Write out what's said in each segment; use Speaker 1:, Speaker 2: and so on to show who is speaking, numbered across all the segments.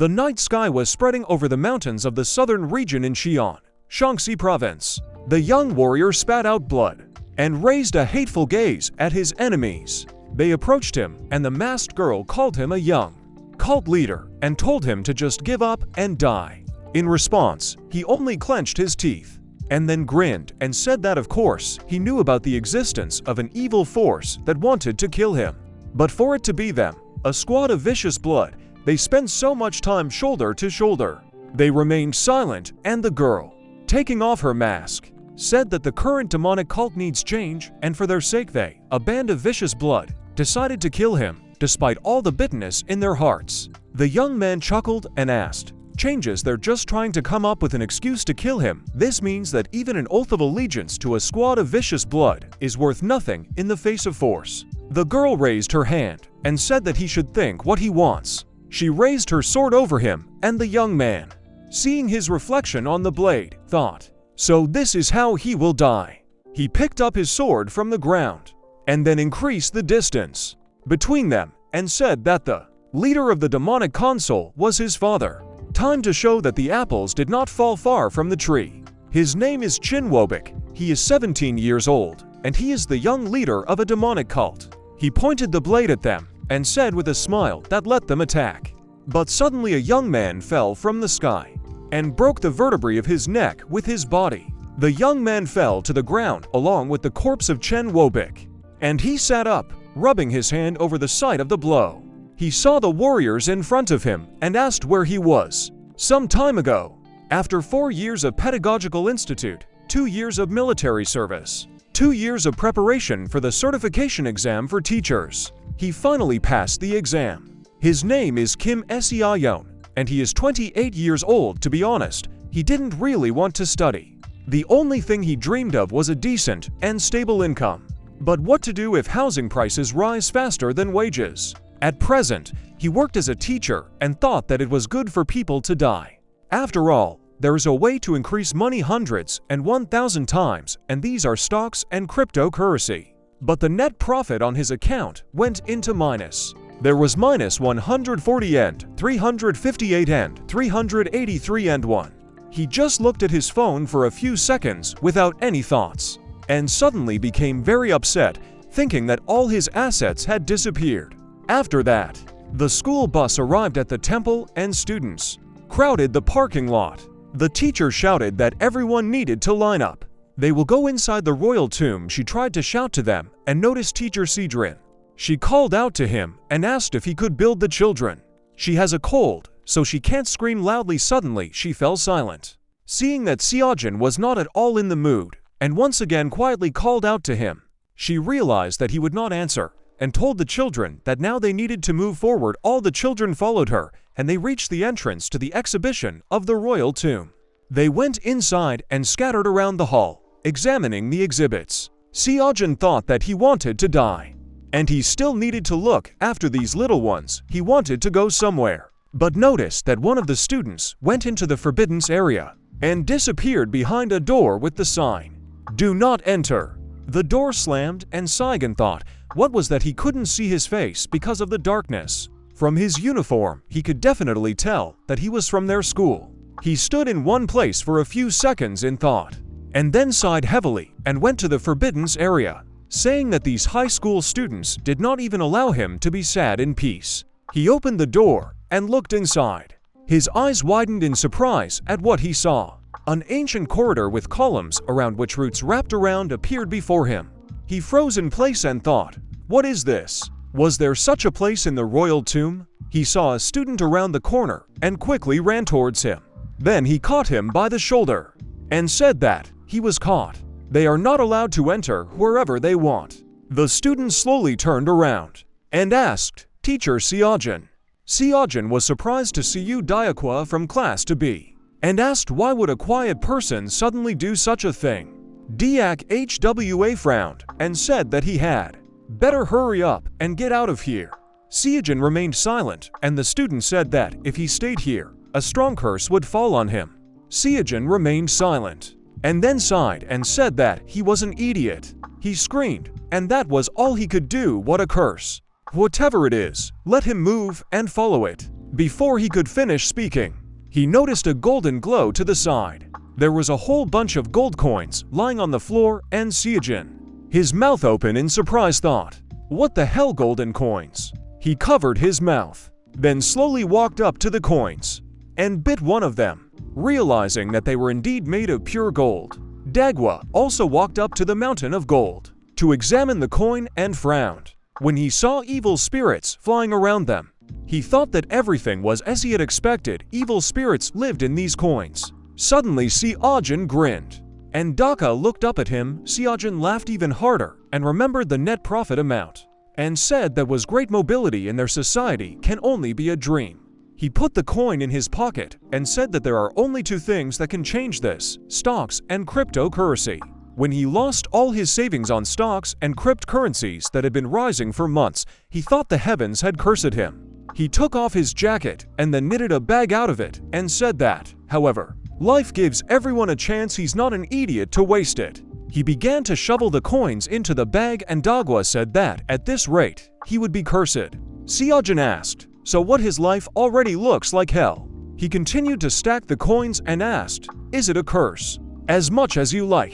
Speaker 1: The night sky was spreading over the mountains of the southern region in Xi'an, Shaanxi province. The young warrior spat out blood and raised a hateful gaze at his enemies. They approached him, and the masked girl called him a young cult leader and told him to just give up and die. In response, he only clenched his teeth and then grinned and said that of course he knew about the existence of an evil force that wanted to kill him. But for it to be them, a squad of vicious blood, they spent so much time shoulder to shoulder. They remained silent, and the girl, taking off her mask, said that the current demonic cult needs change, and for their sake they, a band of vicious blood, decided to kill him, despite all the bitterness in their hearts. The young man chuckled and asked, "Changes, they're just trying to come up with an excuse to kill him. This means that even an oath of allegiance to a squad of vicious blood is worth nothing in the face of force." The girl raised her hand and said that he should think what he wants. She raised her sword over him, and the young man, seeing his reflection on the blade, thought, "So this is how he will die." He picked up his sword from the ground and then increased the distance between them and said that the leader of the demonic council was his father. Time to show that the apples did not fall far from the tree. His name is Chin Wobik. He is 17 years old, and he is the young leader of a demonic cult. He pointed the blade at them and said with a smile that let them attack. But suddenly a young man fell from the sky and broke the vertebrae of his neck with his body. The young man fell to the ground along with the corpse of Chen Wobik, and he sat up, rubbing his hand over the site of the blow. He saw the warriors in front of him and asked where he was. Some time ago, after 4 years of pedagogical institute, 2 years of military service, 2 years of preparation for the certification exam for teachers, he finally passed the exam. His name is Kim Seayon, and he is 28 years old. To be honest, he didn't really want to study. The only thing he dreamed of was a decent and stable income. But what to do if housing prices rise faster than wages? At present, he worked as a teacher and thought that it was good for people to die. After all, there is a way to increase money hundreds and 1,000 times, and these are stocks and cryptocurrency. But the net profit on his account went into minus. There was minus 140 and 358 and 383 and 1. He just looked at his phone for a few seconds without any thoughts, and suddenly became very upset, thinking that all his assets had disappeared. After that, the school bus arrived at the temple and students crowded the parking lot. The teacher shouted that everyone needed to line up. "They will go inside the royal tomb," she tried to shout to them, and noticed teacher Sidrin. She called out to him and asked if he could build the children. She has a cold, so she can't scream loudly. Suddenly, she fell silent. Seeing that Seojin was not at all in the mood, and once again quietly called out to him, she realized that he would not answer, and told the children that now they needed to move forward. All the children followed her, and they reached the entrance to the exhibition of the royal tomb. They went inside and scattered around the hall, examining the exhibits. Seojin thought that he wanted to die, and he still needed to look after these little ones. He wanted to go somewhere, but noticed that one of the students went into the forbidden area and disappeared behind a door with the sign, "Do not enter." The door slammed, and Saigon thought, what was that? He couldn't see his face because of the darkness. From his uniform, he could definitely tell that he was from their school. He stood in one place for a few seconds in thought, and then sighed heavily and went to the forbidden area, saying that these high school students did not even allow him to be sad in peace. He opened the door and looked inside. His eyes widened in surprise at what he saw. An ancient corridor with columns around which roots wrapped around appeared before him. He froze in place and thought, what is this? Was there such a place in the royal tomb? He saw a student around the corner and quickly ran towards him. Then he caught him by the shoulder and said that he was caught. They are not allowed to enter wherever they want. The student slowly turned around and asked, "Teacher Seojin." Seojin was surprised to see Yu Diakwa from class to B, and asked why would a quiet person suddenly do such a thing. Diak Hwa frowned and said that he had better hurry up and get out of here. Seojin remained silent, and the student said that if he stayed here, a strong curse would fall on him. Seojin remained silent, and then sighed and said that he was an idiot. He screamed, and that was all he could do. What a curse! Whatever it is, let him move and follow it. Before he could finish speaking, he noticed a golden glow to the side. There was a whole bunch of gold coins lying on the floor, and Seojin, his mouth open in surprise, thought, "What the hell, golden coins?" He covered his mouth, then slowly walked up to the coins and bit one of them, realizing that they were indeed made of pure gold. Dagwa also walked up to the mountain of gold to examine the coin and frowned when he saw evil spirits flying around them. He thought that everything was as he had expected. Evil spirits lived in these coins. Suddenly, Seojin grinned, and Daka looked up at him. Seojin laughed even harder and remembered the net profit amount, and said that was great mobility in their society can only be a dream. He put the coin in his pocket and said that there are only two things that can change this: stocks and cryptocurrency. When he lost all his savings on stocks and cryptocurrencies that had been rising for months, he thought the heavens had cursed him. He took off his jacket and then knitted a bag out of it and said that, however, life gives everyone a chance. He's not an idiot to waste it. He began to shovel the coins into the bag, and Dagwa said that, at this rate, he would be cursed. Seojin asked, "So what, his life already looks like hell?" He continued to stack the coins and asked, "Is it a curse?" "As much as you like.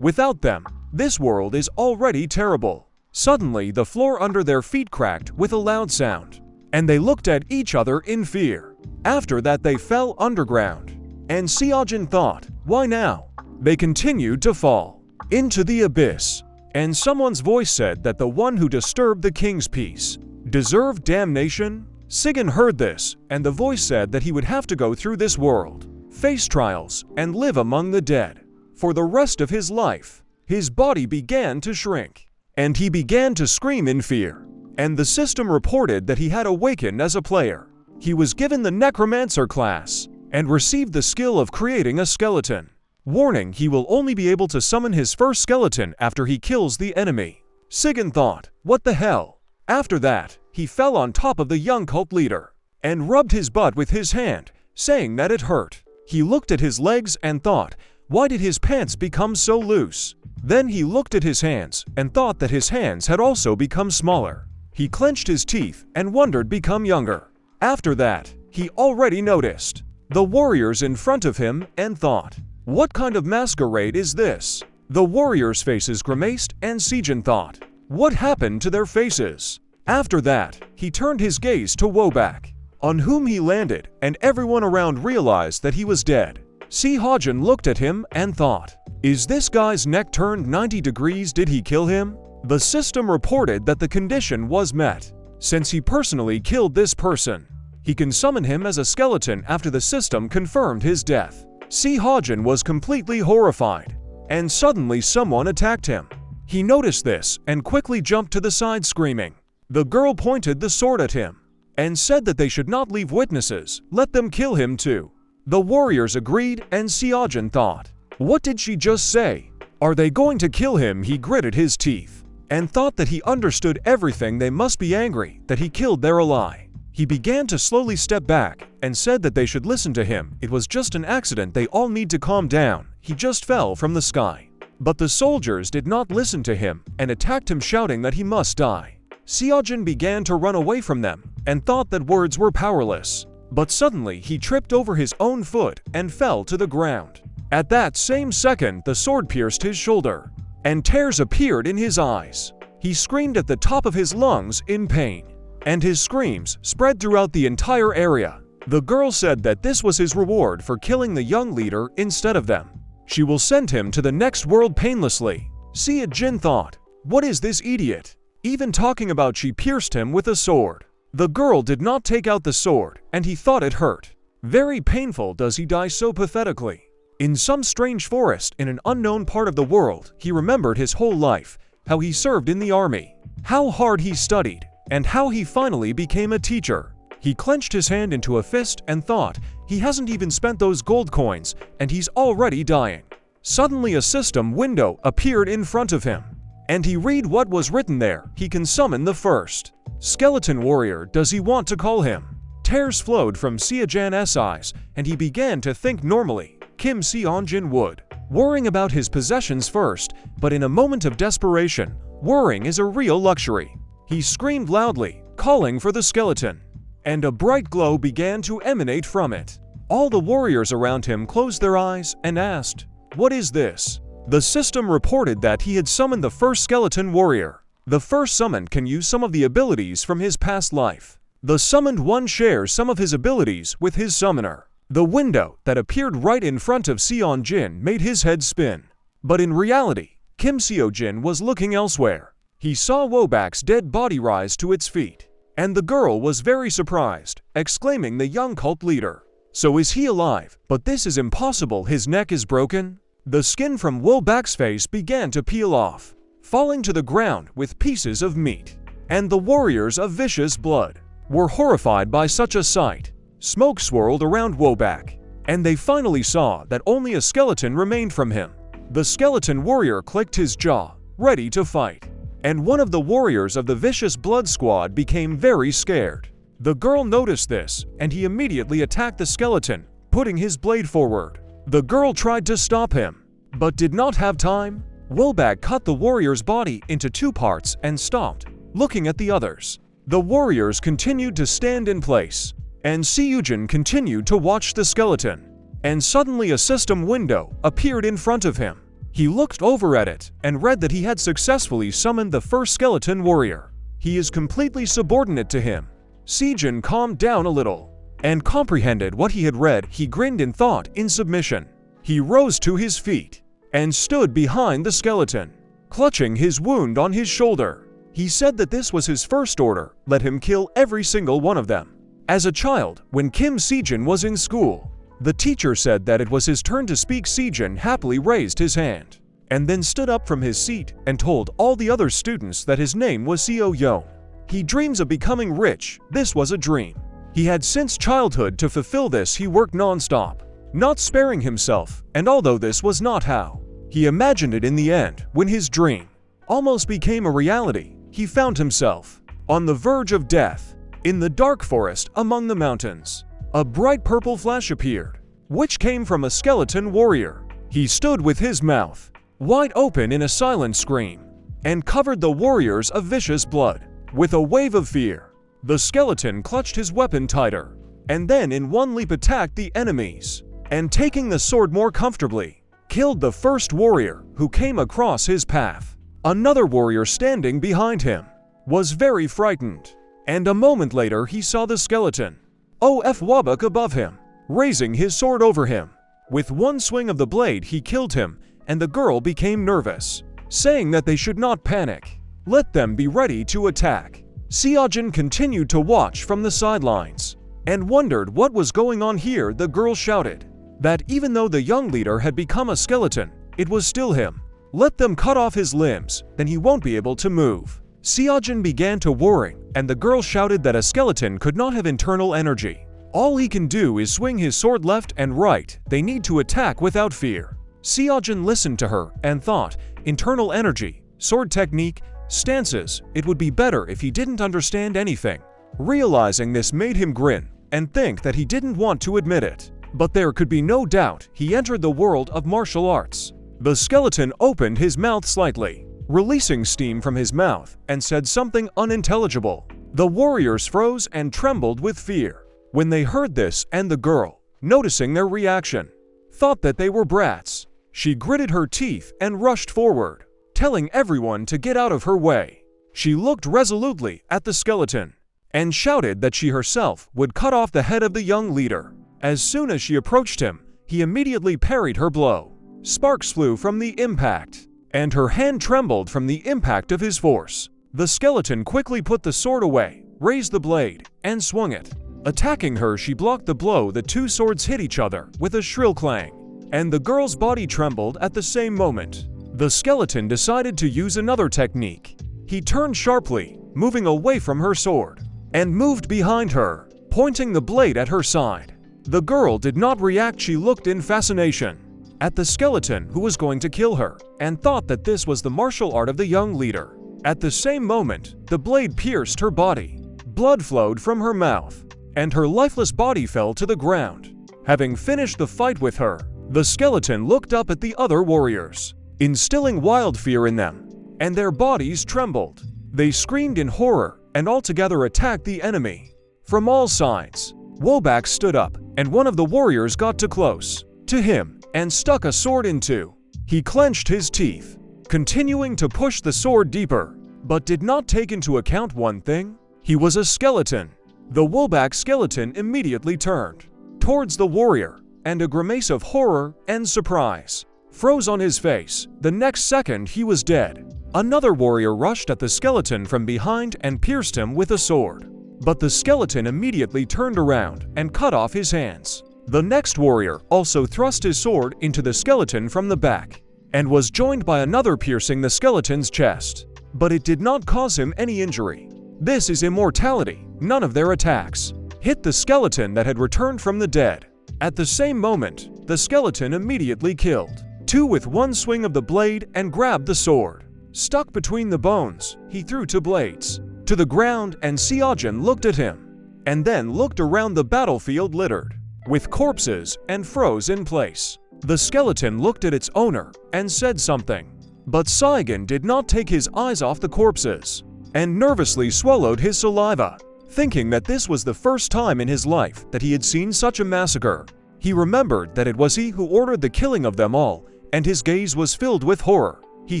Speaker 1: Without them, this world is already terrible." Suddenly, the floor under their feet cracked with a loud sound, and they looked at each other in fear. After that, they fell underground, and Seojin thought, "Why now?" They continued to fall into the abyss, and someone's voice said that the one who disturbed the king's peace deserved damnation. Sigan heard this, and the voice said that he would have to go through this world, face trials, and live among the dead for the rest of his life. His body began to shrink, and he began to scream in fear, and the system reported that he had awakened as a player. He was given the necromancer class and received the skill of creating a skeleton. Warning: he will only be able to summon his first skeleton after he kills the enemy. Sigan thought, "What the hell?" After that, he fell on top of the young cult leader and rubbed his butt with his hand, saying that it hurt. He looked at his legs and thought, why did his pants become so loose? Then he looked at his hands and thought that his hands had also become smaller. He clenched his teeth and wondered become younger. After that, he already noticed the warriors in front of him and thought, what kind of masquerade is this? The warriors' faces grimaced, and Seojin thought, what happened to their faces? After that, he turned his gaze to Wobak, on whom he landed, and everyone around realized that he was dead. Seojin looked at him and thought, is this guy's neck turned 90 degrees? Did he kill him? The system reported that the condition was met. Since he personally killed this person, he can summon him as a skeleton after the system confirmed his death. Seojin was completely horrified, and suddenly someone attacked him. He noticed this and quickly jumped to the side screaming. The girl pointed the sword at him and said that they should not leave witnesses, let them kill him too. The warriors agreed, and Seojin thought, what did she just say? Are they going to kill him? He gritted his teeth and thought that he understood everything. They must be angry that he killed their ally. He began to slowly step back and said that they should listen to him. It was just an accident. They all need to calm down. He just fell from the sky. But the soldiers did not listen to him and attacked him, shouting that he must die. Seojin began to run away from them and thought that words were powerless. But suddenly he tripped over his own foot and fell to the ground. At that same second, the sword pierced his shoulder, and tears appeared in his eyes. He screamed at the top of his lungs in pain, and his screams spread throughout the entire area. The girl said that this was his reward for killing the young leader instead of them. She will send him to the next world painlessly. Seojin thought, what is this idiot even talking about? She pierced him with a sword. The girl did not take out the sword, and he thought it hurt. Very painful. Does he die so pathetically? In some strange forest in an unknown part of the world, he remembered his whole life, how he served in the army, how hard he studied, and how he finally became a teacher. He clenched his hand into a fist and thought, he hasn't even spent those gold coins, and he's already dying. Suddenly a system window appeared in front of him, and he read what was written there. He can summon the first skeleton warrior. Does he want to call him? Tears flowed from Seojin's eyes, and he began to think normally. Kim Seojin would, worrying about his possessions first, but in a moment of desperation, worrying is a real luxury. He screamed loudly, calling for the skeleton, and a bright glow began to emanate from it. All the warriors around him closed their eyes and asked, "What is this?" The system reported that he had summoned the first skeleton warrior. The first summoned can use some of the abilities from his past life. The summoned one shares some of his abilities with his summoner. The window that appeared right in front of Seon Jin made his head spin. But in reality, Kim Seo Jin was looking elsewhere. He saw Wobak's dead body rise to its feet. And the girl was very surprised, exclaiming the young cult leader. "So is he alive? But this is impossible, his neck is broken." The skin from Wobak's face began to peel off, falling to the ground with pieces of meat. And the warriors of vicious blood were horrified by such a sight. Smoke swirled around Wobak, and they finally saw that only a skeleton remained from him. The skeleton warrior clicked his jaw, ready to fight. And one of the warriors of the vicious blood squad became very scared. The girl noticed this, and he immediately attacked the skeleton, putting his blade forward. The girl tried to stop him, but did not have time. Wobak cut the warrior's body into 2 parts and stopped, looking at the others. The warriors continued to stand in place, and Seojin continued to watch the skeleton. And suddenly a system window appeared in front of him. He looked over at it and read that he had successfully summoned the first skeleton warrior. He is completely subordinate to him. Seojin calmed down a little and comprehended what he had read. He grinned in thought in submission. He rose to his feet and stood behind the skeleton, clutching his wound on his shoulder. He said that this was his first order, let him kill every single one of them. As a child, when Kim Seojin was in school, the teacher said that it was his turn to speak. Seojin happily raised his hand, and then stood up from his seat and told all the other students that his name was Seo Yeon. He dreams of becoming rich. This was a dream. He had since childhood to fulfill this. He worked non-stop, not sparing himself, and although this was not how he imagined it in the end, when his dream almost became a reality, he found himself on the verge of death. In the dark forest among the mountains, a bright purple flash appeared, which came from a skeleton warrior. He stood with his mouth wide open in a silent scream, and covered the warriors of vicious blood with a wave of fear. The skeleton clutched his weapon tighter, and then in one leap attacked the enemies, and taking the sword more comfortably, killed the first warrior who came across his path. Another warrior standing behind him was very frightened, and a moment later he saw the skeleton of Wabak above him, raising his sword over him. With one swing of the blade he killed him, and the girl became nervous, saying that they should not panic. Let them be ready to attack. Seojin continued to watch from the sidelines and wondered what was going on here. The girl shouted that even though the young leader had become a skeleton, it was still him. Let them cut off his limbs, then he won't be able to move. Seojin began to worry, and the girl shouted that a skeleton could not have internal energy. All he can do is swing his sword left and right. They need to attack without fear. Seojin listened to her and thought, internal energy, sword technique, stances, it would be better if he didn't understand anything. Realizing this made him grin and think that he didn't want to admit it. But there could be no doubt he entered the world of martial arts. The skeleton opened his mouth slightly, releasing steam from his mouth, and said something unintelligible. The warriors froze and trembled with fear when they heard this, and the girl, noticing their reaction, thought that they were brats. She gritted her teeth and rushed forward, telling everyone to get out of her way. She looked resolutely at the skeleton and shouted that she herself would cut off the head of the young leader. As soon as she approached him, he immediately parried her blow. Sparks flew from the impact, and her hand trembled from the impact of his force. The skeleton quickly put the sword away, raised the blade, and swung it. Attacking her, she blocked the blow. The two swords hit each other with a shrill clang, and the girl's body trembled at the same moment. The skeleton decided to use another technique. He turned sharply, moving away from her sword, and moved behind her, pointing the blade at her side. The girl did not react. She looked in fascination at the skeleton who was going to kill her, and thought that this was the martial art of the young leader. At the same moment, the blade pierced her body. Blood flowed from her mouth, and her lifeless body fell to the ground. Having finished the fight with her, the skeleton looked up at the other warriors, instilling wild fear in them, and their bodies trembled. They screamed in horror and altogether attacked the enemy. from all sides. Wobak stood up, and one of the warriors got too close to him and stuck a sword into. He clenched his teeth, continuing to push the sword deeper, but did not take into account one thing. He was a skeleton. The Wobak skeleton immediately turned towards the warrior, and a grimace of horror and surprise froze on his face. The next second he was dead. Another warrior rushed at the skeleton from behind and pierced him with a sword, but the skeleton immediately turned around and cut off his hands. The next warrior also thrust his sword into the skeleton from the back, and was joined by another piercing the skeleton's chest, but it did not cause him any injury. This is immortality. None of their attacks hit the skeleton that had returned from the dead. At the same moment, the skeleton immediately killed two with one swing of the blade and grabbed the sword. Stuck between the bones, he threw two blades to the ground, and Seojin looked at him, and then looked around the battlefield littered with corpses and froze in place. The skeleton looked at its owner and said something, but Saigon did not take his eyes off the corpses and nervously swallowed his saliva, thinking that this was the first time in his life that he had seen such a massacre. He remembered that it was he who ordered the killing of them all, and his gaze was filled with horror. He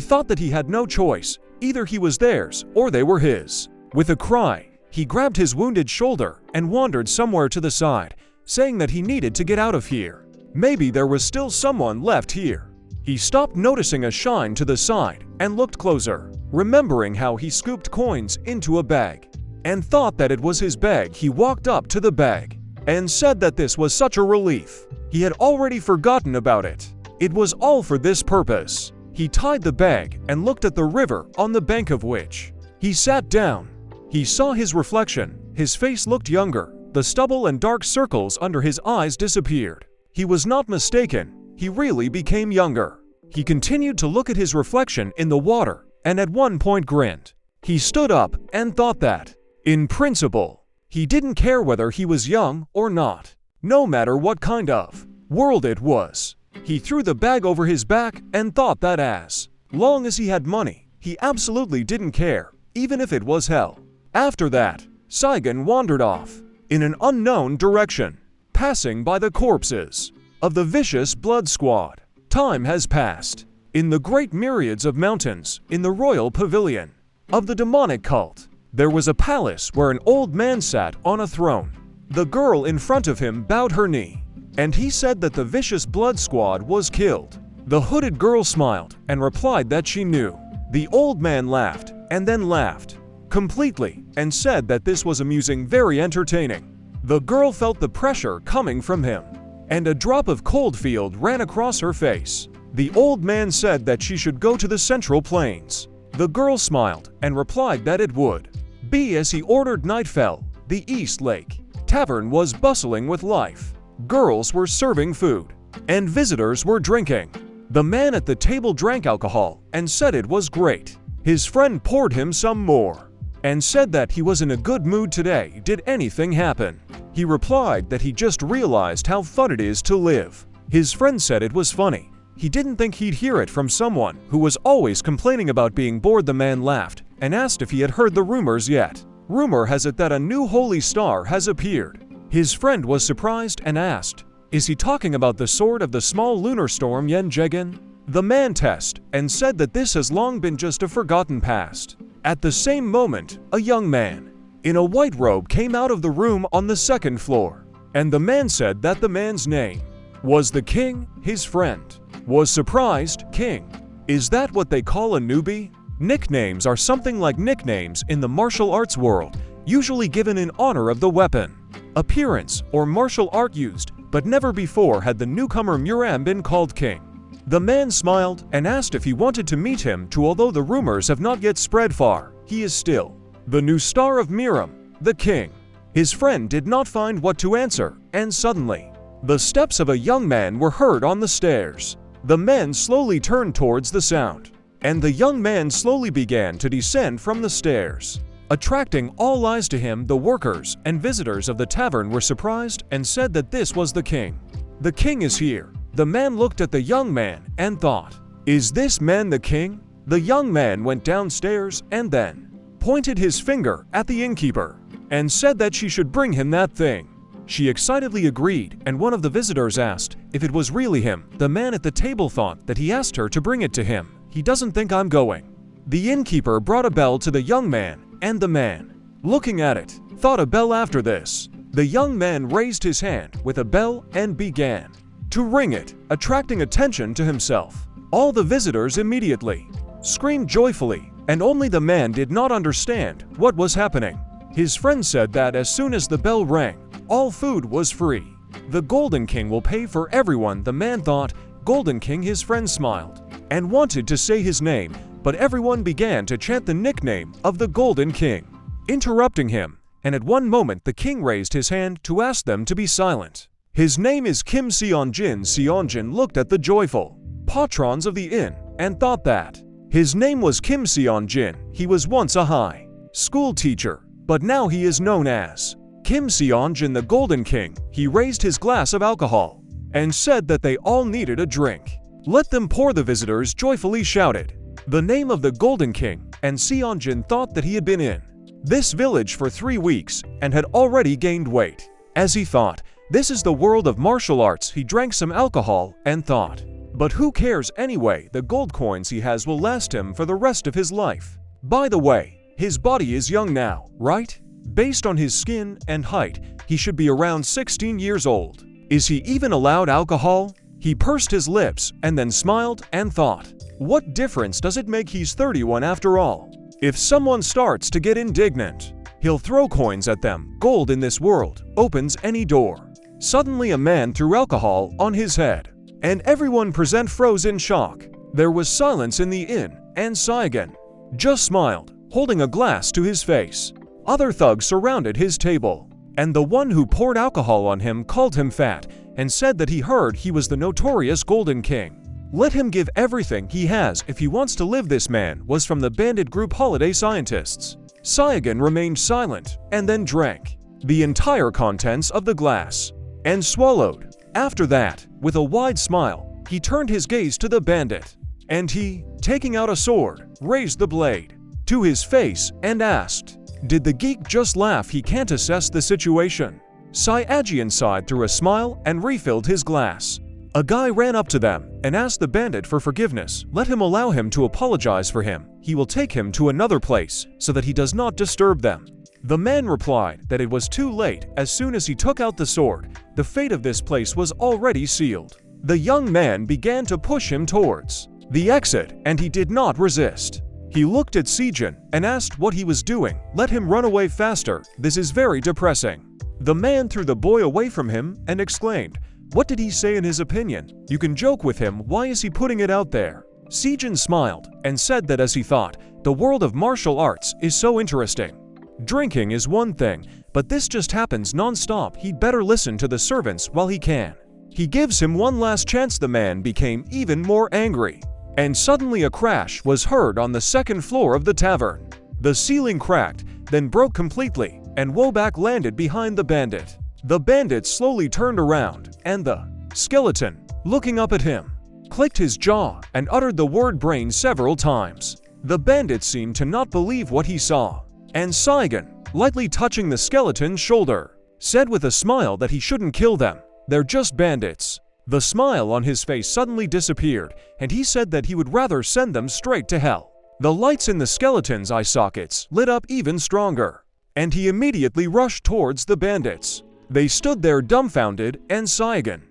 Speaker 1: thought that he had no choice. Either he was theirs or they were his. With a cry, he grabbed his wounded shoulder and wandered somewhere to the side, saying that he needed to get out of here. Maybe there was still someone left here. He stopped, noticing a shine to the side, and looked closer, remembering how he scooped coins into a bag, and thought that it was his bag. He walked up to the bag and said that this was such a relief. He had already forgotten about it. It was all for this purpose. He tied the bag and looked at the river on the bank of which he sat down. He saw his reflection. His face looked younger. The stubble and dark circles under his eyes disappeared. He was not mistaken. He really became younger. He continued to look at his reflection in the water, and at one point grinned. He stood up and thought that, in principle, he didn't care whether he was young or not, no matter what kind of world it was. He threw the bag over his back and thought that as long as he had money, he absolutely didn't care, even if it was hell. After that, Saigon wandered off in an unknown direction, passing by the corpses of the vicious blood squad. Time has passed. In the great myriads of mountains, in the royal pavilion of the demonic cult, there was a palace where an old man sat on a throne. The girl in front of him bowed her knee, and he said that the vicious blood squad was killed. The hooded girl smiled and replied that she knew. The old man laughed and then laughed completely and said that this was amusing, very entertaining. The girl felt the pressure coming from him, and a drop of cold field ran across her face. The old man said that she should go to the central plains. The girl smiled and replied that it would be as he ordered. Night fell. The East Lake Tavern was bustling with life. Girls were serving food, and visitors were drinking. The man at the table drank alcohol and said it was great. His friend poured him some more and said that he was in a good mood today. Did anything happen? He replied that he just realized how fun it is to live. His friend said it was funny. He didn't think he'd hear it from someone who was always complaining about being bored. The man laughed and asked if he had heard the rumors yet. Rumor has it that a new holy star has appeared. His friend was surprised and asked, "Is he talking about the sword of the small lunar storm Yen Jegan?" The man test and said that this has long been just a forgotten past. At the same moment, a young man in a white robe came out of the room on the second floor, and the man said that the man's name was the king. His friend was surprised. King? Is that what they call a newbie? Nicknames are something like nicknames in the martial arts world, usually given in honor of the weapon, appearance, or martial art used, but never before had the newcomer Muram been called king. The man smiled and asked if he wanted to meet him too. Although the rumors have not yet spread far, he is still the new star of Miram, the king. His friend did not find what to answer, and suddenly, the steps of a young man were heard on the stairs. The men slowly turned towards the sound, and the young man slowly began to descend from the stairs, attracting all eyes to him. The workers and visitors of the tavern were surprised and said that this was the king. The king is here. The man looked at the young man and thought, "Is this man the king?" The young man went downstairs and then pointed his finger at the innkeeper. and said that she should bring him that thing. She excitedly agreed, and one of the visitors asked if it was really him. The man at the table thought that he asked her to bring it to him. He doesn't think I'm going. The innkeeper brought a bell to the young man, and the man, looking at it, thought a bell after this. The young man raised his hand with a bell and began to ring it, attracting attention to himself. All the visitors immediately screamed joyfully, and only the man did not understand what was happening. His friend said that as soon as the bell rang, all food was free. The Golden King will pay for everyone, the man thought. Golden King, his friend smiled and wanted to say his name, but everyone began to chant the nickname of the Golden King, interrupting him, and at one moment the king raised his hand to ask them to be silent. His name is Kim Seonjin. Seonjin looked at the joyful patrons of the inn and thought that his name was Kim Seonjin. He was once a high school teacher, but now he is known as Kim Seonjin, the Golden King. He raised his glass of alcohol and said that they all needed a drink. Let them pour, the visitors joyfully shouted the name of the Golden King, and Seonjin thought that he had been in this village for 3 weeks and had already gained weight. As he thought, this is the world of martial arts, he drank some alcohol and thought, but who cares anyway, the gold coins he has will last him for the rest of his life. By the way, his body is young now, right? Based on his skin and height, he should be around 16 years old. Is he even allowed alcohol? He pursed his lips and then smiled and thought, what difference does it make, he's 31 after all. If someone starts to get indignant, he'll throw coins at them. Gold in this world opens any door. Suddenly a man threw alcohol on his head, and everyone present froze in shock. There was silence in the inn, and Saigon just smiled, holding a glass to his face. Other thugs surrounded his table, and the one who poured alcohol on him called him fat and said that he heard he was the notorious Golden King. Let him give everything he has if he wants to live. This man was from the bandit group Holiday Scientists. Saigon remained silent and then drank the entire contents of the glass and swallowed. After that, with a wide smile, he turned his gaze to the bandit, and he, taking out a sword, raised the blade to his face and asked, did the geek just laugh? He can't assess the situation. Saigon sighed through a smile and refilled his glass. A guy ran up to them and asked the bandit for forgiveness. Let him allow him to apologize for him. He will take him to another place so that he does not disturb them. The man replied that it was too late. As soon as he took out the sword, the fate of this place was already sealed. The young man began to push him towards the exit, and he did not resist. He looked at Sejin and asked what he was doing. Let him run away faster. This is very depressing. The man threw the boy away from him and exclaimed, what did he say in his opinion? You can joke with him, why is he putting it out there? Sejin smiled and said that as he thought, the world of martial arts is so interesting. Drinking is one thing, but this just happens non-stop. He'd better listen to the servants while he can. He gives him one last chance. The man became even more angry, and suddenly a crash was heard on the second floor of the tavern. The ceiling cracked, then broke completely, and Wobak landed behind the bandit. The bandit slowly turned around, and the skeleton, looking up at him, clicked his jaw and uttered the word brain several times. The bandit seemed to not believe what he saw, and Saigon, lightly touching the skeleton's shoulder, said with a smile that he shouldn't kill them. They're just bandits. The smile on his face suddenly disappeared, and he said that he would rather send them straight to hell. The lights in the skeleton's eye sockets lit up even stronger, and he immediately rushed towards the bandits. They stood there dumbfounded, and Saigon,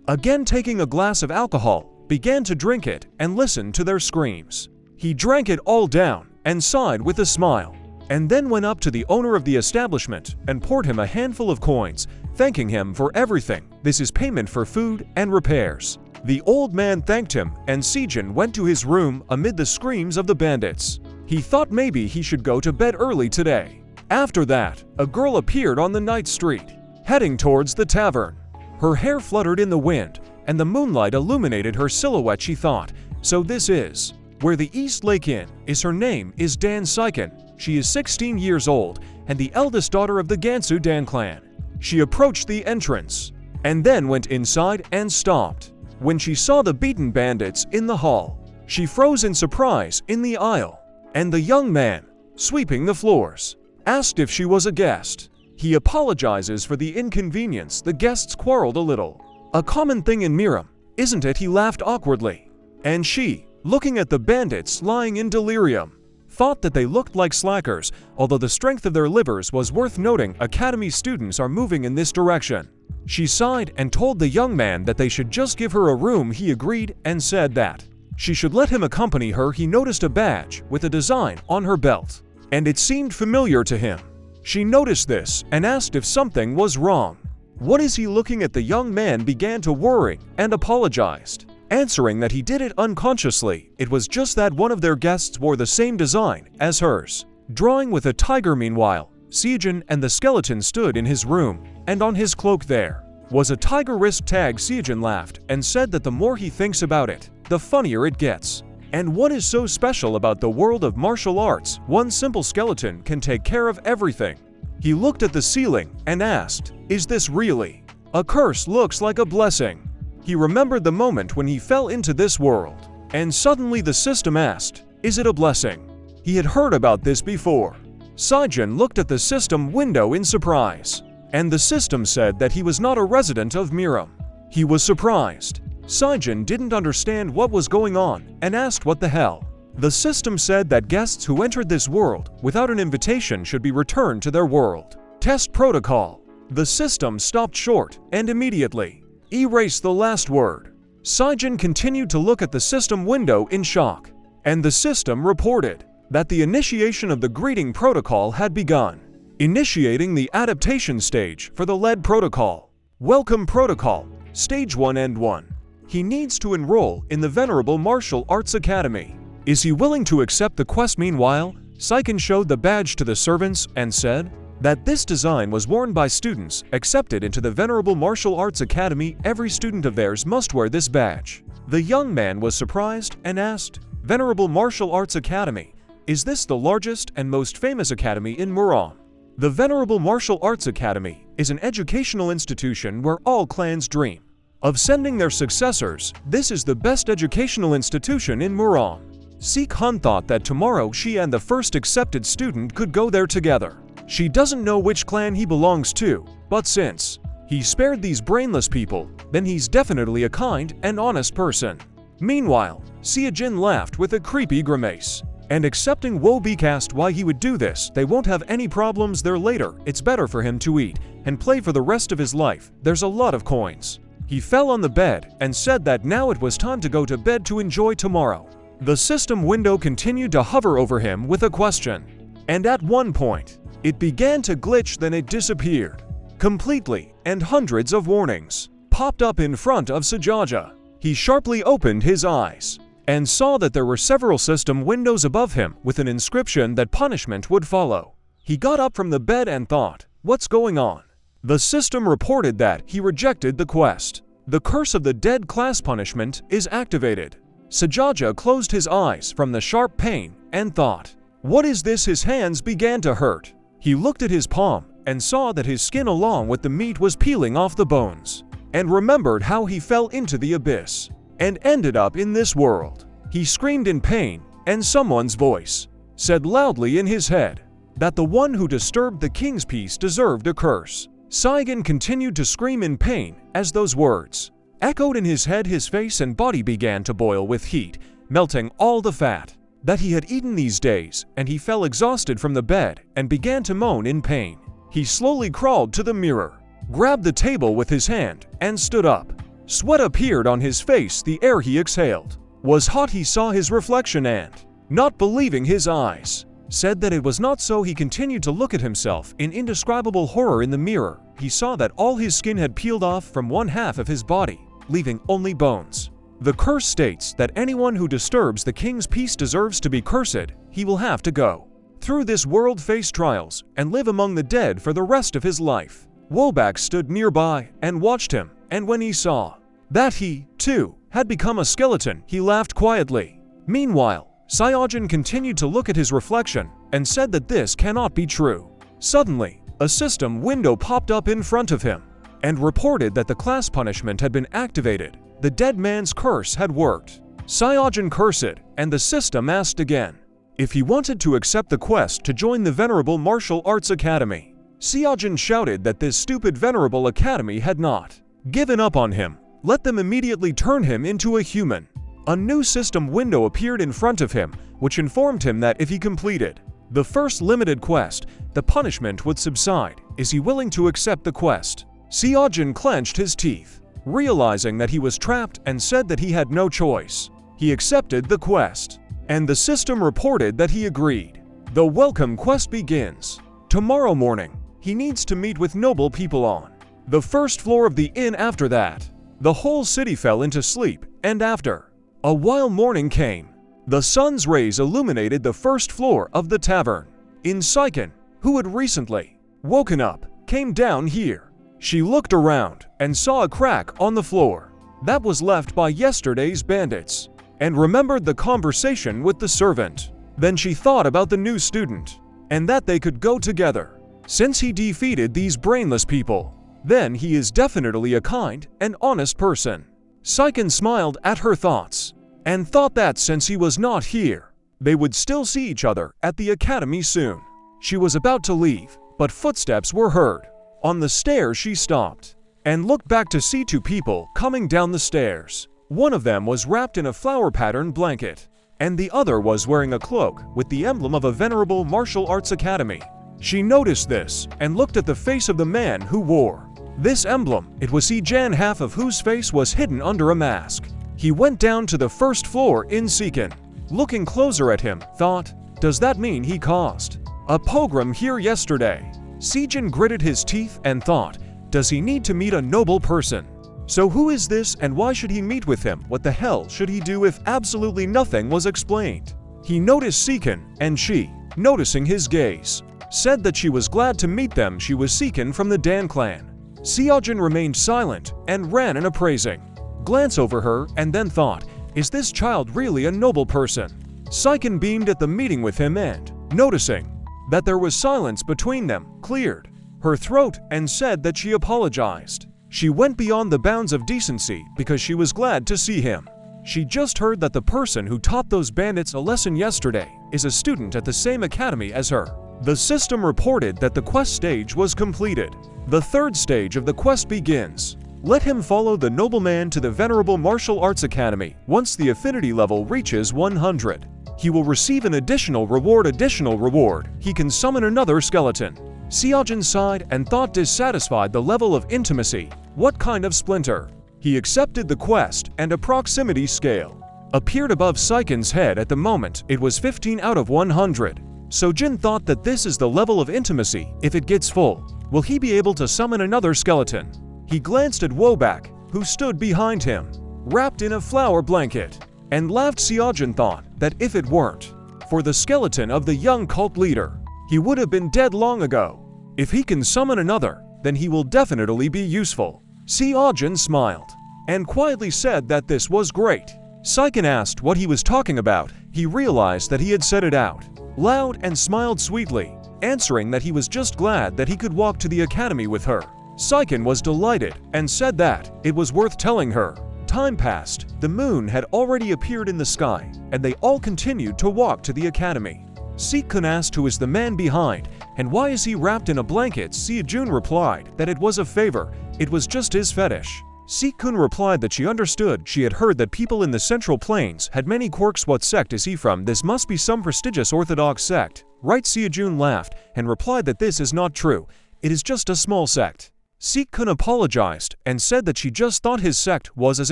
Speaker 1: again taking a glass of alcohol, began to drink it and listened to their screams. He drank it all down and sighed with a smile, and then went up to the owner of the establishment and poured him a handful of coins, thanking him for everything. This is payment for food and repairs. The old man thanked him, and Sejin went to his room amid the screams of the bandits. He thought maybe he should go to bed early today. After that, a girl appeared on the night street, heading towards the tavern. Her hair fluttered in the wind, and the moonlight illuminated her silhouette. She thought, so this is where the East Lake Inn is. Her name is Dan Saigon. She is 16 years old and the eldest daughter of the Gensou Dan clan. She approached the entrance and then went inside and stopped. When she saw the beaten bandits in the hall, she froze in surprise in the aisle, and the young man, sweeping the floors, asked if she was a guest. He apologizes for the inconvenience. The guests quarreled a little. A common thing in Miram, isn't it? He laughed awkwardly. And she, looking at the bandits lying in delirium, thought that they looked like slackers, although the strength of their livers was worth noting. Academy students are moving in this direction. She sighed and told the young man that they should just give her a room. He agreed and said that she should let him accompany her. He noticed a badge with a design on her belt, and it seemed familiar to him. She noticed this and asked if something was wrong. What is he looking at? The young man began to worry and apologized, answering that he did it unconsciously. It was just that one of their guests wore the same design as hers, drawing with a tiger. Meanwhile, Seijin and the skeleton stood in his room, and on his cloak there was a tiger wrist tag. Seijin laughed and said that the more he thinks about it, the funnier it gets. And what is so special about the world of martial arts? One simple skeleton can take care of everything. He looked at the ceiling and asked, "Is this really a curse? Looks like a blessing." He remembered the moment when he fell into this world, and suddenly the system asked, "Is it a blessing?" He had heard about this before. Seijin looked at the system window in surprise, and the system said that he was not a resident of Miram. He was surprised. Seijin didn't understand what was going on and asked what the hell. The system said that guests who entered this world without an invitation should be returned to their world. Test protocol. The system stopped short and immediately erased the last word. Seijin continued to look at the system window in shock, and the system reported that the initiation of the greeting protocol had begun, initiating the adaptation stage for the lead protocol. Welcome protocol, stage 1 and 1. He needs to enroll in the Venerable Martial Arts Academy. Is he willing to accept the quest? Meanwhile, Seiken showed the badge to the servants and said that this design was worn by students accepted into the Venerable Martial Arts Academy. Every student of theirs must wear this badge. The young man was surprised and asked, "Venerable Martial Arts Academy, is this the largest and most famous academy in Miram?" The Venerable Martial Arts Academy is an educational institution where all clans dream of sending their successors. This is the best educational institution in Miram. Seek-hun thought that tomorrow she and the first accepted student could go there together. She doesn't know which clan he belongs to, but since he spared these brainless people, then he's definitely a kind and honest person. Meanwhile, Seijin laughed with a creepy grimace, and accepting Wobi asked why he would do this. They won't have any problems there later. It's better for him to eat and play for the rest of his life. There's a lot of coins. He fell on the bed and said that now it was time to go to bed to enjoy tomorrow. The system window continued to hover over him with a question, and at one point, it began to glitch. Then it disappeared completely, and hundreds of warnings popped up in front of Sajaja. He sharply opened his eyes and saw that there were several system windows above him with an inscription that punishment would follow. He got up from the bed and thought, "What's going on?" The system reported that he rejected the quest. The curse of the dead class punishment is activated. Sajaja closed his eyes from the sharp pain and thought, "What is this?" His hands began to hurt. He looked at his palm and saw that his skin along with the meat was peeling off the bones, and remembered how he fell into the abyss and ended up in this world. He screamed in pain, and someone's voice said loudly in his head that the one who disturbed the king's peace deserved a curse. Seigen continued to scream in pain as those words echoed in his head. His face and body began to boil with heat, melting all the fat that he had eaten these days, and he fell exhausted from the bed and began to moan in pain. He slowly crawled to the mirror, grabbed the table with his hand, and stood up. Sweat appeared on his face. The air he exhaled was hot. He saw his reflection and, not believing his eyes, said that it was not so. He continued to look at himself in indescribable horror in the mirror. He saw that all his skin had peeled off from one half of his body, leaving only bones. The curse states that anyone who disturbs the king's peace deserves to be cursed. He will have to go through this world, face trials, and live among the dead for the rest of his life. Wobak stood nearby and watched him, and when he saw that he, too, had become a skeleton, he laughed quietly. Meanwhile, Seijin continued to look at his reflection and said that this cannot be true. Suddenly, a system window popped up in front of him and reported that the class punishment had been activated. The dead man's curse had worked. Seijin cursed, and the system asked again if he wanted to accept the quest to join the Venerable Martial Arts Academy. Seojin shouted that this stupid venerable academy had not given up on him. Let them immediately turn him into a human. A new system window appeared in front of him, which informed him that if he completed the first limited quest, the punishment would subside. Is he willing to accept the quest? Seojin clenched his teeth, realizing that he was trapped, and said that he had no choice. He accepted the quest, and the system reported that he agreed. The welcome quest begins. Tomorrow morning, he needs to meet with noble people on the first floor of the inn. After that, the whole city fell into sleep, and after a while morning came. The sun's rays illuminated the first floor of the tavern. In Saiken, who had recently woken up, came down here. She looked around and saw a crack on the floor that was left by yesterday's bandits, and remembered the conversation with the servant. Then she thought about the new student, and that they could go together. Since he defeated these brainless people, then he is definitely a kind and honest person. Saiken smiled at her thoughts, and thought that since he was not here, they would still see each other at the academy soon. She was about to leave, but footsteps were heard. On the stairs she stopped, and looked back to see two people coming down the stairs. One of them was wrapped in a flower-patterned blanket, and the other was wearing a cloak with the emblem of a venerable martial arts academy. She noticed this, and looked at the face of the man who wore this emblem. It was Seojin, half of whose face was hidden under a mask. He went down to the first floor in Seiken. Looking closer at him, thought, does that mean he caused a pogrom here yesterday? Seojin gritted his teeth and thought, does he need to meet a noble person? So who is this, and why should he meet with him? What the hell should he do if absolutely nothing was explained? He noticed Seiken, and she, noticing his gaze, said that she was glad to meet them. She was Seiken from the Dan clan. Seojin remained silent and ran an appraising glance over her, and then thought, is this child really a noble person? Seiken beamed at the meeting with him, and, noticing that there was silence between them, cleared her throat and said that she apologized. She went beyond the bounds of decency because she was glad to see him. She just heard that the person who taught those bandits a lesson yesterday is a student at the same academy as her. The system reported that the quest stage was completed. The third stage of the quest begins. Let him follow the nobleman to the venerable martial arts academy. Once the affinity level reaches 100, he will receive an additional reward. He can summon another skeleton. Seojin sighed and thought, dissatisfied the level of intimacy. What kind of splinter? He accepted the quest, and a proximity scale appeared above Seiken's head. At the moment, it was 15 out of 100. Seojin thought that this is the level of intimacy. If it gets full, will he be able to summon another skeleton? He glanced at Wobak, who stood behind him, wrapped in a flower blanket, and laughed. Seojin thought that if it weren't for the skeleton of the young cult leader, he would have been dead long ago. If he can summon another, then he will definitely be useful. Seojin smiled, and quietly said that this was great. Seiken asked what he was talking about. He realized that he had said it out loud and smiled sweetly, answering that he was just glad that he could walk to the academy with her. Seiken was delighted and said that it was worth telling her. Time passed. The moon had already appeared in the sky, and they all continued to walk to the academy. Seiken asked who is the man behind, and why is he wrapped in a blanket. Seojin replied that it was a favor, it was just his fetish. Seiken replied that she understood. She had heard that people in the Central Plains had many quirks. What sect is he from? This must be some prestigious Orthodox sect, right? Seojin laughed and replied that this is not true. It is just a small sect. Seiken apologized and said that she just thought his sect was as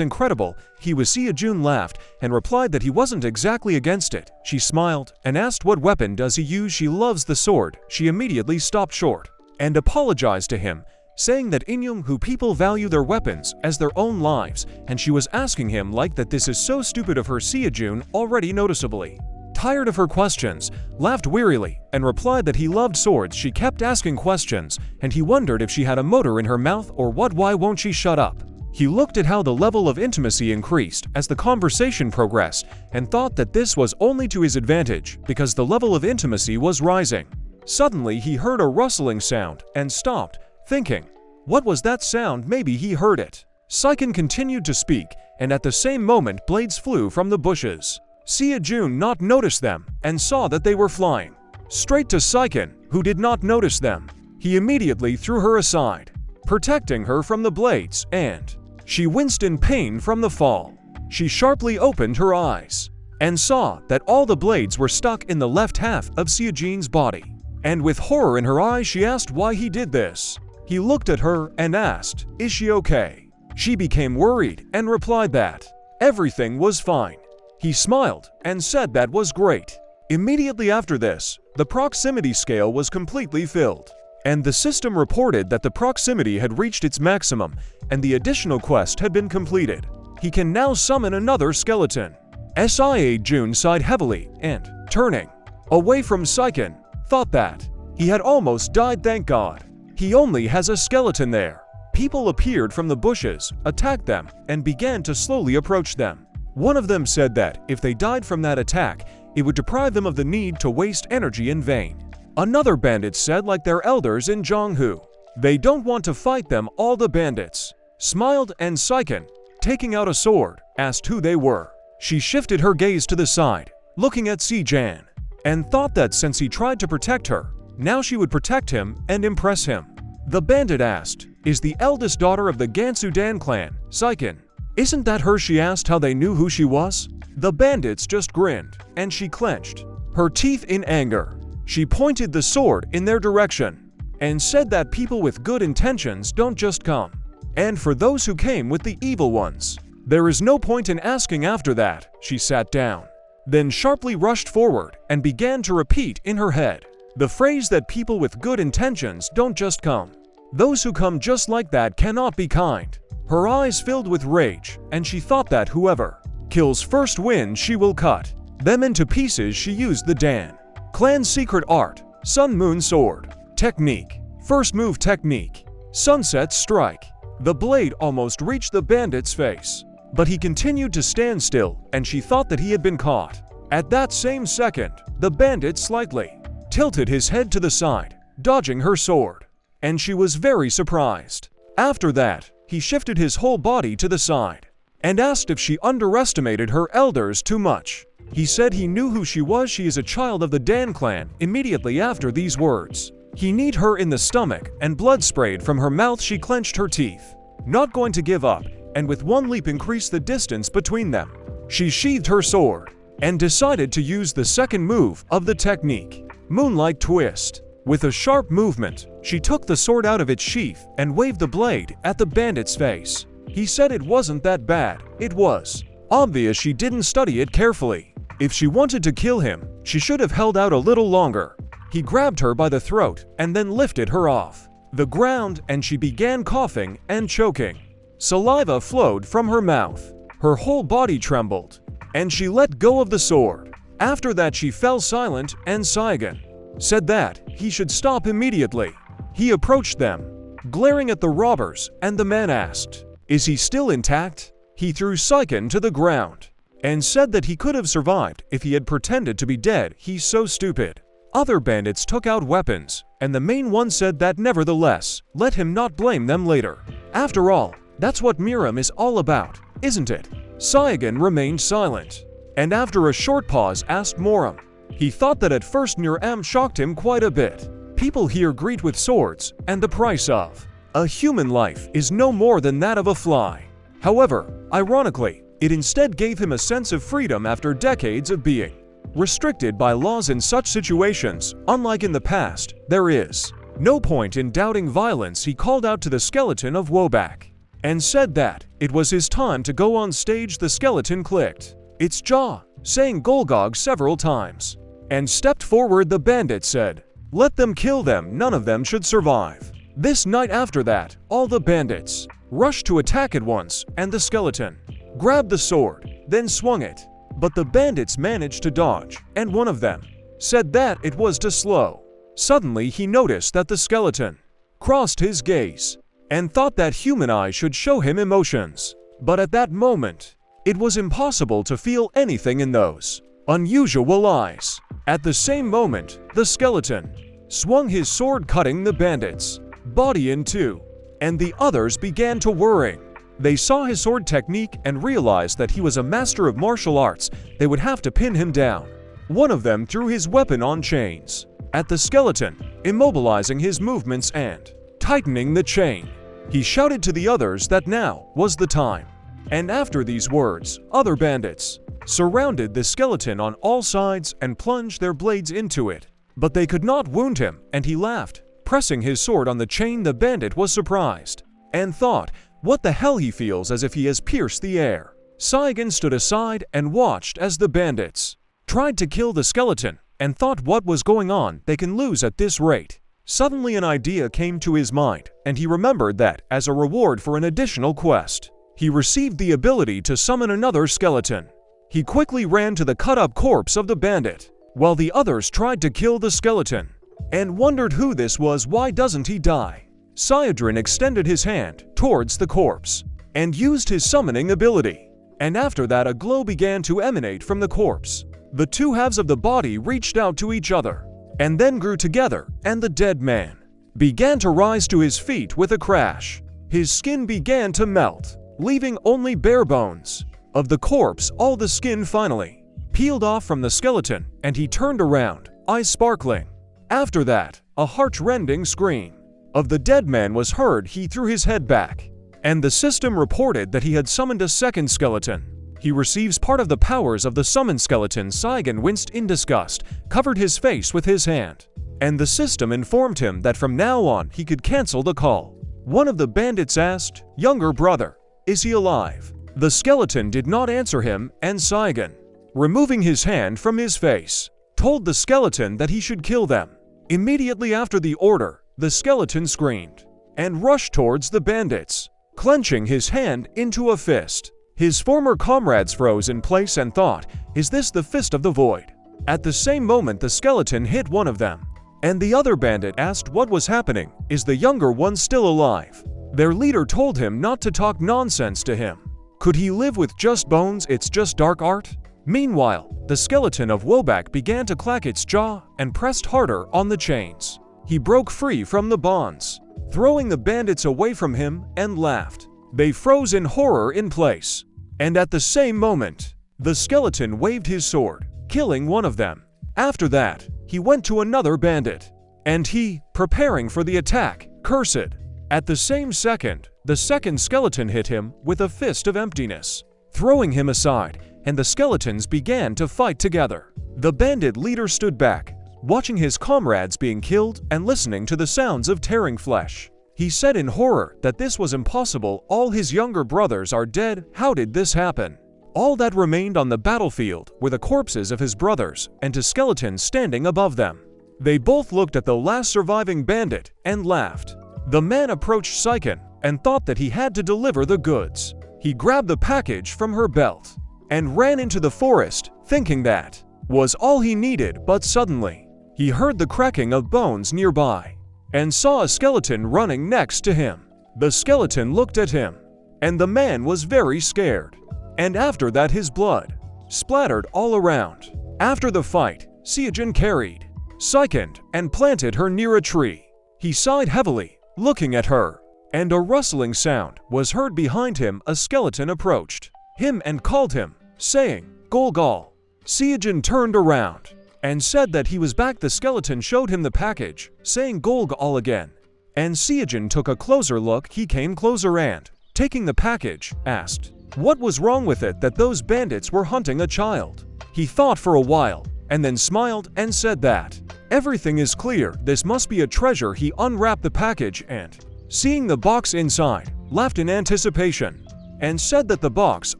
Speaker 1: incredible. Seojin laughed and replied that he wasn't exactly against it. She smiled and asked what weapon does he use. She loves the sword. She immediately stopped short and apologized to him, saying that Inyum who people value their weapons as their own lives, and she was asking him like that. This is so stupid of her. Seojin, already noticeably tired of her questions, laughed wearily and replied that he loved swords. She kept asking questions, and he wondered if she had a motor in her mouth or what. Why won't she shut up? He looked at how the level of intimacy increased as the conversation progressed, and thought that this was only to his advantage because the level of intimacy was rising. Suddenly he heard a rustling sound and stopped, thinking, what was that sound? Maybe he heard it. Seiken continued to speak, and at the same moment blades flew from the bushes. Seojin not noticed them and saw that they were flying straight to Seiken, who did not notice them. He immediately threw her aside, protecting her from the blades, and she winced in pain from the fall. She sharply opened her eyes and saw that all the blades were stuck in the left half of Seojin's body. And with horror in her eyes, she asked why he did this. He looked at her and asked, "Is she okay?" She became worried and replied that everything was fine. He smiled and said that was great. Immediately after this, the proximity scale was completely filled, and the system reported that the proximity had reached its maximum and the additional quest had been completed. He can now summon another skeleton. Jun sighed heavily and, turning away from Saiken, thought that he had almost died. Thank God. He only has a skeleton there. People appeared from the bushes, attacked them, and began to slowly approach them. One of them said that if they died from that attack, it would deprive them of the need to waste energy in vain. Another bandit said, like their elders in Jonghu, they don't want to fight them. All the bandits smiled, and Saiken, taking out a sword, asked who they were. She shifted her gaze to the side, looking at Sejan, and thought that since he tried to protect her, now she would protect him and impress him. The bandit asked, "Is the eldest daughter of the Gansudan clan, Saiken?" "Isn't that her?" She asked how they knew who she was. The bandits just grinned, and she clenched her teeth in anger. She pointed the sword in their direction and said that people with good intentions don't just come. And for those who came with the evil ones, there is no point in asking. After that, she sat down, then sharply rushed forward and began to repeat in her head the phrase that people with good intentions don't just come. Those who come just like that cannot be kind. Her eyes filled with rage, and she thought that whoever kills first wins. She will cut them into pieces. She used the Dan clan's secret art, Sun Moon Sword technique. First move technique, Sunset Strike. The blade almost reached the bandit's face, but he continued to stand still, and she thought that he had been caught. At that same second, the bandit slightly tilted his head to the side, dodging her sword, and she was very surprised. After that, he shifted his whole body to the side and asked if she underestimated her elders too much. He said he knew who she was. She is a child of the Dan clan. Immediately after these words, he kneed her in the stomach and blood sprayed from her mouth. She clenched her teeth, not going to give up, and with one leap increased the distance between them. She sheathed her sword and decided to use the second move of the technique, Moonlight Twist. With a sharp movement, she took the sword out of its sheath and waved the blade at the bandit's face. He said it wasn't that bad. It was obvious she didn't study it carefully. If she wanted to kill him, she should have held out a little longer. He grabbed her by the throat and then lifted her off the ground, and she began coughing and choking. Saliva flowed from her mouth. Her whole body trembled, and she let go of the sword. After that, she fell silent, and Saigen said that he should stop immediately. He approached them, glaring at the robbers, and the man asked, "Is he still intact?" He threw Saiken to the ground and said that he could have survived if he had pretended to be dead. He's so stupid. Other bandits took out weapons, and the main one said that nevertheless, let him not blame them later. After all, that's what Miram is all about, isn't it? Saigen remained silent, and after a short pause asked Moram. He thought that at first Miram shocked him quite a bit. People here greet with swords, and the price of a human life is no more than that of a fly. However, ironically, it instead gave him a sense of freedom after decades of being restricted by laws. In such situations, unlike in the past, there is no point in doubting violence. He called out to the skeleton of Wobak and said that it was his time to go on stage. The skeleton clicked its jaw, saying Golgog several times, and stepped forward. The bandit said, "Let them kill them. None of them should survive." This night after that, all the bandits rushed to attack at once, and the skeleton grabbed the sword, then swung it. But the bandits managed to dodge, and one of them said that it was too slow. Suddenly he noticed that the skeleton crossed his gaze and thought that human eyes should show him emotions. But at that moment, it was impossible to feel anything in those unusual eyes. At the same moment, the skeleton swung his sword, cutting the bandit's body in two, and the others began to worry. They saw his sword technique and realized that he was a master of martial arts. They would have to pin him down. One of them threw his weapon on chains at the skeleton, immobilizing his movements and tightening the chain. He shouted to the others that now was the time. And after these words, other bandits surrounded the skeleton on all sides and plunged their blades into it. But they could not wound him, and he laughed. Pressing his sword on the chain, the bandit was surprised and thought, what the hell, he feels as if he has pierced the air. Saigon stood aside and watched as the bandits tried to kill the skeleton and thought, what was going on? They can lose at this rate. Suddenly an idea came to his mind, and he remembered that, as a reward for an additional quest, he received the ability to summon another skeleton. He quickly ran to the cut-up corpse of the bandit, while the others tried to kill the skeleton, and wondered who this was. Why doesn't he die? Sayadrin extended his hand towards the corpse, and used his summoning ability. And after that a glow began to emanate from the corpse. The two halves of the body reached out to each other, and then grew together, and the dead man began to rise to his feet with a crash. His skin began to melt, leaving only bare bones of the corpse. All the skin finally peeled off from the skeleton, and he turned around, eyes sparkling. After that, a heart-rending scream of the dead man was heard. He threw his head back, and the system reported that he had summoned a second skeleton. He receives part of the powers of the summoned skeleton. Saigon winced in disgust, covered his face with his hand, and the system informed him that from now on he could cancel the call. One of the bandits asked, "Younger brother, is he alive?" The skeleton did not answer him, and Saigon, removing his hand from his face, told the skeleton that he should kill them. Immediately after the order, the skeleton screamed and rushed towards the bandits, clenching his hand into a fist. His former comrades froze in place and thought, is this the fist of the void? At the same moment the skeleton hit one of them, and the other bandit asked what was happening. Is the younger one still alive? Their leader told him not to talk nonsense to him. Could he live with just bones? It's just dark art. Meanwhile, the skeleton of Wobak began to clack its jaw and pressed harder on the chains. He broke free from the bonds, throwing the bandits away from him, and laughed. They froze in horror in place. And at the same moment, the skeleton waved his sword, killing one of them. After that, he went to another bandit, and he, preparing for the attack, cursed. At the same second, the second skeleton hit him with a fist of emptiness, throwing him aside, and the skeletons began to fight together. The bandit leader stood back, watching his comrades being killed and listening to the sounds of tearing flesh. He said in horror that this was impossible. All his younger brothers are dead. How did this happen? All that remained on the battlefield were the corpses of his brothers and two skeletons standing above them. They both looked at the last surviving bandit and laughed. The man approached Saigon and thought that he had to deliver the goods. He grabbed the package from her belt and ran into the forest, thinking that was all he needed, but suddenly he heard the cracking of bones nearby and saw a skeleton running next to him. The skeleton looked at him, and the man was very scared. And after that his blood splattered all around. After the fight, Seijin carried Saigon and planted her near a tree. He sighed heavily, looking at her, and a rustling sound was heard behind him. A skeleton approached him and called him, saying, "Golgal." Seijin turned around and said that he was back. The skeleton showed him the package, saying Golgal again. And Seijin took a closer look. He came closer and, taking the package, asked what was wrong with it, that those bandits were hunting a child. He thought for a while, and then smiled and said that everything is clear, this must be a treasure. He unwrapped the package and, seeing the box inside, laughed in anticipation, and said that the box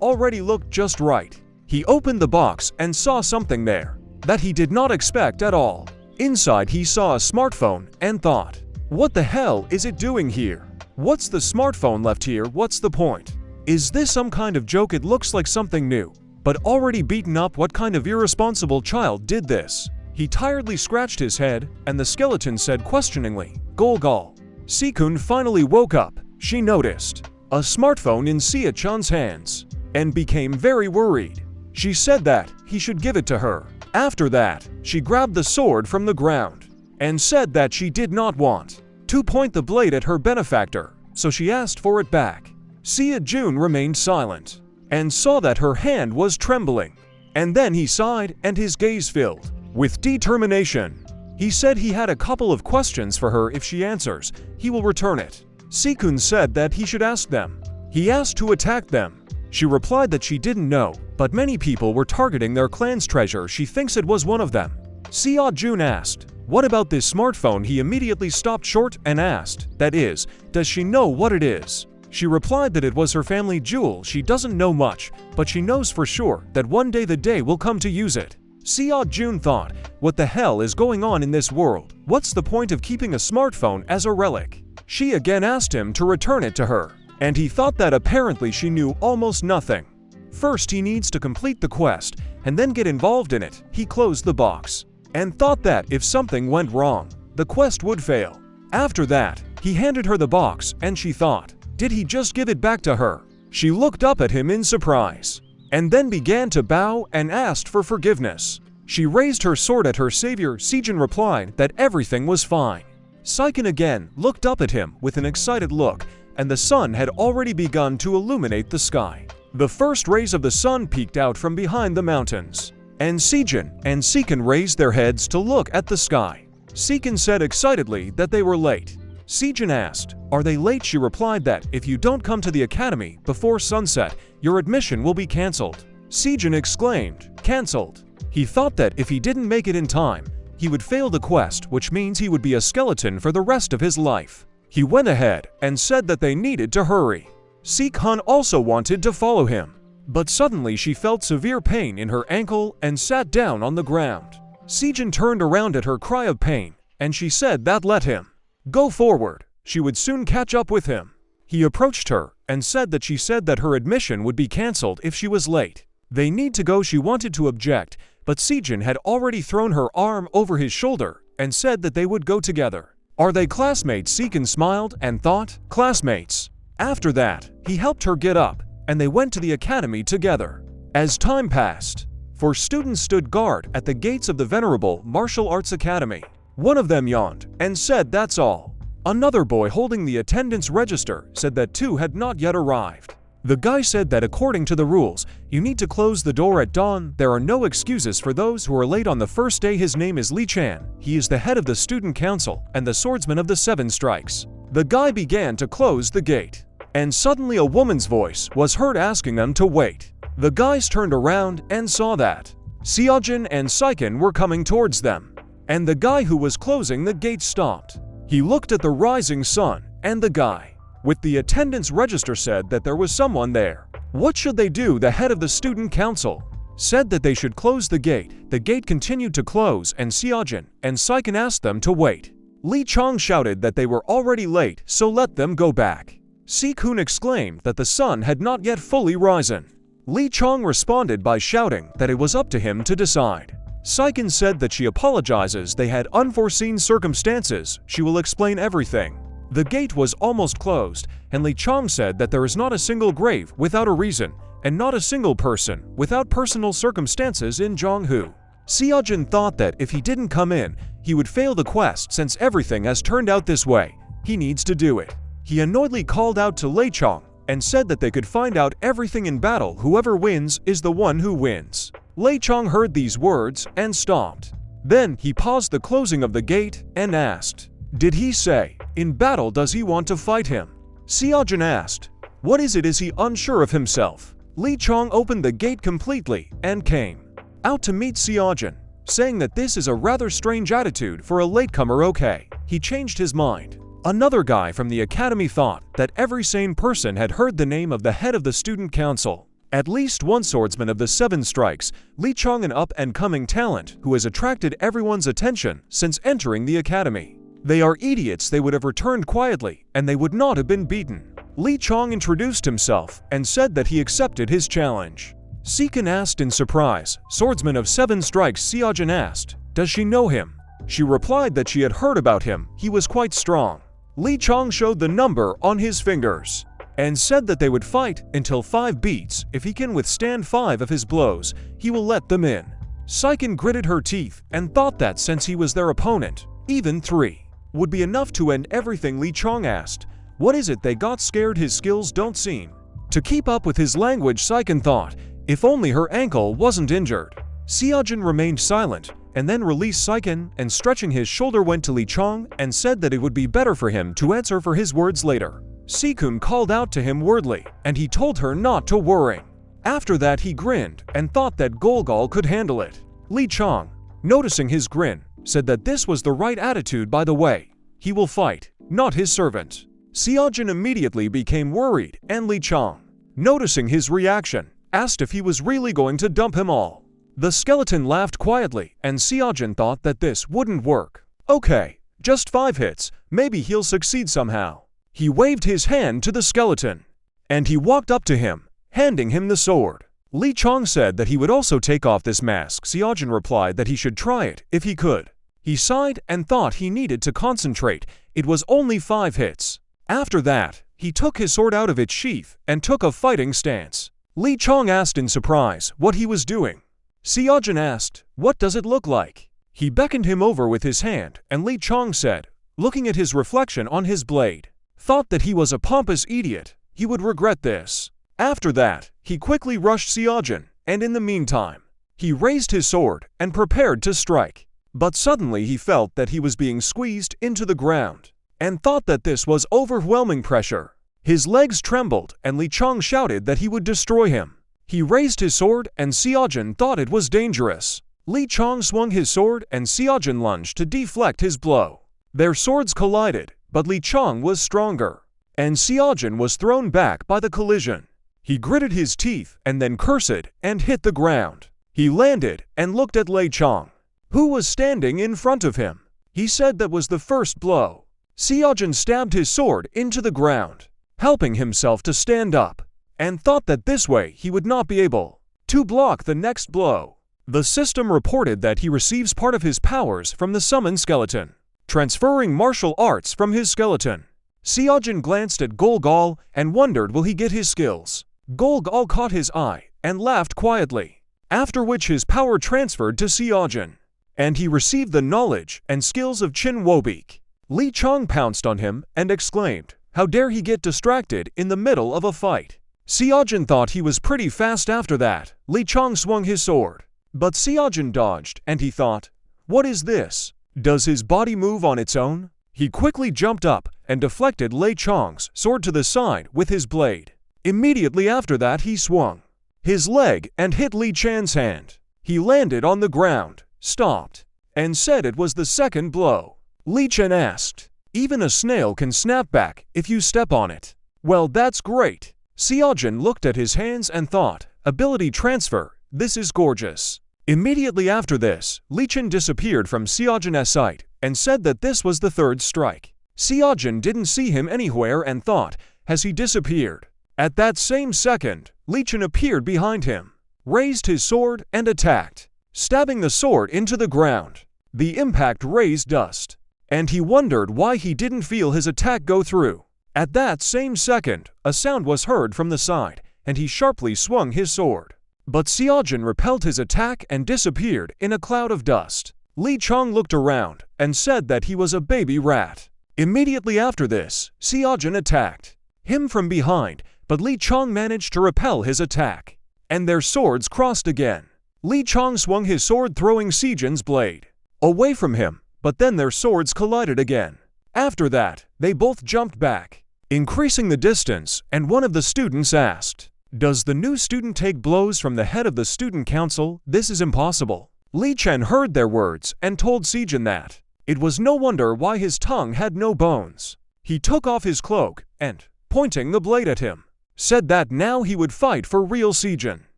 Speaker 1: already looked just right. He opened the box and saw something there that he did not expect at all. Inside he saw a smartphone and thought, what the hell is it doing here? What's the smartphone left here? What's the point? Is this some kind of joke? It looks like something new, but already beaten up. What kind of irresponsible child did this? He tiredly scratched his head, and the skeleton said questioningly, Golgal. Sikun finally woke up. She noticed a smartphone in Sia-chan's hands and became very worried. She said that he should give it to her. After that, she grabbed the sword from the ground and said that she did not want to point the blade at her benefactor, so she asked for it back. Sia-jun remained silent and saw that her hand was trembling, and then he sighed and his gaze filled with determination. He said he had a couple of questions for her. If she answers, he will return it. Si-kun said that he should ask them. He asked who attacked them. She replied that she didn't know, but many people were targeting their clan's treasure. She thinks it was one of them. Seo-jun asked, "What about this smartphone?" He immediately stopped short and asked, "That is, does she know what it is?" She replied that it was her family jewel. She doesn't know much, but she knows for sure that one day the day will come to use it. Seo-jun thought, what the hell is going on in this world? What's the point of keeping a smartphone as a relic? She again asked him to return it to her, and he thought that apparently she knew almost nothing. First, he needs to complete the quest, and then get involved in it. He closed the box, and thought that if something went wrong, the quest would fail. After that, he handed her the box, and she thought, did he just give it back to her? She looked up at him in surprise, and then began to bow and asked for forgiveness. She raised her sword at her savior. Si-jun replied that everything was fine. Si-kun again looked up at him with an excited look, and the sun had already begun to illuminate the sky. The first rays of the sun peeked out from behind the mountains, and Si-jun and Si-kun raised their heads to look at the sky. Si-kun said excitedly that they were late. Si-jun asked, "Are they late?" She replied that if you don't come to the academy before sunset, your admission will be cancelled. Si-jun exclaimed, "Cancelled?" He thought that if he didn't make it in time, he would fail the quest, which means he would be a skeleton for the rest of his life. He went ahead and said that they needed to hurry. Si-kun also wanted to follow him, but suddenly she felt severe pain in her ankle and sat down on the ground. Si-jun turned around at her cry of pain, and she said that let him go forward. She would soon catch up with him. He approached her and said that she said that her admission would be cancelled if she was late. They need to go. She wanted to object, but Si-jun had already thrown her arm over his shoulder and said that they would go together. Are they classmates? Si-kun smiled and thought, classmates. After that, he helped her get up, and they went to the academy together. As time passed, 4 students stood guard at the gates of the venerable martial arts academy. One of them yawned and said that's all. Another boy holding the attendance register said that 2 had not yet arrived. The guy said that according to the rules, you need to close the door at dawn. There are no excuses for those who are late on the first day. His name is Lee Chan. He is the head of the student council and the swordsman of the 7 strikes. The guy began to close the gate, and suddenly a woman's voice was heard asking them to wait. The guys turned around and saw that Seo-jun and Si-kun were coming towards them, and the guy who was closing the gate stopped. He looked at the rising sun, and the guy with the attendance register said that there was someone there. What should they do? The head of the student council said that they should close the gate. The gate continued to close, and Seo-jun and Si-kun asked them to wait. Lee Chong shouted that they were already late, so let them go back. Si-kun exclaimed that the sun had not yet fully risen. Lee Chong responded by shouting that it was up to him to decide. Si-kun said that she apologizes. They had unforeseen circumstances. She will explain everything. The gate was almost closed, and Lee Chong said that there is not a single grave without a reason, and not a single person without personal circumstances in Jonghu. Seo-jun thought that if he didn't come in, he would fail the quest. Since everything has turned out this way, he needs to do it. He annoyedly called out to Lei Chong and said that they could find out everything in battle. Whoever wins is the one who wins. Lei Chong heard these words and stopped. Then he paused the closing of the gate and asked, "Did he say, in battle does he want to fight him?" Seo-jun asked, "What is it? Is he unsure of himself?" Lee Chong opened the gate completely and came out to meet Seo-jun, saying that this is a rather strange attitude for a latecomer. Okay, he changed his mind. Another guy from the academy thought that every sane person had heard the name of the head of the student council. At least one swordsman of the 7 strikes, Lee Chong, an up-and-coming talent who has attracted everyone's attention since entering the academy. They are idiots. They would have returned quietly, and they would not have been beaten. Lee Chong introduced himself and said that he accepted his challenge. Si-kun asked in surprise. Swordsman of 7 strikes. Seo-jun asked, "Does she know him?" She replied that she had heard about him. He was quite strong. Lee Chong showed the number on his fingers and said that they would fight until 5 beats. If he can withstand 5 of his blows, he will let them in. Si-kun gritted her teeth and thought that since he was their opponent, even 3 would be enough to end everything. Lee Chong asked, "What is it?" They got scared. His skills don't seem to keep up with his language. Si-kun thought, if only her ankle wasn't injured. Seo-jun remained silent, and then released Saiken, and stretching his shoulder went to Li Chong and said that it would be better for him to answer for his words later. Sikun called out to him wordly, and he told her not to worry. After that he grinned and thought that Golgol could handle it. Li Chong, noticing his grin, said that this was the right attitude by the way. He will fight, not his servant. Seojin immediately became worried, and Li Chong, noticing his reaction, asked if he was really going to dump him all. The skeleton laughed quietly, and Seojin thought that this wouldn't work. Okay, just 5 hits, maybe he'll succeed somehow. He waved his hand to the skeleton, and he walked up to him, handing him the sword. Li Chong said that he would also take off this mask. Seojin replied that he should try it if he could. He sighed and thought he needed to concentrate. It was only 5 hits. After that, he took his sword out of its sheath and took a fighting stance. Li Chong asked in surprise what he was doing. Seojin asked, "What does it look like?" He beckoned him over with his hand, and Li Chong said, looking at his reflection on his blade, thought that he was a pompous idiot. He would regret this. After that, he quickly rushed Seojin, and in the meantime, he raised his sword and prepared to strike. But suddenly he felt that he was being squeezed into the ground, and thought that this was overwhelming pressure. His legs trembled, and Li Chong shouted that he would destroy him. He raised his sword, and Seojin thought it was dangerous. Li Chong swung his sword, and Seojin lunged to deflect his blow. Their swords collided, but Li Chong was stronger, and Seojin was thrown back by the collision. He gritted his teeth and then cursed and hit the ground. He landed and looked at Li Chong, who was standing in front of him. He said that was the first blow. Seojin stabbed his sword into the ground, helping himself to stand up, and thought that this way he would not be able to block the next blow. The system reported that he receives part of his powers from the summoned skeleton, transferring martial arts from his skeleton. Seojin glanced at Golgol and wondered will he get his skills. Golgol caught his eye and laughed quietly, after which his power transferred to Seojin, and he received the knowledge and skills of Chin Wobik. Li Chong pounced on him and exclaimed, "How dare he get distracted in the middle of a fight?" Seojin thought he was pretty fast after that. Li Chong swung his sword, but Seojin dodged, and he thought, "What is this? Does his body move on its own?" He quickly jumped up and deflected Li Chong's sword to the side with his blade. Immediately after that he swung his leg and hit Li Chan's hand. He landed on the ground, stopped, and said it was the second blow. Li Chen asked, "Even a snail can snap back if you step on it." "Well, that's great." Seojin looked at his hands and thought, "Ability transfer, this is gorgeous." Immediately after this, Li Chen disappeared from Seojin's sight and said that this was the third strike. Seojin didn't see him anywhere and thought, has he disappeared? At that same second, Li Chen appeared behind him, raised his sword and attacked, stabbing the sword into the ground. The impact raised dust, and he wondered why he didn't feel his attack go through. At that same second, a sound was heard from the side, and he sharply swung his sword. But Seojin repelled his attack and disappeared in a cloud of dust. Li Chong looked around and said that he was a baby rat. Immediately after this, Seojin attacked him from behind, but Li Chong managed to repel his attack, and their swords crossed again. Li Chong swung his sword, throwing Seojin's blade away from him, but then their swords collided again. After that, they both jumped back, increasing the distance, and one of the students asked, "Does the new student take blows from the head of the student council? This is impossible." Li Chen heard their words and told Seojin that it was no wonder why his tongue had no bones. He took off his cloak and, pointing the blade at him, said that now he would fight for real. Seojin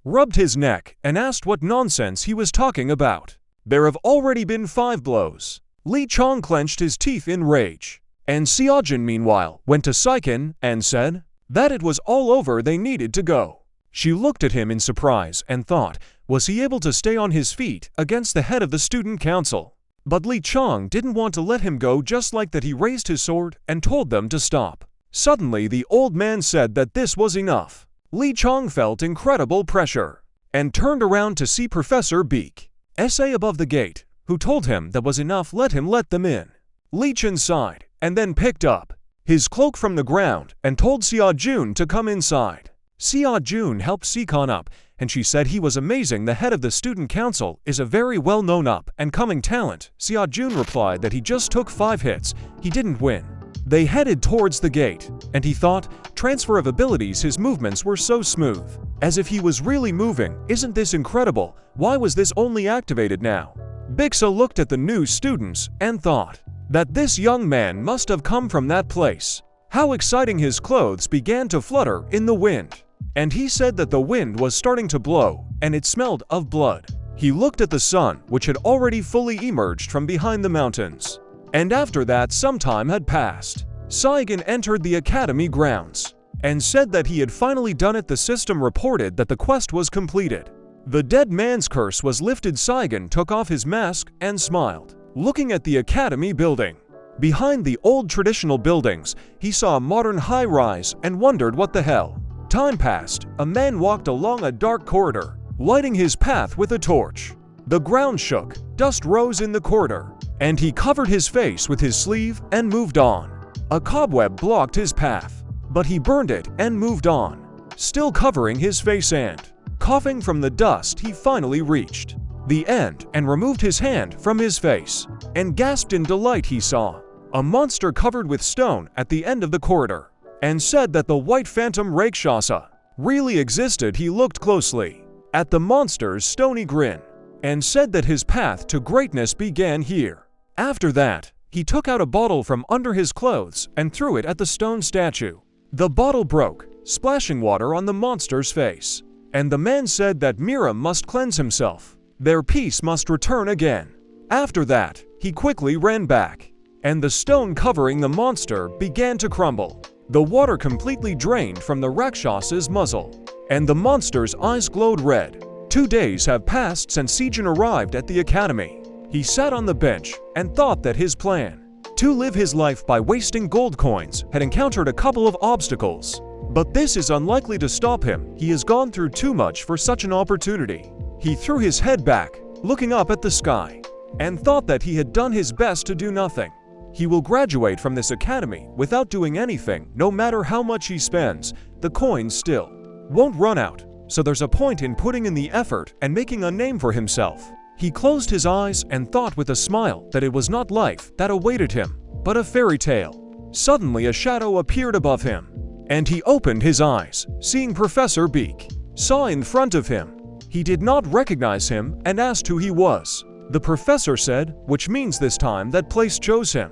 Speaker 1: rubbed his neck and asked what nonsense he was talking about. There have already been 5 blows. Li Chong clenched his teeth in rage, and Seojin meanwhile went to Saiken and said that it was all over, they needed to go. She looked at him in surprise and thought, was he able to stay on his feet against the head of the student council? But Li Chong didn't want to let him go. Just like that, he raised his sword and told them to stop. Suddenly the old man said that this was enough. Li Chong felt incredible pressure and turned around to see Professor Beak SA above the gate, who told him that was enough, let them in. Li Chen sighed and then picked up his cloak from the ground and told Seojun to come inside. Jun helped Sikon up, and she said he was amazing. The head of the student council is a very well-known up-and-coming talent. Jun replied that he just took 5 hits, he didn't win. They headed towards the gate, and he thought, transfer of abilities, his movements were so smooth. As if he was really moving. Isn't this incredible? Why was this only activated now? Bixa looked at the new students and thought that this young man must have come from that place. How exciting! His clothes began to flutter in the wind. And he said that the wind was starting to blow, and it smelled of blood. He looked at the sun, which had already fully emerged from behind the mountains. And after that, some time had passed. Saigon entered the academy grounds and said that he had finally done it. The system reported that the quest was completed. The dead man's curse was lifted. Saigon took off his mask and smiled, looking at the academy building. Behind the old traditional buildings, he saw a modern high-rise and wondered what the hell. Time passed. A man walked along a dark corridor, lighting his path with a torch. The ground shook, dust rose in the corridor, and he covered his face with his sleeve and moved on. A cobweb blocked his path, but he burned it and moved on, still covering his face, and, coughing from the dust, he finally reached the end and removed his hand from his face, and gasped in delight. He saw a monster covered with stone at the end of the corridor, and said that the white phantom Rakshasa really existed. He looked closely at the monster's stony grin, and said that his path to greatness began here. After that, he took out a bottle from under his clothes and threw it at the stone statue. The bottle broke, splashing water on the monster's face, and the man said that Mira must cleanse himself. Their peace must return again. After that, he quickly ran back, and the stone covering the monster began to crumble. The water completely drained from the Rakshasa's muzzle, and the monster's eyes glowed red. 2 days have passed since Sijin arrived at the academy. He sat on the bench and thought that his plan to live his life by wasting gold coins had encountered a couple of obstacles. But this is unlikely to stop him. He has gone through too much for such an opportunity. He threw his head back, looking up at the sky, and thought that he had done his best to do nothing. He will graduate from this academy without doing anything. No matter how much he spends, the coins still won't run out. So there's a point in putting in the effort and making a name for himself. He closed his eyes and thought with a smile that it was not life that awaited him, but a fairy tale. Suddenly a shadow appeared above him, and he opened his eyes, seeing Professor Beak. Saw in front of him. He did not recognize him and asked who he was. The professor said, which means this time that place chose him.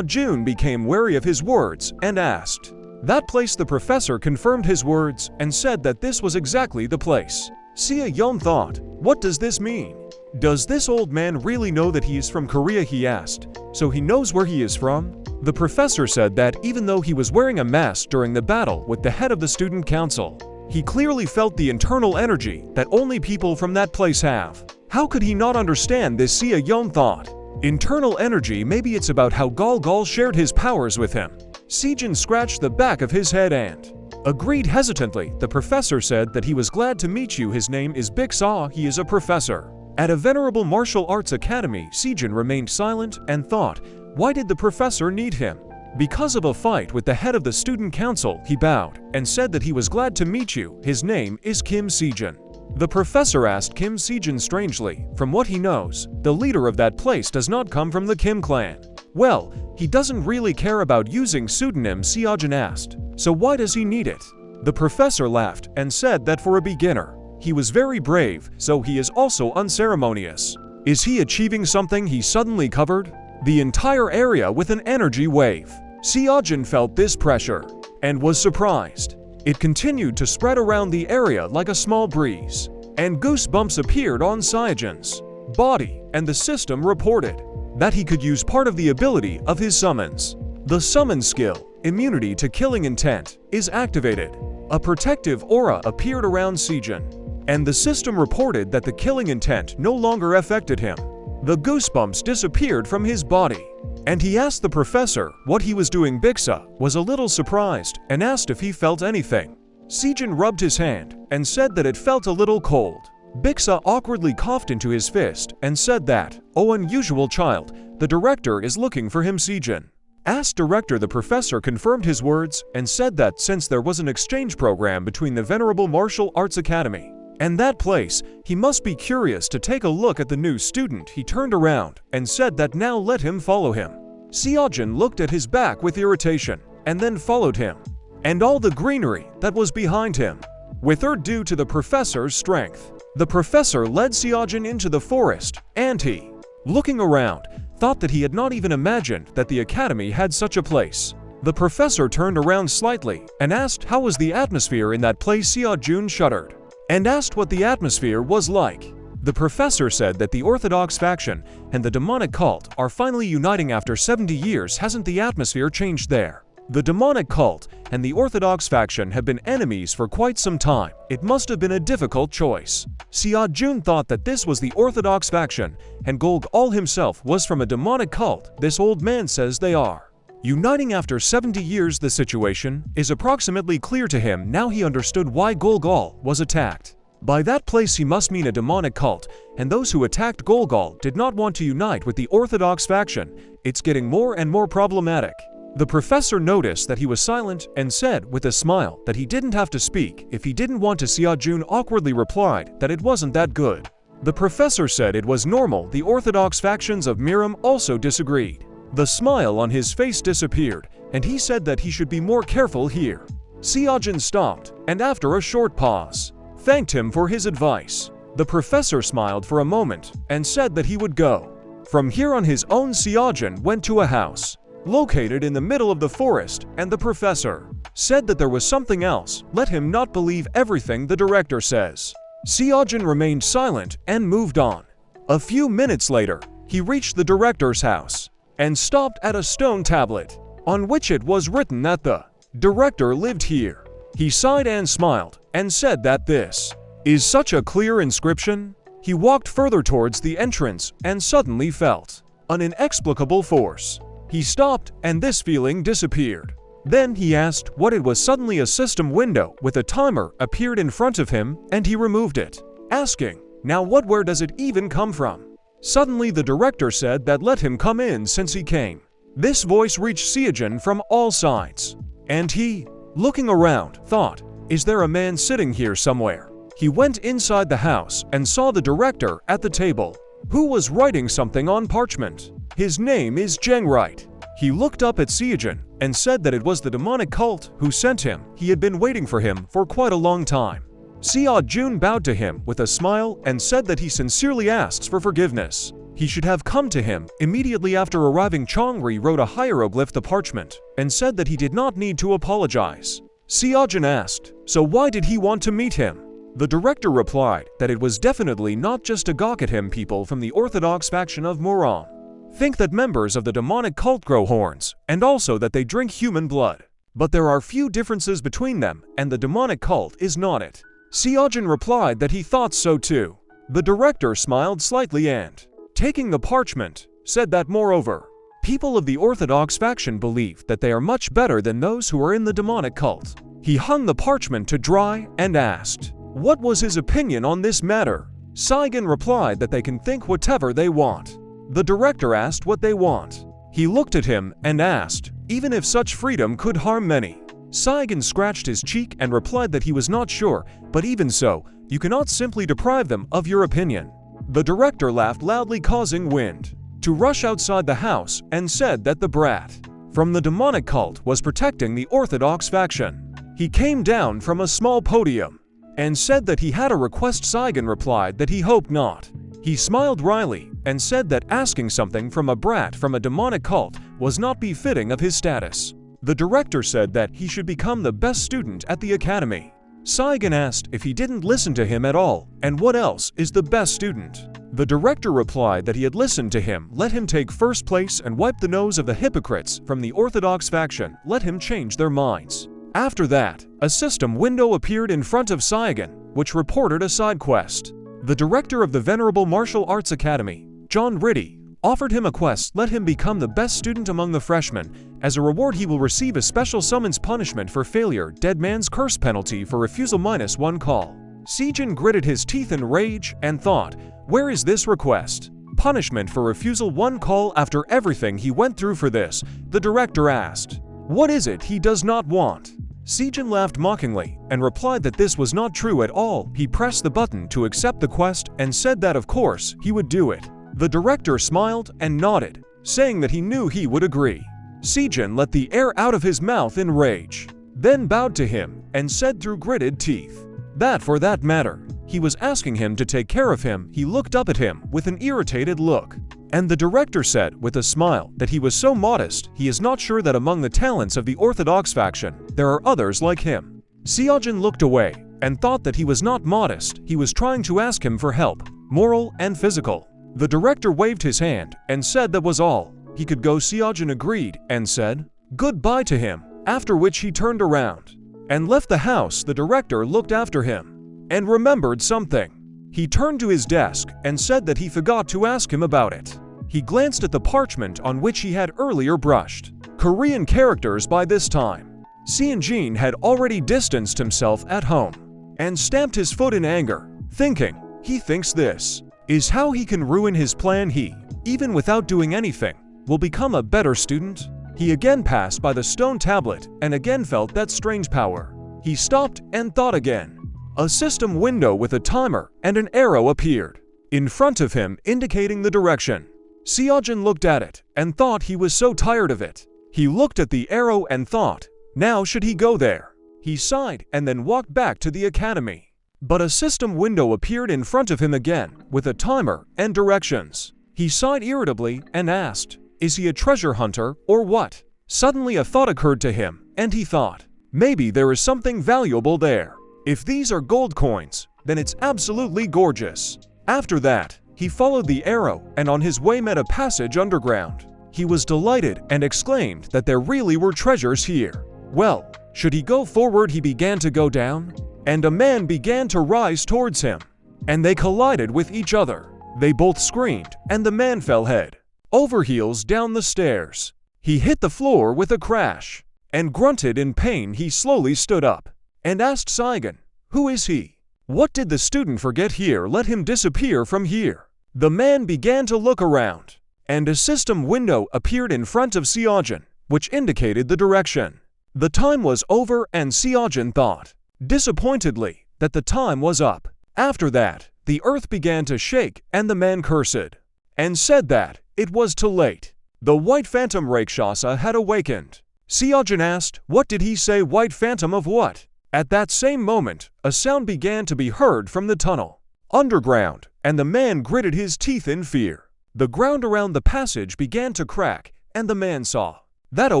Speaker 1: Jun became wary of his words and asked that place. The professor confirmed his words and said that this was exactly the place. Yun thought, what does this mean? Does this old man really know that he is from Korea? He asked. So he knows where he is from? The professor said that even though he was wearing a mask during the battle with the head of the student council, he clearly felt the internal energy that only people from that place have. How could he not understand this? Yun thought. Internal energy, maybe it's about how Gal shared his powers with him. Sijin scratched the back of his head and agreed hesitantly. The professor said that he was glad to meet you. His name is Bixa. He is a professor at a venerable martial arts academy. Sijin remained silent and thought, why did the professor need him? Because of a fight with the head of the student council. He bowed and said that he was glad to meet you. His name is Kim Sijin. The professor asked Kim Sijin strangely. From what he knows, the leader of that place does not come from the Kim clan. Well, he doesn't really care about using pseudonym. Sijin asked. So why does he need it? The professor laughed and said that for a beginner, he was very brave, so he is also unceremonious. Is he achieving something? He suddenly covered the entire area with an energy wave. Sijin felt this pressure and was surprised. It continued to spread around the area like a small breeze, and goosebumps appeared on Sijin's body, and the system reported that he could use part of the ability of his summons. The summon skill, immunity to killing intent, is activated. A protective aura appeared around Sijin, and the system reported that the killing intent no longer affected him. The goosebumps disappeared from his body, and he asked the professor what he was doing. Bixa was a little surprised and asked if he felt anything. Sijin rubbed his hand and said that it felt a little cold. Bixa awkwardly coughed into his fist and said that, oh unusual child, the director is looking for him. Sijin Asked director, the professor confirmed his words and said that since there was an exchange program between the Venerable Martial Arts Academy and that place, he must be curious to take a look at the new student. He turned around and said that now let him follow him. Seojin looked at his back with irritation and then followed him, and all the greenery that was behind him. With her due to the professor's strength, the professor led Seojin into the forest, and he, looking around, thought that he had not even imagined that the academy had such a place. The professor turned around slightly and asked how was the atmosphere in that place. Seojin shuddered and asked what the atmosphere was like. The professor said that the Orthodox faction and the demonic cult are finally uniting after 70 years. Hasn't the atmosphere changed there? The demonic cult and the Orthodox faction have been enemies for quite some time. It must have been a difficult choice. Seojin thought that this was the Orthodox faction, and Golgol himself was from a demonic cult. This old man says they are uniting after 70 years. The situation is approximately clear to him now. He understood why Golgol was attacked. By that place he must mean a demonic cult, and those who attacked Golgol did not want to unite with the Orthodox faction. It's getting more and more problematic. The professor noticed that he was silent and said with a smile that he didn't have to speak if he didn't want to. Seojin awkwardly replied that it wasn't that good. The professor said it was normal. The Orthodox factions of Miram also disagreed. The smile on his face disappeared, and he said that he should be more careful here. Seojin stopped, and after a short pause, thanked him for his advice. The professor smiled for a moment and said that he would go. From here on his own, Seojin went to a house located in the middle of the forest, and the professor said that there was something else. Let him not believe everything the director says. Seojin remained silent and moved on. A few minutes later, he reached the director's house and stopped at a stone tablet on which it was written that the director lived here. He sighed and smiled and said that this is such a clear inscription. He walked further towards the entrance and suddenly felt an inexplicable force. He stopped and this feeling disappeared. Then he asked what it was. Suddenly a system window with a timer appeared in front of him and he removed it, asking, "Now what? Where does it even come from?" Suddenly the director said that let him come in since he came. This voice reached Seojin from all sides, and he, looking around, thought, is there a man sitting here somewhere? He went inside the house and saw the director at the table, who was writing something on parchment. His name is Jengwright. He looked up at Seojin and said that it was the demonic cult who sent him. He had been waiting for him for quite a long time. Seojin bowed to him with a smile and said that he sincerely asks for forgiveness. He should have come to him immediately after arriving. Chongri wrote a hieroglyph the parchment and said that he did not need to apologize. Seojin asked, so why did he want to meet him? The director replied that it was definitely not just to gawk at him. People from the Orthodox faction of Moran think that members of the demonic cult grow horns, and also that they drink human blood. But there are few differences between them, and the demonic cult is not it. Seojin replied that he thought so too. The director smiled slightly and, taking the parchment, said that moreover, people of the Orthodox faction believe that they are much better than those who are in the demonic cult. He hung the parchment to dry and asked what was his opinion on this matter. Saigon replied that they can think whatever they want. The director asked what they want. He looked at him and asked, even if such freedom could harm many. Saigon scratched his cheek and replied that he was not sure, but even so, you cannot simply deprive them of your opinion. The director laughed loudly, causing wind to rush outside the house, and said that the brat from the demonic cult was protecting the Orthodox faction. He came down from a small podium and said that he had a request. Saigon replied that he hoped not. He smiled wryly and said that asking something from a brat from a demonic cult was not befitting of his status. The director said that he should become the best student at the academy. Saigon asked if he didn't listen to him at all, and what else is the best student? The director replied that he had listened to him. Let him take first place and wipe the nose of the hypocrites from the Orthodox faction. Let him change their minds. After that, a system window appeared in front of Saigon, which reported a side quest. The director of the Venerable Martial Arts Academy, John Riddy, offered him a quest. Let him become the best student among the freshmen. As a reward, he will receive a special summons punishment for failure, dead man's curse penalty for refusal -1 call. Seojin gritted his teeth in rage and thought, where is this request? punishment for refusal one call after everything he went through for this, the director asked, "What is it he does not want?" Sejin laughed mockingly and replied that this was not true at all. He pressed the button to accept the quest and said that of course he would do it. The director smiled and nodded, saying that he knew he would agree. Sejin let the air out of his mouth in rage, then bowed to him and said through gritted teeth that for that matter, he was asking him to take care of him. He looked up at him with an irritated look, and the director said with a smile that he was so modest he is not sure that among the talents of the Orthodox faction there are others like him. Sejin looked away and thought that he was not modest. He was trying to ask him for help, moral and physical. The director waved his hand and said that was all. He could go. Sejin agreed and said goodbye to him, after which he turned around and left the house. The director looked after him and remembered something. He turned to his desk and said that he forgot to ask him about it. He glanced at the parchment on which he had earlier brushed Korean characters. By this time, Sejin had already distanced himself at home and stamped his foot in anger, thinking, he thinks this is how he can ruin his plan. He, even without doing anything, will become a better student. He again passed by the stone tablet and again felt that strange power. He stopped and thought again. A system window with a timer and an arrow appeared in front of him, indicating the direction. Sejin looked at it and thought he was so tired of it. He looked at the arrow and thought, now should he go there? He sighed and then walked back to the academy. But a system window appeared in front of him again with a timer and directions. He sighed irritably and asked, is he a treasure hunter or what? Suddenly a thought occurred to him, and he thought, maybe there is something valuable there. If these are gold coins, then it's absolutely gorgeous. After that, he followed the arrow and on his way met a passage underground. He was delighted and exclaimed that there really were treasures here. Well, should he go forward? He began to go down, and a man began to rise towards him, and they collided with each other. They both screamed, and the man fell head over heels down the stairs. He hit the floor with a crash and grunted in pain. He slowly stood up and asked Sejin, who is he? What did the student forget here? Let him disappear from here. The man began to look around, and a system window appeared in front of Sejin, which indicated the direction. The time was over, and Sejin thought, disappointedly, that the time was up. After that, the earth began to shake, and the man cursed and said that it was too late. The white phantom Rakshasa had awakened. Sejin asked, what did he say? White phantom of what? At that same moment, a sound began to be heard from the tunnel underground, and the man gritted his teeth in fear. The ground around the passage began to crack, and the man saw that a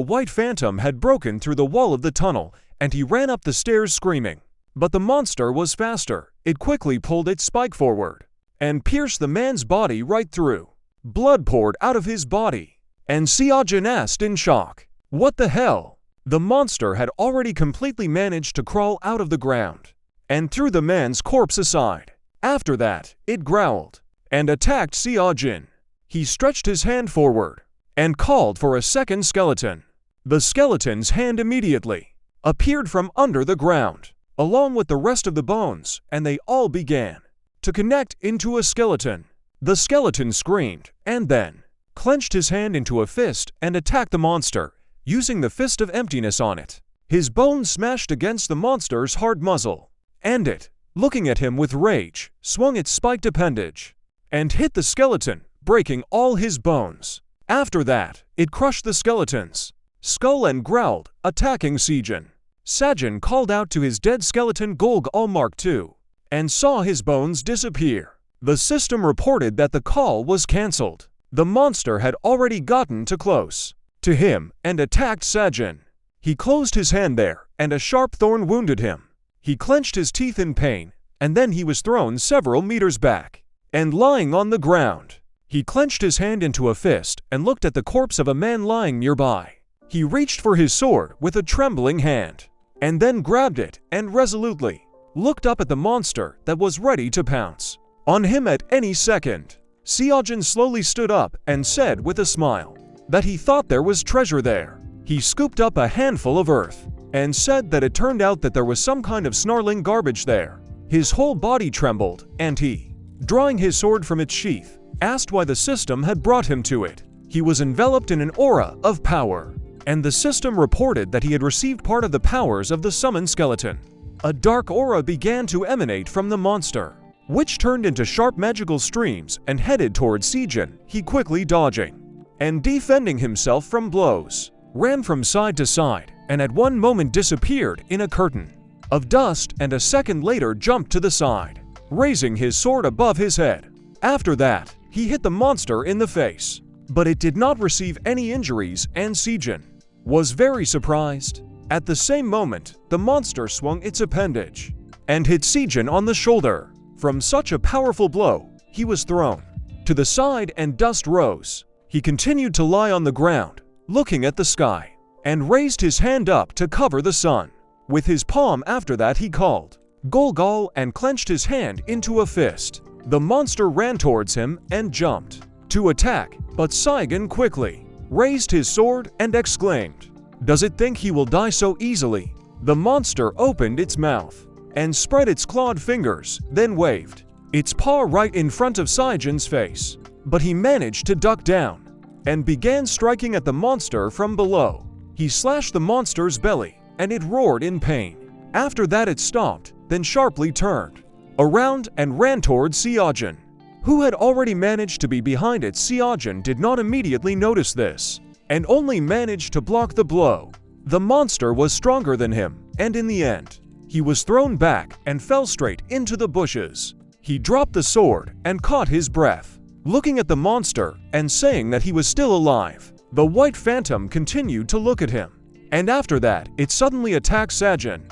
Speaker 1: white phantom had broken through the wall of the tunnel, and he ran up the stairs screaming. But the monster was faster. It quickly pulled its spike forward and pierced the man's body right through. Blood poured out of his body, and Sejin asked in shock, what the hell? The monster had already completely managed to crawl out of the ground and threw the man's corpse aside. After that, it growled and attacked Sejin. He stretched his hand forward and called for a second skeleton. The skeleton's hand immediately appeared from under the ground, along with the rest of the bones, and they all began to connect into a skeleton. The skeleton screamed and then clenched his hand into a fist and attacked the monster, using the fist of emptiness on it. His bones smashed against the monster's hard muzzle, and it, looking at him with rage, swung its spiked appendage and hit the skeleton, breaking all his bones. After that, it crushed the skeleton's skull and growled, attacking Sejin. Sejin called out to his dead skeleton Golg Mark II and saw his bones disappear. The system reported that the call was cancelled. The monster had already gotten too close to him and attacked Sejin. He closed his hand there, and a sharp thorn wounded him. He clenched his teeth in pain, and then he was thrown several meters back and lying on the ground. He clenched his hand into a fist and looked at the corpse of a man lying nearby. He reached for his sword with a trembling hand, and then grabbed it and resolutely looked up at the monster that was ready to pounce on him at any second. Sejin slowly stood up and said with a smile that he thought there was treasure there. He scooped up a handful of earth and said that it turned out that there was some kind of snarling garbage there. His whole body trembled, and he, drawing his sword from its sheath, asked why the system had brought him to it. He was enveloped in an aura of power, and the system reported that he had received part of the powers of the summoned skeleton. A dark aura began to emanate from the monster, which turned into sharp magical streams and headed towards Sejin. He quickly dodging and defending himself from blows, ran from side to side, and at one moment disappeared in a curtain of dust, and a second later jumped to the side, raising his sword above his head. After that, he hit the monster in the face, but it did not receive any injuries, and Sejin was very surprised. At the same moment, the monster swung its appendage and hit Sejin on the shoulder. From such a powerful blow, he was thrown to the side and dust rose. He continued to lie on the ground, looking at the sky, and raised his hand up to cover the sun with his palm. After that, he called Golgol and clenched his hand into a fist. The monster ran towards him and jumped to attack, but Sejin quickly raised his sword and exclaimed, "Does it think he will die so easily?" The monster opened its mouth and spread its clawed fingers, then waved its paw right in front of Sejin's face. But he managed to duck down and began striking at the monster from below. He slashed the monster's belly, and it roared in pain. After that, it stopped, then sharply turned around and ran towards Sejin, who had already managed to be behind it. Sejin did not immediately notice this, and only managed to block the blow. The monster was stronger than him, and in the end, he was thrown back and fell straight into the bushes. He dropped the sword and caught his breath, looking at the monster and saying that he was still alive. The white phantom continued to look at him, and after that, it suddenly attacked Sejin,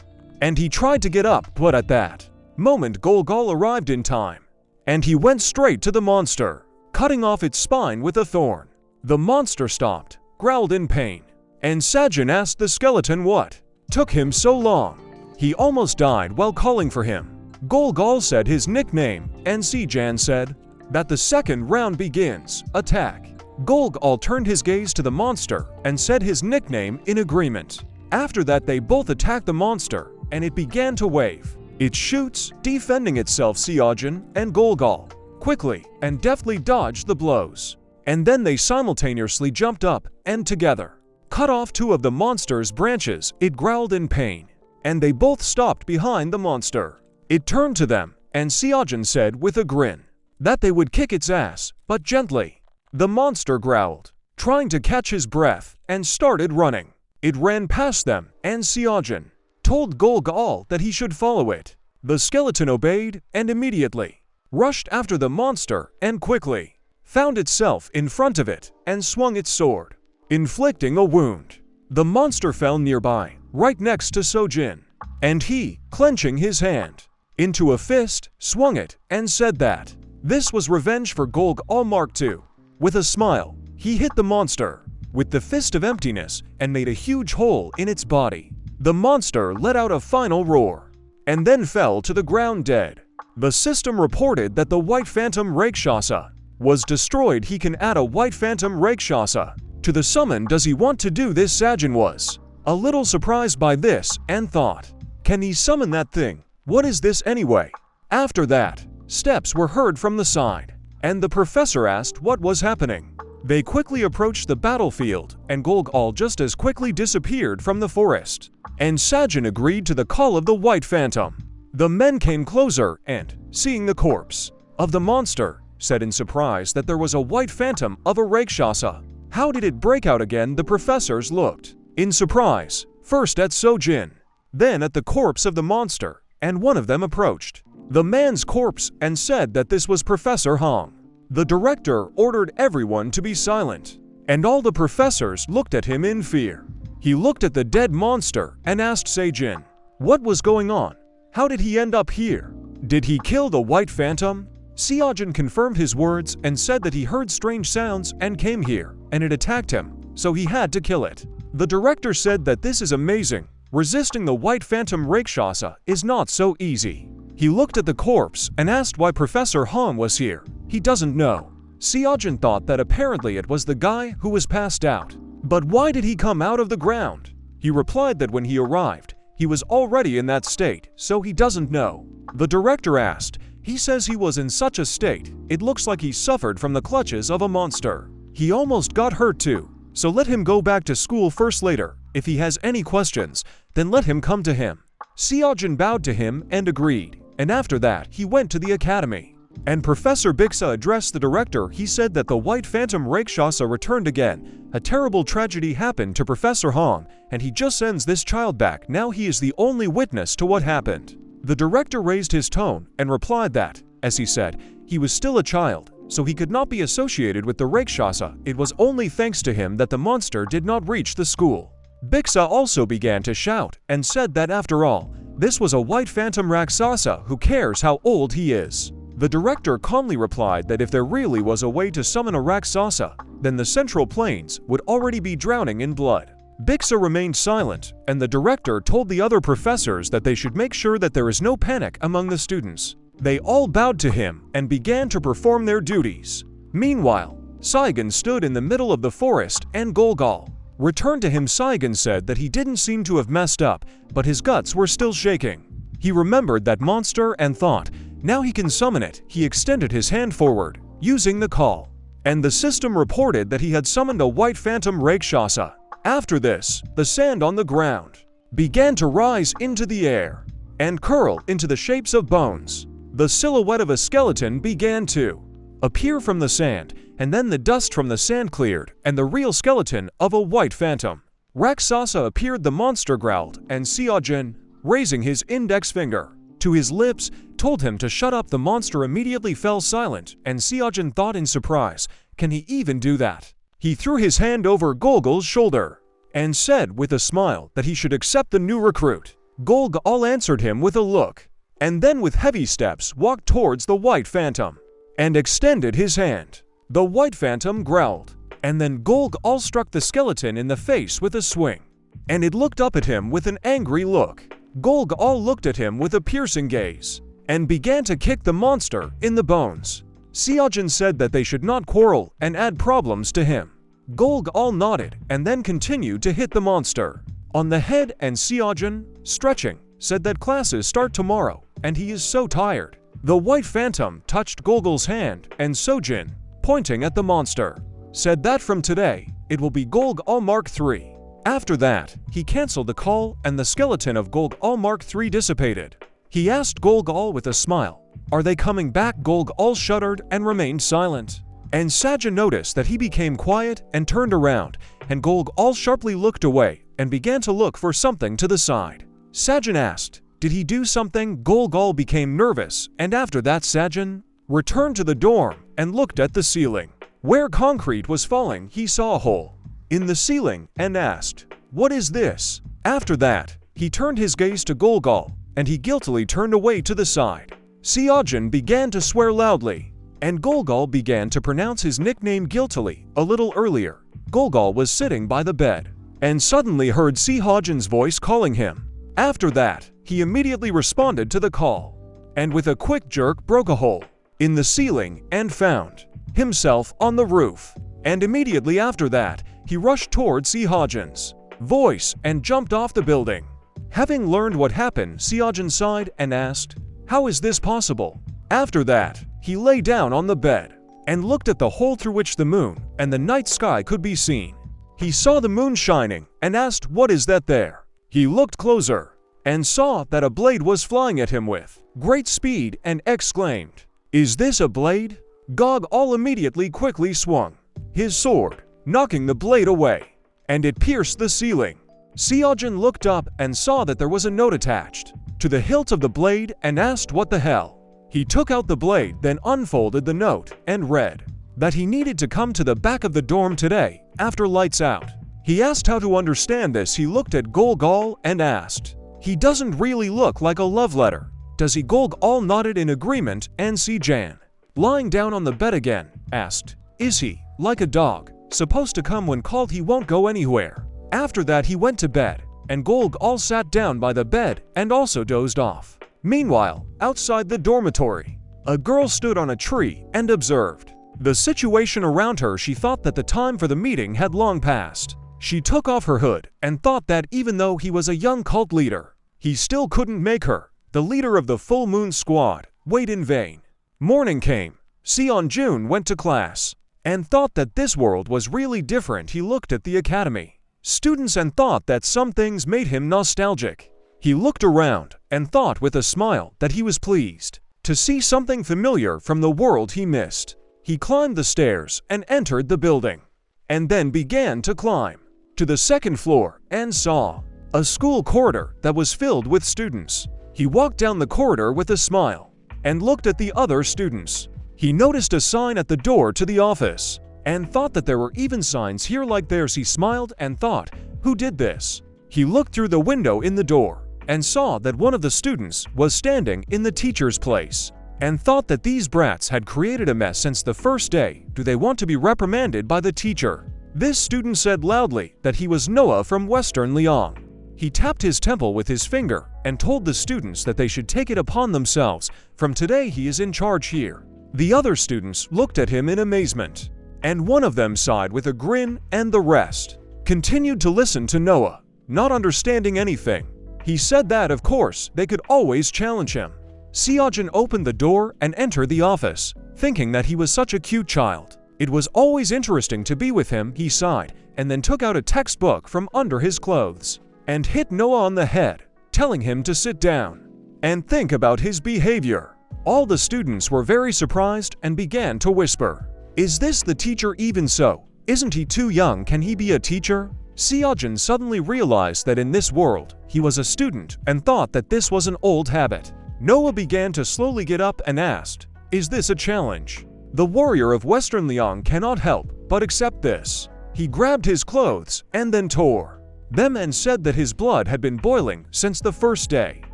Speaker 1: and he tried to get up, but at that moment Golgol arrived in time, and he went straight to the monster, cutting off its spine with a thorn. The monster stopped, growled in pain, and Sejin asked the skeleton what took him so long. He almost died while calling for him. Golgol said his nickname, and Sejin said that the second round begins. Attack. Golgol turned his gaze to the monster and said his nickname in agreement. After that, they both attacked the monster, and it began to wave its shoots, defending itself. Sejin and Golgol quickly and deftly dodged the blows, and then they simultaneously jumped up and together cut off two of the monster's branches. It growled in pain, and they both stopped behind the monster. It turned to them, and Sejin said with a grin that they would kick its ass, but gently. The monster growled, trying to catch his breath, and started running. It ran past them, and Sejin told Golgol that he should follow it. The skeleton obeyed and immediately rushed after the monster and quickly found itself in front of it and swung its sword, inflicting a wound. The monster fell nearby, right next to Sejin, and he, clenching his hand into a fist, swung it and said that this was revenge for Golgol Mark II. With a smile, he hit the monster with the fist of emptiness and made a huge hole in its body. The monster let out a final roar and then fell to the ground dead. The system reported that the White Phantom Rakshasa was destroyed. He can add a White Phantom Rakshasa to the summon. Does he want to do this? Sejin was a little surprised by this and thought, can he summon that thing? What is this anyway? After that, steps were heard from the side, and the professor asked what was happening. They quickly approached the battlefield, and Golgol just as quickly disappeared from the forest, and Sejin agreed to the call of the White Phantom. The men came closer and, seeing the corpse of the monster, said in surprise that there was a White Phantom of a Rakshasa. How did it break out again? The professors looked in surprise, first at Sejin, then at the corpse of the monster, and one of them approached the man's corpse and said that this was Professor Hong. The director ordered everyone to be silent, and all the professors looked at him in fear. He looked at the dead monster and asked Sejin, what was going on? How did he end up here? Did he kill the White Phantom? Sejin confirmed his words and said that he heard strange sounds and came here, and it attacked him, so he had to kill it. The director said that this is amazing. Resisting the White Phantom Rakshasa is not so easy. He looked at the corpse and asked why Professor Hong was here. He doesn't know. Sejin thought that apparently it was the guy who was passed out. But why did he come out of the ground? He replied that when he arrived, he was already in that state, so he doesn't know. The director asked He says he was in such a state, it looks like he suffered from the clutches of a monster. He almost got hurt too, so let him go back to school first later. If he has any questions, then let him come to him. Seojin bowed to him and agreed, and after that he went to the academy. And Professor Bixa addressed the director. He said that the White Phantom Rakshasa returned again. A terrible tragedy happened to Professor Hong, and he just sends this child back. Now he is the only witness to what happened. The director raised his tone and replied that, as he said, he was still a child, so he could not be associated with the Rakshasa. It was only thanks to him that the monster did not reach the school. Bixa also began to shout and said that after all, this was a White Phantom Rakshasa. Who cares how old he is? The director calmly replied that if there really was a way to summon a Rakshasa, then the Central Plains would already be drowning in blood. Bixa remained silent, and the director told the other professors that they should make sure that there is no panic among the students. They all bowed to him and began to perform their duties. Meanwhile, Saigon stood in the middle of the forest and Golgal returned to him. Saigon said that he didn't seem to have messed up, but his guts were still shaking. He remembered that monster and thought, now he can summon it. He extended his hand forward, using the call, and the system reported that he had summoned a White Phantom Rakshasa. After this, the sand on the ground began to rise into the air and curl into the shapes of bones. The silhouette of a skeleton began to appear from the sand, and then the dust from the sand cleared, and the real skeleton of a White Phantom Rakshasa appeared. The monster growled, and Seojin, raising his index finger to his lips, told him to shut up. The monster immediately fell silent, and Seojin thought in surprise, can he even do that? He threw his hand over Golgal's shoulder and said with a smile that he should accept the new recruit. Golgal answered him with a look, and then with heavy steps walked towards the White Phantom and extended his hand. The White Phantom growled, and then Golgal struck the skeleton in the face with a swing, and it looked up at him with an angry look. Golgal looked at him with a piercing gaze and began to kick the monster in the bones. Seojin said that they should not quarrel and add problems to him. Golgal nodded and then continued to hit the monster on the head, and Seojin, stretching, said that classes start tomorrow and he is so tired. The White Phantom touched Golgal's hand, and Seojin, pointing at the monster, said that from today, it will be Golgal Mark III. After that, he cancelled the call and the skeleton of Golgal Mark III dissipated. He asked Golgal with a smile, are they coming back? Golgal shuddered and remained silent. And Sajin noticed that he became quiet and turned around, and Golgal sharply looked away and began to look for something to the side. Sajin asked, did he do something? Golgal became nervous, and after that Sajin returned to the dorm and looked at the ceiling. Where concrete was falling, he saw a hole in the ceiling and asked, what is this? After that, he turned his gaze to Golgal, and he guiltily turned away to the side. Seojin began to swear loudly, and Golgal began to pronounce his nickname guiltily. A little earlier, Golgal was sitting by the bed and suddenly heard Seojin's voice calling him. After that, he immediately responded to the call, and with a quick jerk broke a hole in the ceiling and found himself on the roof. And immediately after that, he rushed towards Seojin's voice and jumped off the building. Having learned what happened, Seojin sighed and asked, how is this possible? After that, he lay down on the bed and looked at the hole through which the moon and the night sky could be seen. He saw the moon shining and asked, what is that there? He looked closer and saw that a blade was flying at him with great speed and exclaimed, is this a blade? Golgal immediately quickly swung his sword, knocking the blade away, and it pierced the ceiling. Seojin looked up and saw that there was a note attached to the hilt of the blade and asked what the hell. He took out the blade, then unfolded the note and read that he needed to come to the back of the dorm today after lights out. He asked how to understand this. He looked at Golgal and asked, he doesn't really look like a love letter, does he? Golgal nodded in agreement, and Seojin, lying down on the bed again, asked, is he, like a dog, supposed to come when called? He won't go anywhere. After that he went to bed, and Golgal sat down by the bed and also dozed off. Meanwhile, outside the dormitory, a girl stood on a tree and observed the situation around her. She thought that the time for the meeting had long passed. She took off her hood and thought that even though he was a young cult leader, he still couldn't make her the leader of the full moon squad. wait in vain. Morning came. Seon-jun went to class and thought that this world was really different. He looked at the academy students and thought that some things made him nostalgic. He looked around and thought with a smile that he was pleased to see something familiar from the world he missed. He climbed the stairs and entered the building, and then began to climb to the second floor and saw a school corridor that was filled with students. He walked down the corridor with a smile and looked at the other students. He noticed a sign at the door to the office and thought that there were even signs here like theirs. He smiled and thought, who did this? He looked through the window in the door and saw that one of the students was standing in the teacher's place and thought that these brats had created a mess since the first day. Do they want to be reprimanded by the teacher? This student said loudly that he was Noah from Western Liang. He tapped his temple with his finger and told the students that they should take it upon themselves. From today he is in charge here. The other students looked at him in amazement, and one of them sighed with a grin, and the rest continued to listen to Noah, not understanding anything. He said that, of course, they could always challenge him. Seojin opened the door and entered the office, thinking that he was such a cute child. It was always interesting to be with him. He sighed and then took out a textbook from under his clothes and hit Noah on the head, telling him to sit down and think about his behavior. All the students were very surprised and began to whisper, "Is this the teacher? Even so, isn't he too young? Can he be a teacher?" Seojin suddenly realized that in this world, he was a student and thought that this was an old habit. Noah began to slowly get up and asked, "Is this a challenge?" The warrior of Western Liang cannot help but accept this. He grabbed his clothes and then tore them and said that his blood had been boiling since the first day.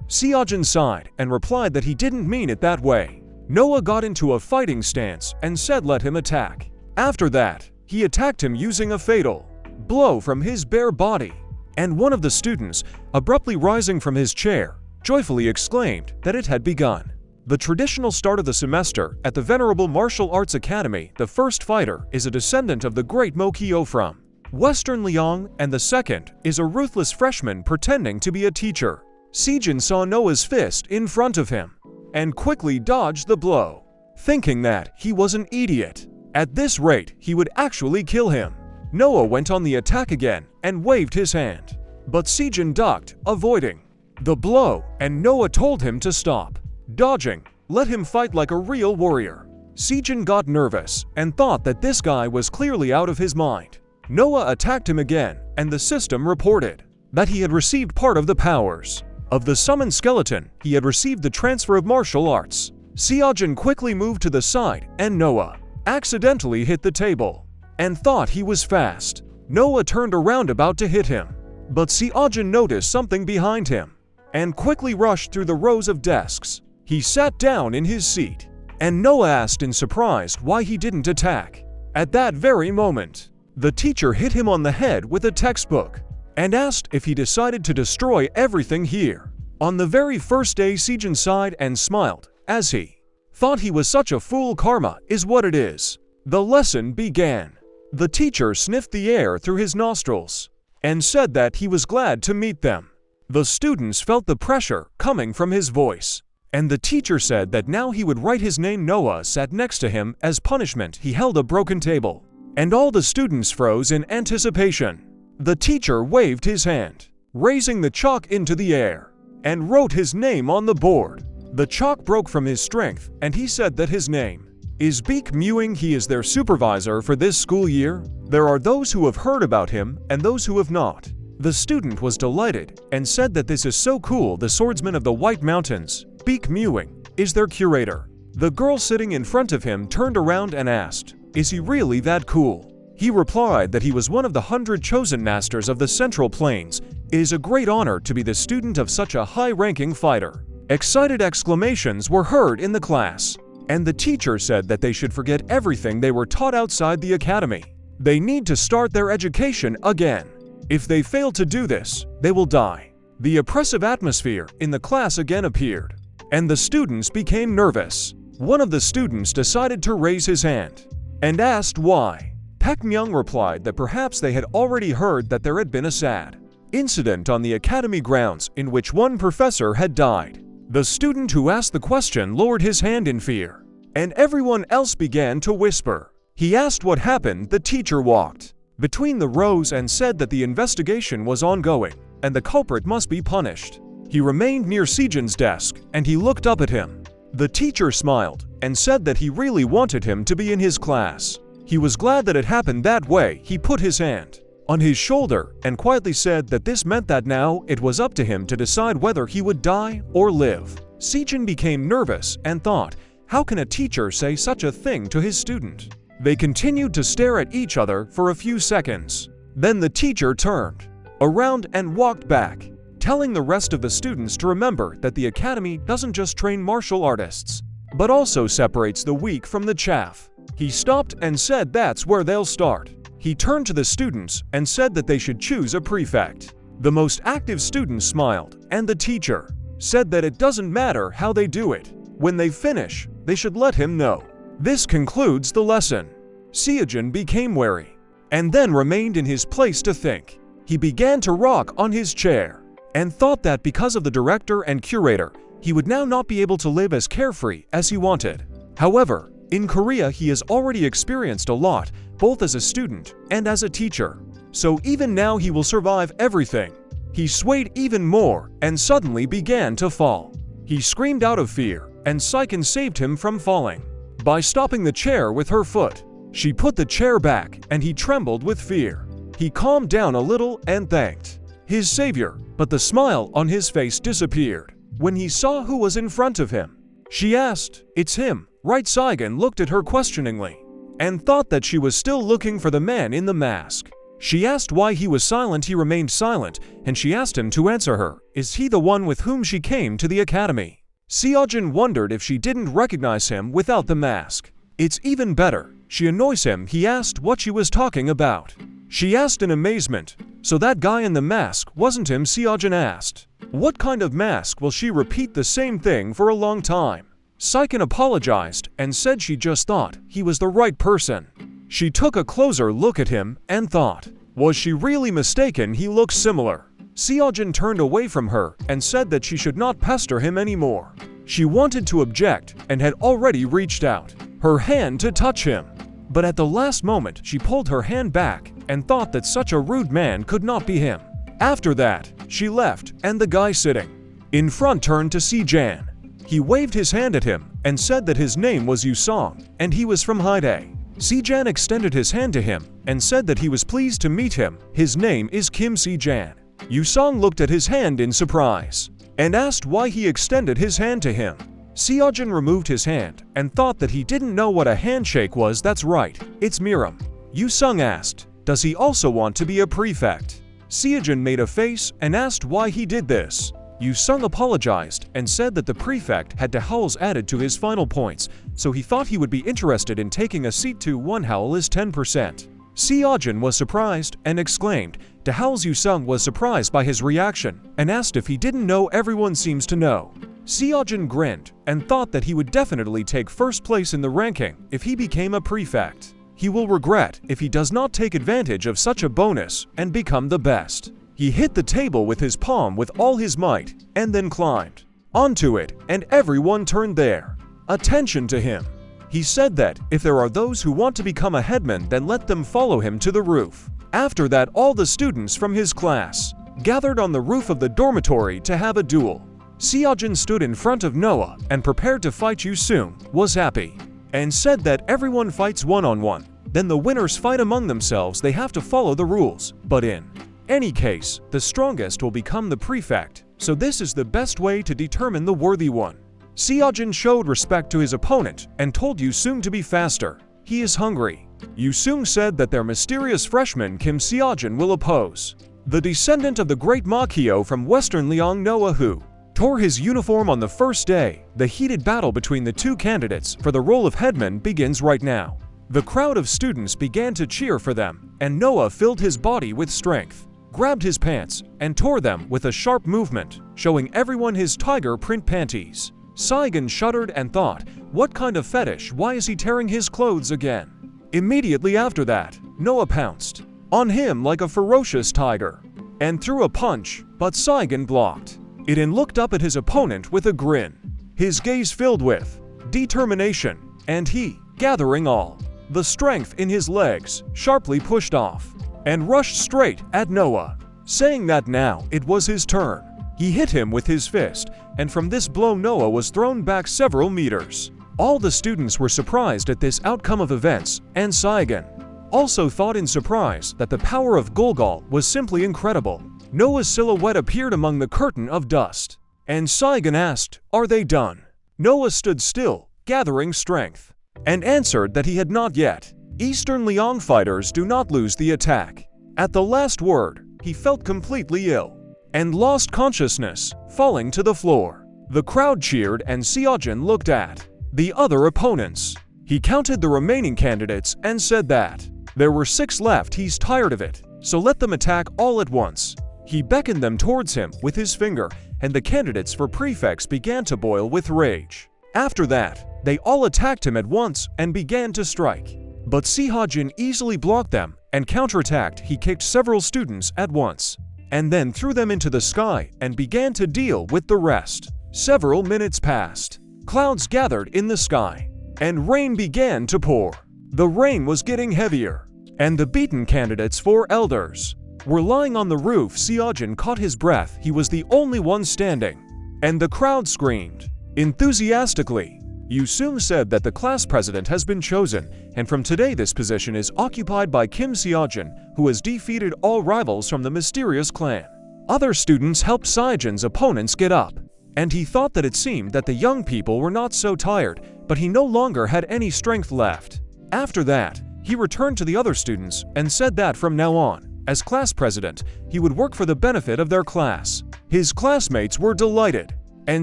Speaker 1: Seojin sighed and replied that he didn't mean it that way. Noah got into a fighting stance and said let him attack. After that, he attacked him using a fatal blow from his bare body, and one of the students, abruptly rising from his chair, joyfully exclaimed that it had begun. The traditional start of the semester at the Venerable Martial Arts Academy. The first fighter is a descendant of the great Mo Kyo from Western Liang, and the second is a ruthless freshman pretending to be a teacher. Seojin saw Noah's fist in front of him and quickly dodged the blow, thinking that he was an idiot. At this rate, he would actually kill him. Noah went on the attack again and waved his hand, but Seojin ducked, avoiding the blow, and Noah told him to stop dodging. Let him fight like a real warrior. Seojin got nervous and thought that this guy was clearly out of his mind. Noah attacked him again, and the system reported that he had received part of the powers of the summoned skeleton. He had received the transfer of martial arts. Seojin quickly moved to the side, and Noah accidentally hit the table and thought he was fast. Noah turned around about to hit him, but Seojin noticed something behind him and quickly rushed through the rows of desks. He sat down in his seat, and Noah asked in surprise why he didn't attack. At that very moment, the teacher hit him on the head with a textbook and asked if he decided to destroy everything here. On the very first day, Seojin sighed and smiled, as he thought he was such a fool. Karma is what it is. The lesson began. The teacher sniffed the air through his nostrils and said that he was glad to meet them. The students felt the pressure coming from his voice, and the teacher said that now he would write his name. Noah sat next to him. As punishment, he held a broken table, and all the students froze in anticipation. The teacher waved his hand, raising the chalk into the air, and wrote his name on the board. The chalk broke from his strength, and he said that his name is Baek Mewing. He is their supervisor for this school year. There are those who have heard about him and those who have not. The student was delighted and said that this is so cool. The swordsman of the White Mountains, Baek Mewing, is their curator. The girl sitting in front of him turned around and asked, "Is he really that cool?" He replied that he was one of the 100 chosen masters of the Central Plains. It is a great honor to be the student of such a high-ranking fighter. Excited exclamations were heard in the class, and the teacher said that they should forget everything they were taught outside the academy. They need to start their education again. If they fail to do this, they will die. The oppressive atmosphere in the class again appeared, and the students became nervous. One of the students decided to raise his hand and asked why. Baek Myung replied that perhaps they had already heard that there had been a sad incident on the academy grounds in which one professor had died. The student who asked the question lowered his hand in fear, and everyone else began to whisper. He asked what happened. The teacher walked between the rows and said that the investigation was ongoing, and the culprit must be punished. He remained near Sejun's desk, and he looked up at him. The teacher smiled, and said that he really wanted him to be in his class. He was glad that it happened that way. He put his hand on his shoulder and quietly said that this meant that now it was up to him to decide whether he would die or live. Sejun became nervous and thought, how can a teacher say such a thing to his student? They continued to stare at each other for a few seconds. Then the teacher turned around and walked back, telling the rest of the students to remember that the academy doesn't just train martial artists, but also separates the weak from the chaff. He stopped and said that's where they'll start. He turned to the students and said that they should choose a prefect. The most active students smiled, and the teacher said that it doesn't matter how they do it. When they finish, they should let him know. This concludes the lesson. Sejun became wary, and then remained in his place to think. He began to rock on his chair, and thought that because of the director and curator, he would now not be able to live as carefree as he wanted. However, in Korea he has already experienced a lot, both as a student and as a teacher. So even now he will survive everything. He swayed even more and suddenly began to fall. He screamed out of fear, and Seiken saved him from falling by stopping the chair with her foot. She put the chair back, and he trembled with fear. He calmed down a little and thanked his savior, but the smile on his face disappeared when he saw who was in front of him. She asked, "It's him, right?" Seigen looked at her questioningly and thought that she was still looking for the man in the mask. She asked why he was silent. He remained silent, and she asked him to answer her. Is he the one with whom she came to the academy? Sejun wondered if she didn't recognize him without the mask. It's even better. She annoys him. He asked what she was talking about. She asked in amazement. So that guy in the mask wasn't him? Sejun asked. What kind of mask? Will she repeat the same thing for a long time? Seiken apologized and said she just thought he was the right person. She took a closer look at him and thought, was she really mistaken? He looks similar. Sejun turned away from her and said that she should not pester him anymore. She wanted to object and had already reached out her hand to touch him. But at the last moment she pulled her hand back and thought that such a rude man could not be him. After that, she left, and the guy sitting in front turned to Sejun. He waved his hand at him and said that his name was Yusong and he was from Haide. Sejun extended his hand to him and said that he was pleased to meet him. His name is Kim Sejun. Yusong looked at his hand in surprise and asked why he extended his hand to him. Sejun removed his hand and thought that he didn't know what a handshake was. That's right, it's Miram. Yusong asked, does he also want to be a prefect? Sejun made a face and asked why he did this. Yusong apologized and said that the prefect had Dahoul's added to his final points, so he thought he would be interested in taking a seat to 1 howl is 10%. Sejun was surprised and exclaimed. Dahoul's Yusong was surprised by his reaction and asked if he didn't know. Everyone seems to know. Sejun grinned and thought that he would definitely take first place in the ranking if he became a prefect. He will regret if he does not take advantage of such a bonus and become the best. He hit the table with his palm with all his might and then climbed onto it, and everyone turned their attention to him. He said that if there are those who want to become a headman, then let them follow him to the roof. After that, all the students from his class gathered on the roof of the dormitory to have a duel. Sejun stood in front of Noah and prepared to fight. Yusung was happy and said that everyone fights one-on-one. Then the winners fight among themselves. They have to follow the rules, but in any case, the strongest will become the prefect, so this is the best way to determine the worthy one. Sejun showed respect to his opponent and told Yusung to be faster. He is hungry. Yusung said that their mysterious freshman Kim Sejun will oppose the descendant of the great Makio from Western Liang, Noah, who tore his uniform on the first day. The heated battle between the two candidates for the role of headman begins right now. The crowd of students began to cheer for them, and Noah filled his body with strength, grabbed his pants, and tore them with a sharp movement, showing everyone his tiger print panties. Seigen shuddered and thought, what kind of fetish? Why is he tearing his clothes again? Immediately after that, Noah pounced on him like a ferocious tiger and threw a punch, but Seigen blocked. Iden looked up at his opponent with a grin, his gaze filled with determination, and he, gathering all the strength in his legs, sharply pushed off and rushed straight at Noah, saying that now it was his turn. He hit him with his fist, and from this blow Noah was thrown back several meters. All the students were surprised at this outcome of events, and Saigon also thought in surprise that the power of Golgol was simply incredible. Noah's silhouette appeared among the curtain of dust, and Saigon asked, "Are they done?" Noah stood still, gathering strength, and answered that he had not yet. Eastern Liang fighters do not lose the attack. At the last word, he felt completely ill and lost consciousness, falling to the floor. The crowd cheered and Seojin looked at the other opponents. He counted the remaining candidates and said that there were 6 left. He's tired of it, so let them attack all at once. He beckoned them towards him with his finger, and the candidates for prefects began to boil with rage. After that, they all attacked him at once and began to strike. But Seojin easily blocked them and counterattacked. He kicked several students at once, and then threw them into the sky and began to deal with the rest. Several minutes passed. Clouds gathered in the sky, and rain began to pour. The rain was getting heavier, and the beaten candidates for elders were lying on the roof. Seojin caught his breath. He was the only one standing, and the crowd screamed enthusiastically. Yusung said that the class president has been chosen, and from today this position is occupied by Kim Seojin, who has defeated all rivals from the mysterious clan. Other students helped Seojin's opponents get up, and he thought that it seemed that the young people were not so tired, but he no longer had any strength left. After that, he returned to the other students and said that from now on, as class president, he would work for the benefit of their class. His classmates were delighted, and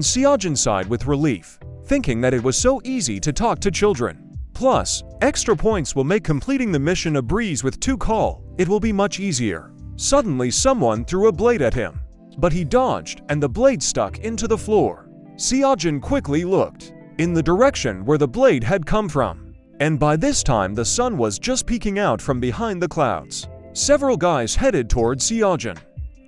Speaker 1: Seojin sighed with relief, thinking that it was so easy to talk to children. Plus, extra points will make completing the mission a breeze with 2 call. It will be much easier. Suddenly someone threw a blade at him, but he dodged and the blade stuck into the floor. Seojin quickly looked in the direction where the blade had come from, and by this time the sun was just peeking out from behind the clouds. Several guys headed towards Seojin,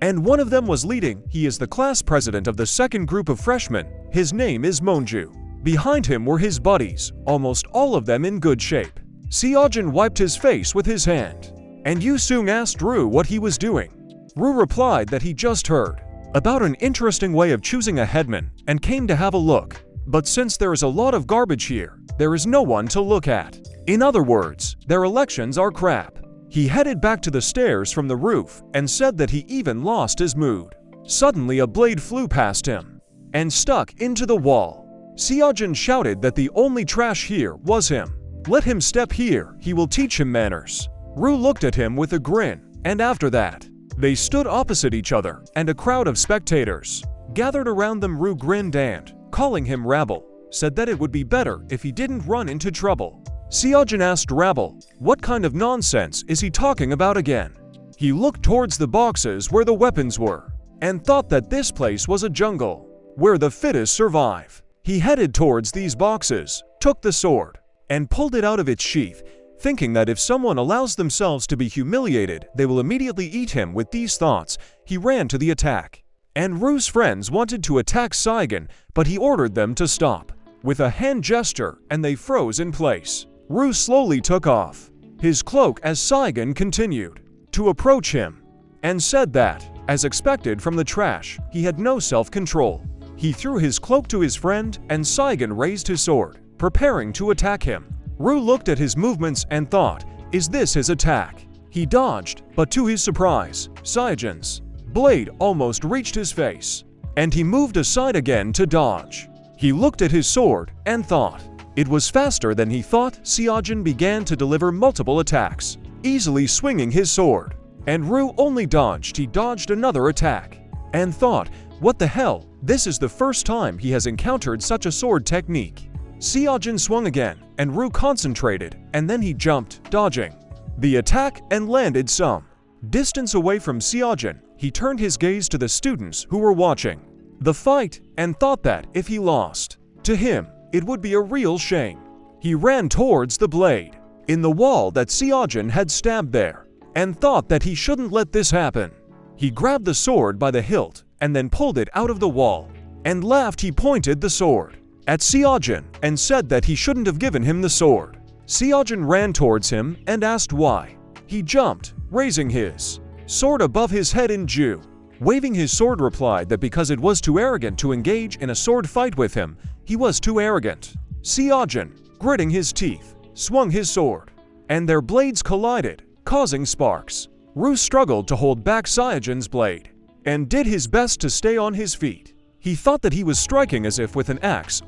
Speaker 1: and one of them was leading. He is the class president of the second group of freshmen. His name is Monju. Behind him were his buddies, almost all of them in good shape. Seojin wiped his face with his hand, and Yusung asked Ru what he was doing. Ru replied that he just heard about an interesting way of choosing a headman and came to have a look. But since there is a lot of garbage here, there is no one to look at. In other words, their elections are crap. He headed back to the stairs from the roof and said that he even lost his mood. Suddenly a blade flew past him and stuck into the wall. Seojin shouted that the only trash here was him. Let him step here, he will teach him manners. Ru looked at him with a grin, and after that, they stood opposite each other, and a crowd of spectators gathered around them. Ru grinned and, calling him Rabble, said that it would be better if he didn't run into trouble. Seojin asked Rabble, what kind of nonsense is he talking about again? He looked towards the boxes where the weapons were, and thought that this place was a jungle, where the fittest survive. He headed towards these boxes, took the sword, and pulled it out of its sheath, thinking that if someone allows themselves to be humiliated, they will immediately eat him. With these thoughts, he ran to the attack. And Ru's friends wanted to attack Saigon, but he ordered them to stop with a hand gesture, and they froze in place. Ru slowly took off his cloak as Saigon continued to approach him, and said that, as expected from the trash, he had no self-control. He threw his cloak to his friend, and Saigon raised his sword, preparing to attack him. Ru looked at his movements and thought, is this his attack? He dodged, but to his surprise, Saigon's blade almost reached his face, and he moved aside again to dodge. He looked at his sword and thought it was faster than he thought. Seojin began to deliver multiple attacks, easily swinging his sword, and Ru only dodged. He dodged another attack, and thought, what the hell? This is the first time he has encountered such a sword technique. Seojin swung again, and Ru concentrated, and then he jumped, dodging the attack, and landed some distance away from Seojin. He turned his gaze to the students who were watching the fight, and thought that if he lost to him, it would be a real shame. He ran towards the blade in the wall that Seojin had stabbed there, and thought that he shouldn't let this happen. He grabbed the sword by the hilt and then pulled it out of the wall. And laughed. He pointed the sword at Seojin and said that he shouldn't have given him the sword. Seojin ran towards him and asked why. He jumped, raising his sword above his head in Ju. Waving his sword, replied that because it was too arrogant to engage in a sword fight with him, he was too arrogant. Seojin, gritting his teeth, swung his sword, and their blades collided, causing sparks. Ru struggled to hold back Seojin's blade, and did his best to stay on his feet. He thought that he was striking as if with an axe,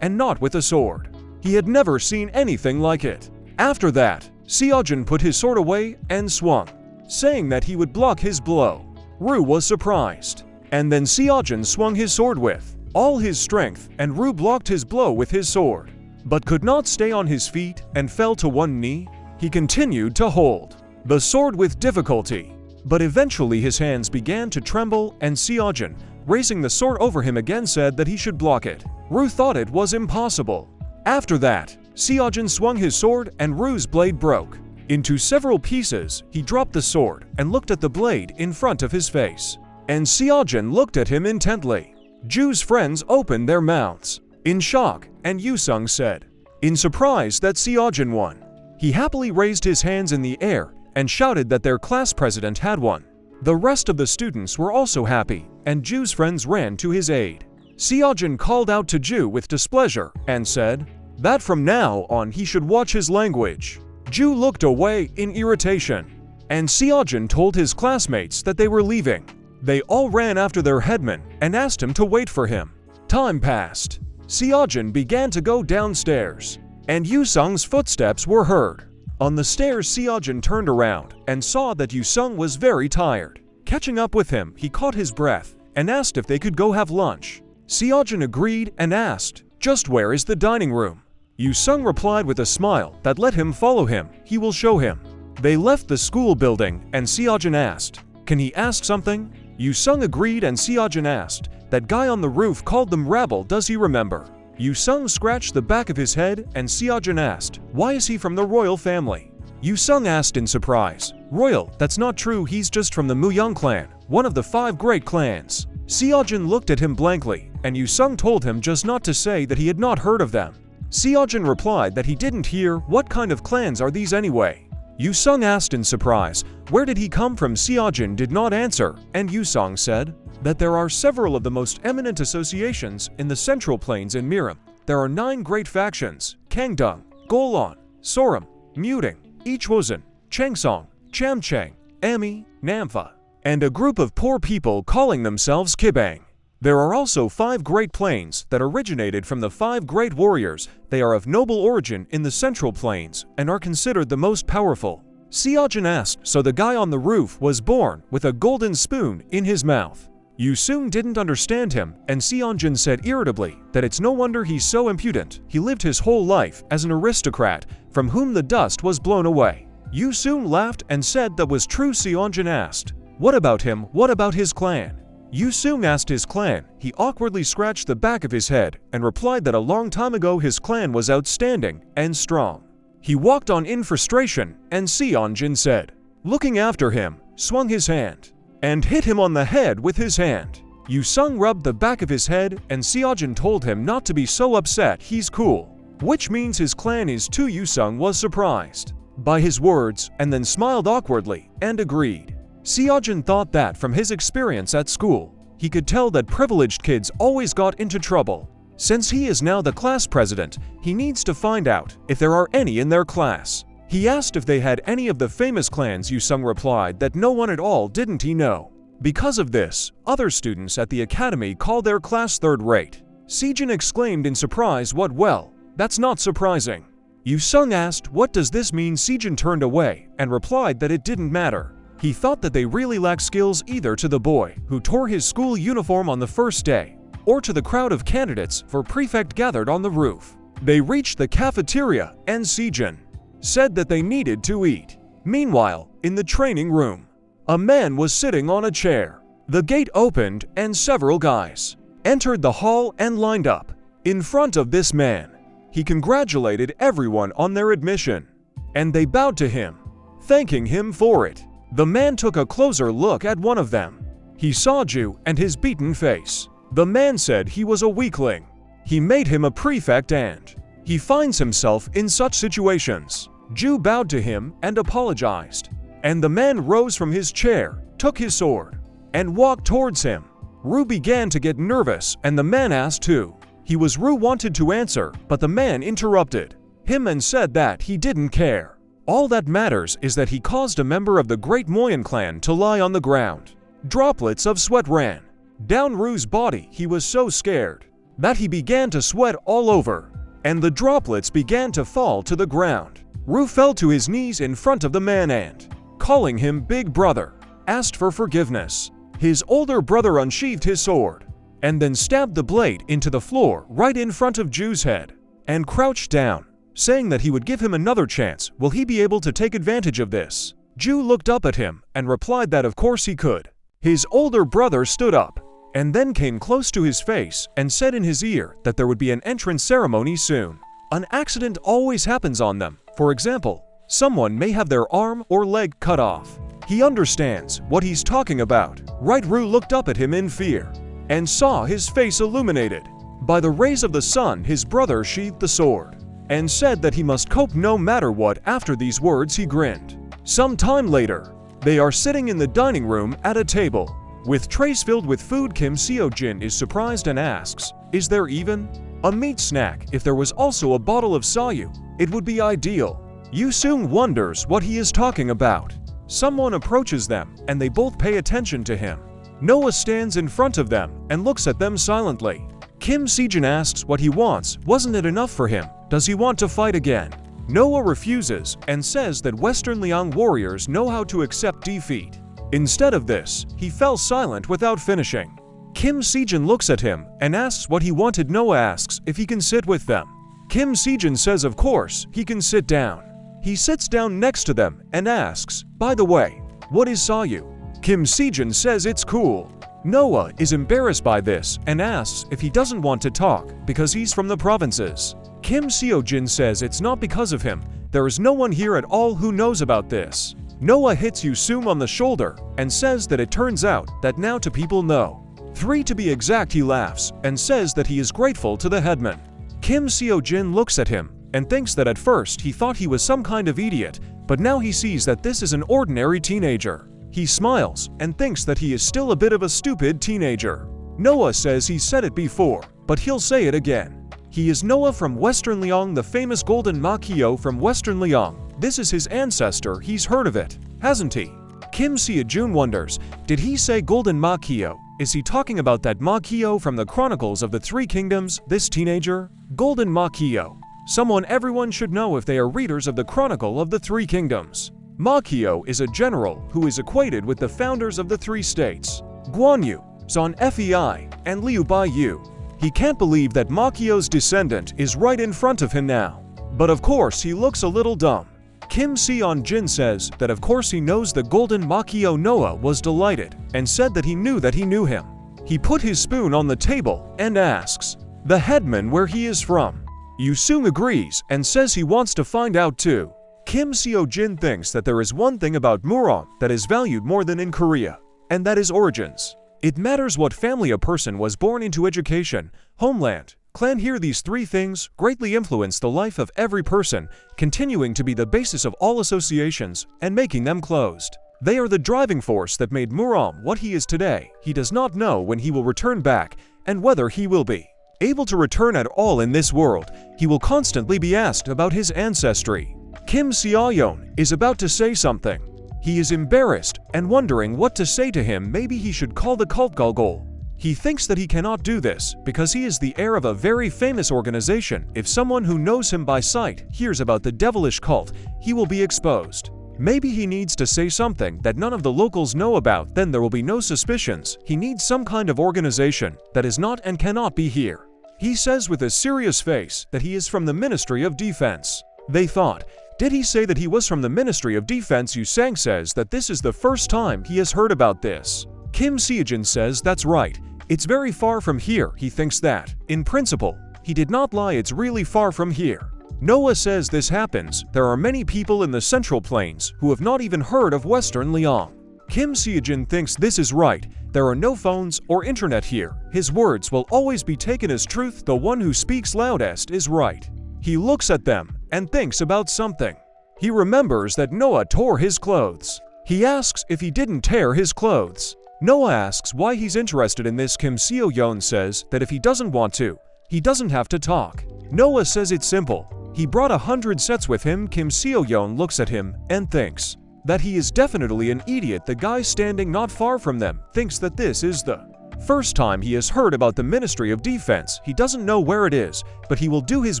Speaker 1: and not with a sword. He had never seen anything like it. After that, Seojin put his sword away and swung, saying that he would block his blow. Ru was surprised, and then Seojin swung his sword with all his strength, and Ru blocked his blow with his sword, but could not stay on his feet and fell to one knee. He continued to hold the sword with difficulty, but eventually his hands began to tremble, and Seojin, raising the sword over him again, said that he should block it. Ru thought it was impossible. After that, Seojin swung his sword and Ru's blade broke into several pieces. He dropped the sword and looked at the blade in front of his face, and Seojin looked at him intently. Ju's friends opened their mouths in shock, and Yusung said, in surprise, that Seojin won. He happily raised his hands in the air and shouted that their class president had won. The rest of the students were also happy, and Ju's friends ran to his aid. Seojin called out to Ju with displeasure and said that from now on he should watch his language. Ju looked away in irritation, and Seojin told his classmates that they were leaving. They all ran after their headman and asked him to wait for him. Time passed. Seojin began to go downstairs, and Yusung's footsteps were heard. On the stairs, Seojin turned around and saw that Yusung was very tired. Catching up with him, he caught his breath and asked if they could go have lunch. Seojin agreed and asked, "Just where is the dining room?" Yusung replied with a smile that let him follow him. He will show him. They left the school building, and Seojin asked, "Can he ask something?" Yusung agreed, and Seojin asked, "That guy on the roof called them rabble, does he remember?" Yusung scratched the back of his head, and Seojin asked, "Why is he from the royal family?" Yusung asked in surprise, "Royal? That's not true, he's just from the Muyang clan, one of the 5 great clans." Seojin looked at him blankly, and Yusung told him just not to say that he had not heard of them. Seojin replied that he didn't hear. What kind of clans are these anyway? Yusung asked in surprise, where did he come from? Seojin did not answer, and Yusung said that there are several of the most eminent associations in the Central Plains in Miram. There are 9 great factions: Kangdong, Golon, Soram, Muting, Ichwosan, Changsong, Chamchang, Ami, Nampha, and a group of poor people calling themselves Kibang. There are also 5 great plains that originated from the 5 great warriors. They are of noble origin in the Central Plains and are considered the most powerful. Seojin asked, so the guy on the roof was born with a golden spoon in his mouth? Yusung didn't understand him, and Seojin said irritably that it's no wonder he's so impudent. He lived his whole life as an aristocrat from whom the dust was blown away. Yusung laughed and said that was true. Seojin asked, what about him? What about his clan? Yusung asked his clan. He awkwardly scratched the back of his head and replied that a long time ago his clan was outstanding and strong. He walked on in frustration, and Seojin said, looking after him, swung his hand and hit him on the head with his hand. Yusung rubbed the back of his head, and Seojin told him not to be so upset, he's cool, which means his clan is too. Yusung was surprised by his words and then smiled awkwardly and agreed. Seojin thought that from his experience at school, he could tell that privileged kids always got into trouble. Since he is now the class president, he needs to find out if there are any in their class. He asked if they had any of the famous clans. Yusung replied that no one at all. Didn't he know? Because of this, other students at the academy call their class third rate. Seojin exclaimed in surprise, what? Well, that's not surprising. Yusung asked, what does this mean? Seojin turned away and replied that it didn't matter. He thought that they really lacked skills, either to the boy who tore his school uniform on the first day, or to the crowd of candidates for prefect gathered on the roof. They reached the cafeteria, and Seojin said that they needed to eat. Meanwhile, in the training room, a man was sitting on a chair. The gate opened, and several guys entered the hall and lined up in front of this man. He congratulated everyone on their admission, and they bowed to him, thanking him for it. The man took a closer look at one of them He saw Ju and his beaten face. The man said he was a weakling. He made him a prefect and he finds himself in such situations. Ju bowed to him and apologized. And the man rose from his chair, took his sword, and walked towards him. Ru began to get nervous and the man asked who he was. Ru wanted to answer, but the man interrupted him and said that he didn't care. All that matters is that he caused a member of the Great Moyan clan to lie on the ground. Droplets of sweat ran down Ru's body. He was so scared that he began to sweat all over, and the droplets began to fall to the ground. Ru fell to his knees in front of the man and, calling him Big Brother, asked for forgiveness. His older brother unsheathed his sword and then stabbed the blade into the floor right in front of Ju's head and crouched down, saying that he would give him another chance. Will he be able to take advantage of this? Ju looked up at him and replied that of course he could. His older brother stood up and then came close to his face and said in his ear that there would be an entrance ceremony soon. An accident always happens on them. For example, someone may have their arm or leg cut off. He understands what he's talking about. Right? Ru looked up at him in fear and saw his face illuminated by the rays of the sun. His brother sheathed the sword and said that he must cope no matter what. After these words he grinned. Some time later, they are sitting in the dining room at a table with trays filled with food. Kim Seo-jin is surprised and asks, "Is there even a meat snack? If there was also a bottle of sayu, it would be ideal." Yu Seung wonders what he is talking about. Someone approaches them and they both pay attention to him. Noah stands in front of them and looks at them silently. Kim Seo-jin asks what he wants. Wasn't it enough for him? Does he want to fight again? Noah refuses and says that Western Liang warriors know how to accept defeat. Instead of this, he fell silent without finishing. Kim Seo-jin looks at him and asks what he wanted. Noah asks if he can sit with them. Kim Seo-jin says of course he can sit down. He sits down next to them and asks, "By the way, what is sayu?" Kim Seo-jin says it's cool. Noah is embarrassed by this and asks if he doesn't want to talk because he's from the provinces. Kim Seo-jin says it's not because of him. There is no one here at all who knows about this. Noah hits Yu Seung on the shoulder and says that it turns out that now two people know. 3 to be exact. He laughs and says that he is grateful to the headman. Kim Seo-jin looks at him and thinks that at first he thought he was some kind of idiot, but now he sees that this is an ordinary teenager. He smiles and thinks that he is still a bit of a stupid teenager. Noah says he said it before, but he'll say it again. He is Noah from Western Liang, the famous golden Makio from Western Liang. This is his ancestor. He's heard of it, hasn't he? Kim Seo-jin wonders, did he say golden Makio? Is he talking about that Makio from the Chronicles of the Three Kingdoms, this teenager? Golden Makio. Someone everyone should know if they are readers of the Chronicle of the Three Kingdoms. Makio is a general who is equated with the founders of the three states, Guan Yu, Zhang Fei, and Liu Baiyu. He can't believe that Makio's descendant is right in front of him now. But of course he looks a little dumb. Kim Seo-jin says that of course he knows the golden Makio. Noah was delighted and said that he knew him. He put his spoon on the table and asks the headman where he is from. Yu Seung agrees and says he wants to find out too. Kim Seo-jin thinks that there is one thing about Murom that is valued more than in Korea, and that is origins. It matters what family a person was born into, education, homeland, clan. Here these 3 things greatly influence the life of every person, continuing to be the basis of all associations and making them closed. They are the driving force that made Murom what he is today. He does not know when he will return back and whether he will be able to return at all in this world. He will constantly be asked about his ancestry. Kim Seo-yeon is about to say something. He is embarrassed and wondering what to say to him. Maybe he should call the cult Gulgul. He thinks that he cannot do this because he is the heir of a very famous organization. If someone who knows him by sight hears about the devilish cult, he will be exposed. Maybe he needs to say something that none of the locals know about, then there will be no suspicions. He needs some kind of organization that is not and cannot be here. He says with a serious face that he is from the Ministry of Defense. They thought, did he say that he was from the Ministry of Defense? Yu Sang says that this is the first time he has heard about this. Kim Seo-jin says that's right. It's very far from here. He thinks that, in principle, he did not lie. It's really far from here. Noah says this happens. There are many people in the Central Plains who have not even heard of Western Liang. Kim Seo-jin thinks this is right. There are no phones or internet here. His words will always be taken as truth. The one who speaks loudest is right. He looks at them and thinks about something. He remembers that Noah tore his clothes. He asks if he didn't tear his clothes. Noah asks why he's interested in this. Kim Seo-yeon says that if he doesn't want to, he doesn't have to talk. Noah says it's simple. He brought 100 sets with him. Kim Seo-yeon looks at him and thinks that he is definitely an idiot. The guy standing not far from them thinks that this is the first time he has heard about the Ministry of Defense. He doesn't know where it is, but he will do his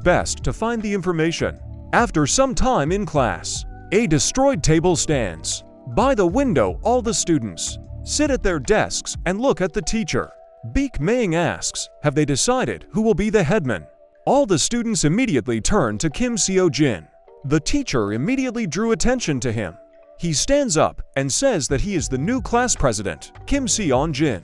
Speaker 1: best to find the information. After some time in class, a destroyed table stands by the window. All the students sit at their desks and look at the teacher. Baek Maing asks, have they decided who will be the headman? All the students immediately turn to Kim Seo-jin. The teacher immediately drew attention to him. He stands up and says that he is the new class president, Kim Seo-jin.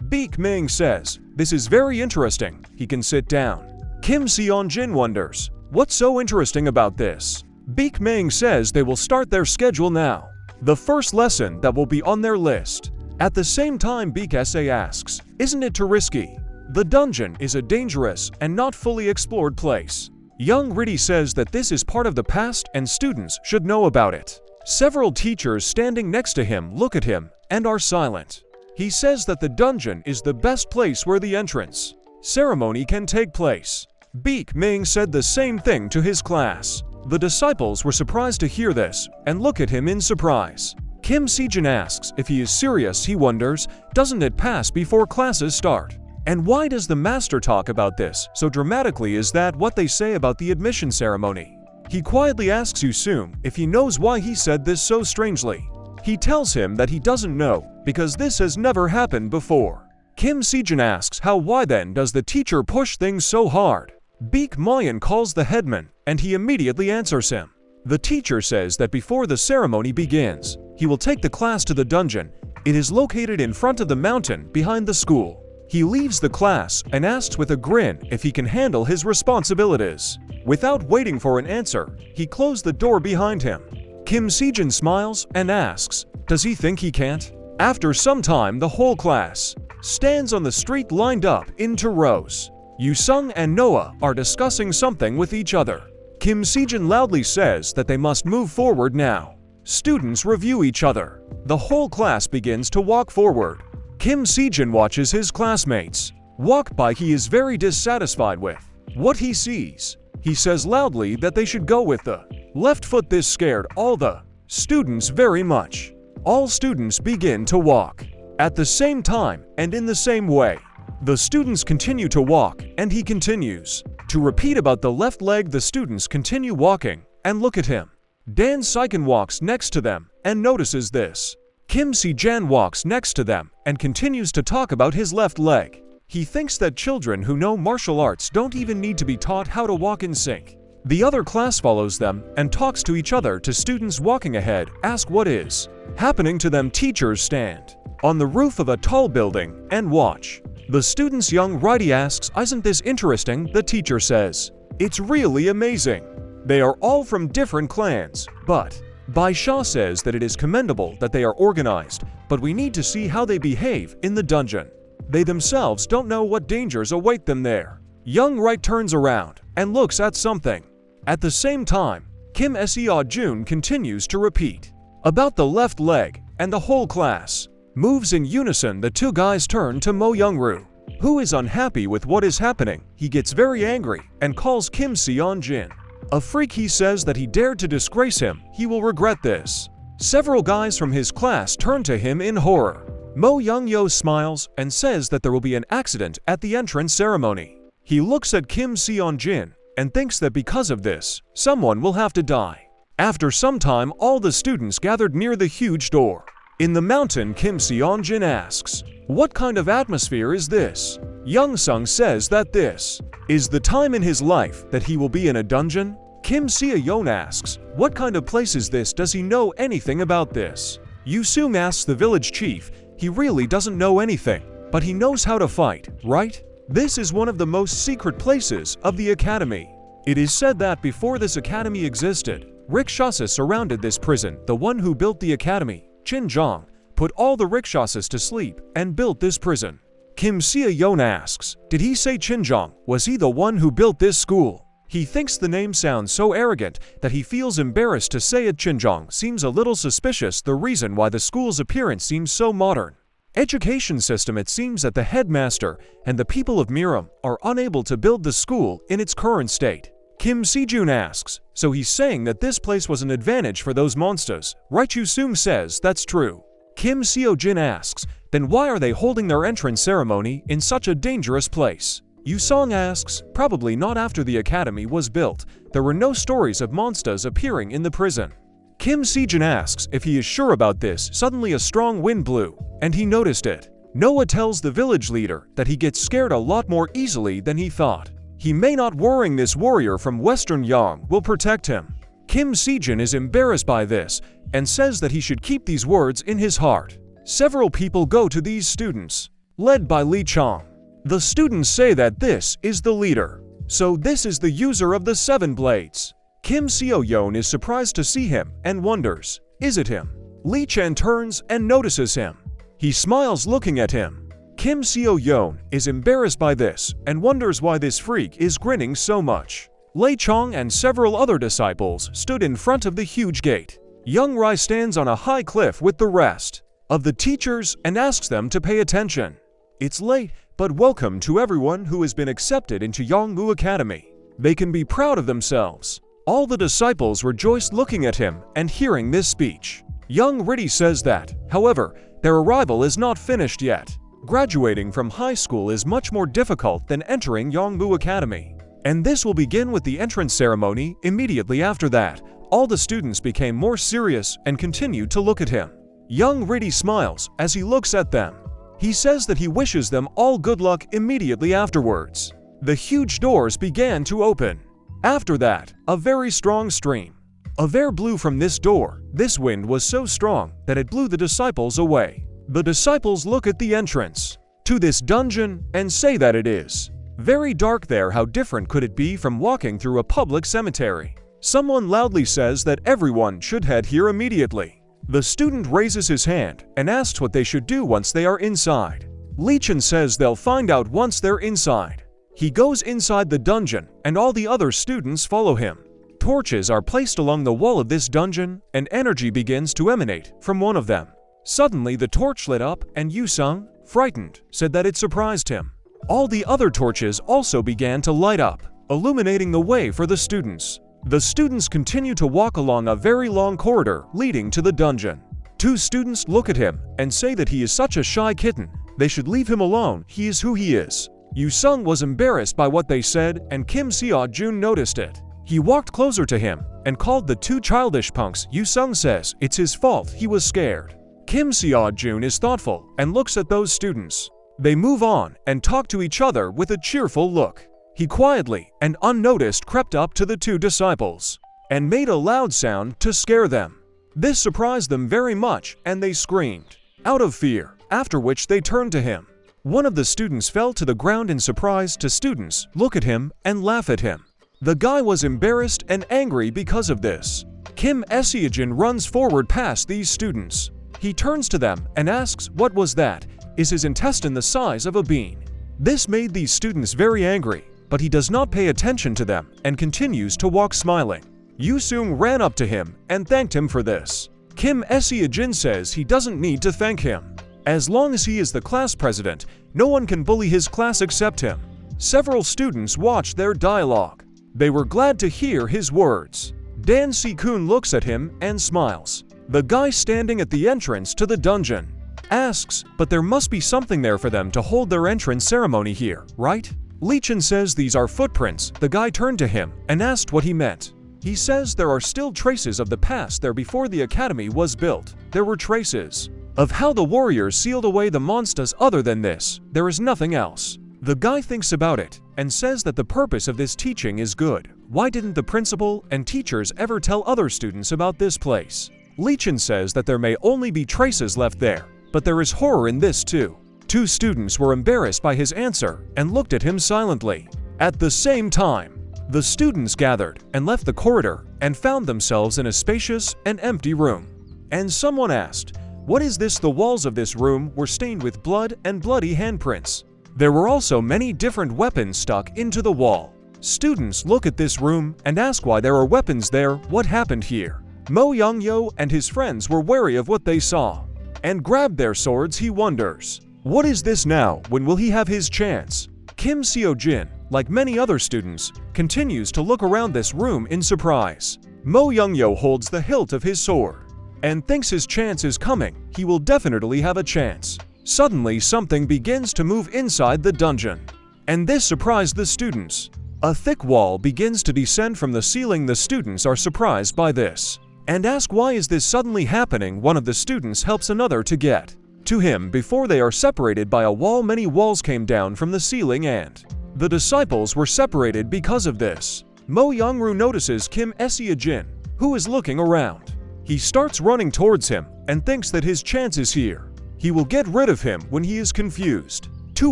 Speaker 1: Baek Maing says, this is very interesting. He can sit down. Kim Seo-jin wonders, what's so interesting about this? Baek Maing says they will start their schedule now. The first lesson that will be on their list. At the same time, Baek SA asks, isn't it too risky? The dungeon is a dangerous and not fully explored place. Young Riddy says that this is part of the past and students should know about it. Several teachers standing next to him look at him and are silent. He says that the dungeon is the best place where the entrance ceremony can take place. Baek Maing said the same thing to his class. The disciples were surprised to hear this and look at him in surprise. Kim Seo-jin asks if he is serious. He wonders, doesn't it pass before classes start? And why does the master talk about this so dramatically? Is that what they say about the admission ceremony? He quietly asks Yoo-seum if he knows why he said this so strangely. He tells him that he doesn't know because this has never happened before. Kim Seo-jin asks why then does the teacher push things so hard? Baek Maing calls the headman and he immediately answers him. The teacher says that before the ceremony begins, he will take the class to the dungeon. It is located in front of the mountain behind the school. He leaves the class and asks with a grin if he can handle his responsibilities. Without waiting for an answer, he closed the door behind him. Kim Seo-jin smiles and asks, does he think he can't? After some time, the whole class stands on the street lined up into rows. Yoo-seung and Noah are discussing something with each other. Kim Seo-jin loudly says that they must move forward now. Students review each other. The whole class begins to walk forward. Kim Seo-jin watches his classmates walk by. He is very dissatisfied with what he sees. He says loudly that they should go with the left foot. This scared all the students very much. All students begin to walk at the same time and in the same way. The students continue to walk and he continues to repeat about the left leg. The students continue walking and look at him. Dan Seiken walks next to them and notices this. Kim Se-jan walks next to them and continues to talk about his left leg. He thinks that children who know martial arts don't even need to be taught how to walk in sync. The other class follows them and talks to each other. To students walking ahead, ask what is happening to them. Teachers stand on the roof of a tall building and watch. The students' young Ridey asks, isn't this interesting? The teacher says, it's really amazing. They are all from different clans, but Bai Sha says that it is commendable that they are organized, but we need to see how they behave in the dungeon. They themselves don't know what dangers await them there. Young Right turns around and looks at something. At the same time, Kim Seo-jun continues to repeat about the left leg, and the whole class moves in unison. The two guys turn to Mo Yong Ru, who is unhappy with what is happening. He gets very angry and calls Kim Seo-jin a freak. He says that he dared to disgrace him. He will regret this. Several guys from his class turn to him in horror. Mo Young-yo smiles and says that there will be an accident at the entrance ceremony. He looks at Kim Seo-jin and thinks that because of this, someone will have to die. After some time, all the students gathered near the huge door. In the mountain, Kim Seo-jin asks, what kind of atmosphere is this? Young Sung says that this is the time in his life that he will be in a dungeon. Kim Seo-yeon asks, what kind of place is this? Does he know anything about this? Yoo-seum asks the village chief. He really doesn't know anything, but he knows how to fight, right? This is one of the most secret places of the academy. It is said that before this academy existed, Rikshasa surrounded this prison. The one who built the academy, Chin Jong, put all the rikshasas to sleep and built this prison. Kim Seo-yeon asks, did he say Chinjong? Was he the one who built this school? He thinks the name sounds so arrogant that he feels embarrassed to say it. Chinjong seems a little suspicious, the reason why the school's appearance seems so modern. Education system. It seems that the headmaster and the people of Miram are unable to build the school in its current state. Kim Sejun asks, so he's saying that this place was an advantage for those monsters, right? Yusung says that's true. Kim Seo-jin asks, then why are they holding their entrance ceremony in such a dangerous place? Yusong asks, probably not after the academy was built. There were no stories of monsters appearing in the prison. Kim Sejun asks if he is sure about this. Suddenly a strong wind blew, and he noticed it. Noah tells the village leader that he gets scared a lot more easily than he thought. He may not worrying this warrior from Western Yang will protect him. Kim Sejun is embarrassed by this and says that he should keep these words in his heart. Several people go to these students, led by Lee Chong. The students say that this is the leader. So this is the user of the 7 blades. Kim Seo-yeon is surprised to see him and wonders, is it him? Lee Chan turns and notices him. He smiles looking at him. Kim Seo-yeon is embarrassed by this and wonders why this freak is grinning so much. Lei Chong and several other disciples stood in front of the huge gate. Young Rai stands on a high cliff with the rest of the teachers and asks them to pay attention. It's late, but welcome to everyone who has been accepted into Yongwu Academy. They can be proud of themselves. All the disciples rejoiced looking at him and hearing this speech. Young Riddy says that, however, their arrival is not finished yet. Graduating from high school is much more difficult than entering Yongwu Academy. And this will begin with the entrance ceremony. Immediately after that, all the students became more serious and continued to look at him. Young Riddy smiles as he looks at them. He says that he wishes them all good luck. Immediately afterwards, the huge doors began to open. After that, a very strong stream of air blew from this door. This wind was so strong that it blew the disciples away. The disciples look at the entrance to this dungeon and say that it is very dark there. How different could it be from walking through a public cemetery? Someone loudly says that everyone should head here immediately. The student raises his hand and asks what they should do once they are inside. Lee Chen says they'll find out once they're inside. He goes inside the dungeon and all the other students follow him. Torches are placed along the wall of this dungeon and energy begins to emanate from one of them. Suddenly the torch lit up and Yusung, frightened, said that it surprised him. All the other torches also began to light up, illuminating the way for the students. The students continue to walk along a very long corridor leading to the dungeon. 2 students look at him and say that he is such a shy kitten. They should leave him alone. He is who he is. Yusung was embarrassed by what they said and Kim Seo-jun noticed it. He walked closer to him and called the 2 childish punks. Yusung says it's his fault, he was scared. Kim Seo-jun is thoughtful and looks at those students. They move on and talk to each other with a cheerful look. He quietly and unnoticed crept up to the 2 disciples and made a loud sound to scare them. This surprised them very much and they screamed out of fear, after which they turned to him. One of the students fell to the ground in surprise. To students look at him and laugh at him. The guy was embarrassed and angry because of this. Kim Seo-jin runs forward past these students. He turns to them and asks, what was that? Is his intestine the size of a bean? This made these students very angry, but he does not pay attention to them and continues to walk smiling. Yusung ran up to him and thanked him for this. Kim Seo-jin says he doesn't need to thank him. As long as he is the class president, no one can bully his class except him. Several students watched their dialogue. They were glad to hear his words. Dan Si-kun looks at him and smiles. The guy standing at the entrance to the dungeon asks, but there must be something there for them to hold their entrance ceremony here, right? Lee Chen says these are footprints. The guy turned to him and asked what he meant. He says there are still traces of the past there before the academy was built. There were traces of how the warriors sealed away the monsters. Other than this, there is nothing else. The guy thinks about it and says that the purpose of this teaching is good. Why didn't the principal and teachers ever tell other students about this place? Lee Chen says that there may only be traces left there, but there is horror in this too. 2 students were embarrassed by his answer and looked at him silently. At the same time, the students gathered and left the corridor and found themselves in a spacious and empty room. And someone asked, What is this? The walls of this room were stained with blood and bloody handprints. There were also many different weapons stuck into the wall. Students look at this room and ask why there are weapons there, what happened here. Mo Yong Ru and his friends were wary of what they saw and grabbed their swords. He wonders, what is this now? When will he have his chance? Kim Seo-jin, like many other students, continues to look around this room in surprise. Mo Yong Ru holds the hilt of his sword and thinks his chance is coming. He will definitely have a chance. Suddenly, something begins to move inside the dungeon, and this surprised the students. A thick wall begins to descend from the ceiling. The students are surprised by this and ask, why is this suddenly happening? One of the students helps another to get to him before they are separated by a wall. Many walls came down from the ceiling and the disciples were separated because of this. Mo Yong Ru notices Kim Seo-jin, who is looking around. He starts running towards him and thinks that his chance is here. He will get rid of him when he is confused. Two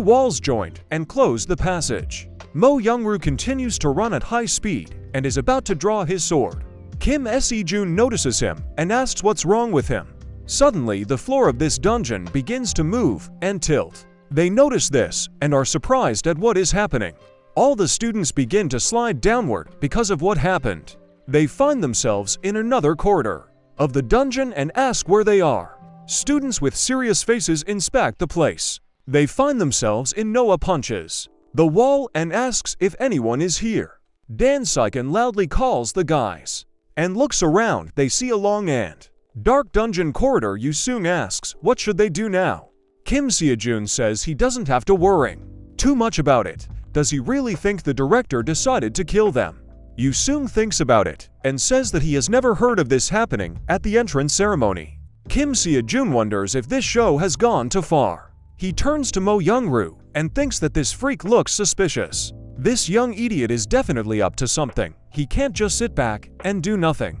Speaker 1: walls joined and close the passage. Mo Yong Ru continues to run at high speed and is about to draw his sword. Kim Seo-jin notices him and asks what's wrong with him. Suddenly, the floor of this dungeon begins to move and tilt. They notice this and are surprised at what is happening. All the students begin to slide downward because of what happened. They find themselves in another corridor of the dungeon and ask where they are. Students with serious faces inspect the place. They find themselves in Noah punches the wall and asks if anyone is here. Dan Seiken loudly calls the guys and looks around. They see a long and dark dungeon corridor. Yu Sung asks, what should they do now? Kim Seo-jin says he doesn't have to worry too much about it. Does he really think the director decided to kill them? Yu Sung thinks about it and says that he has never heard of this happening at the entrance ceremony. Kim Seo-jin wonders if this show has gone too far. He turns to Mo Yong Ru and thinks that this freak looks suspicious. This young idiot is definitely up to something. He can't just sit back and do nothing.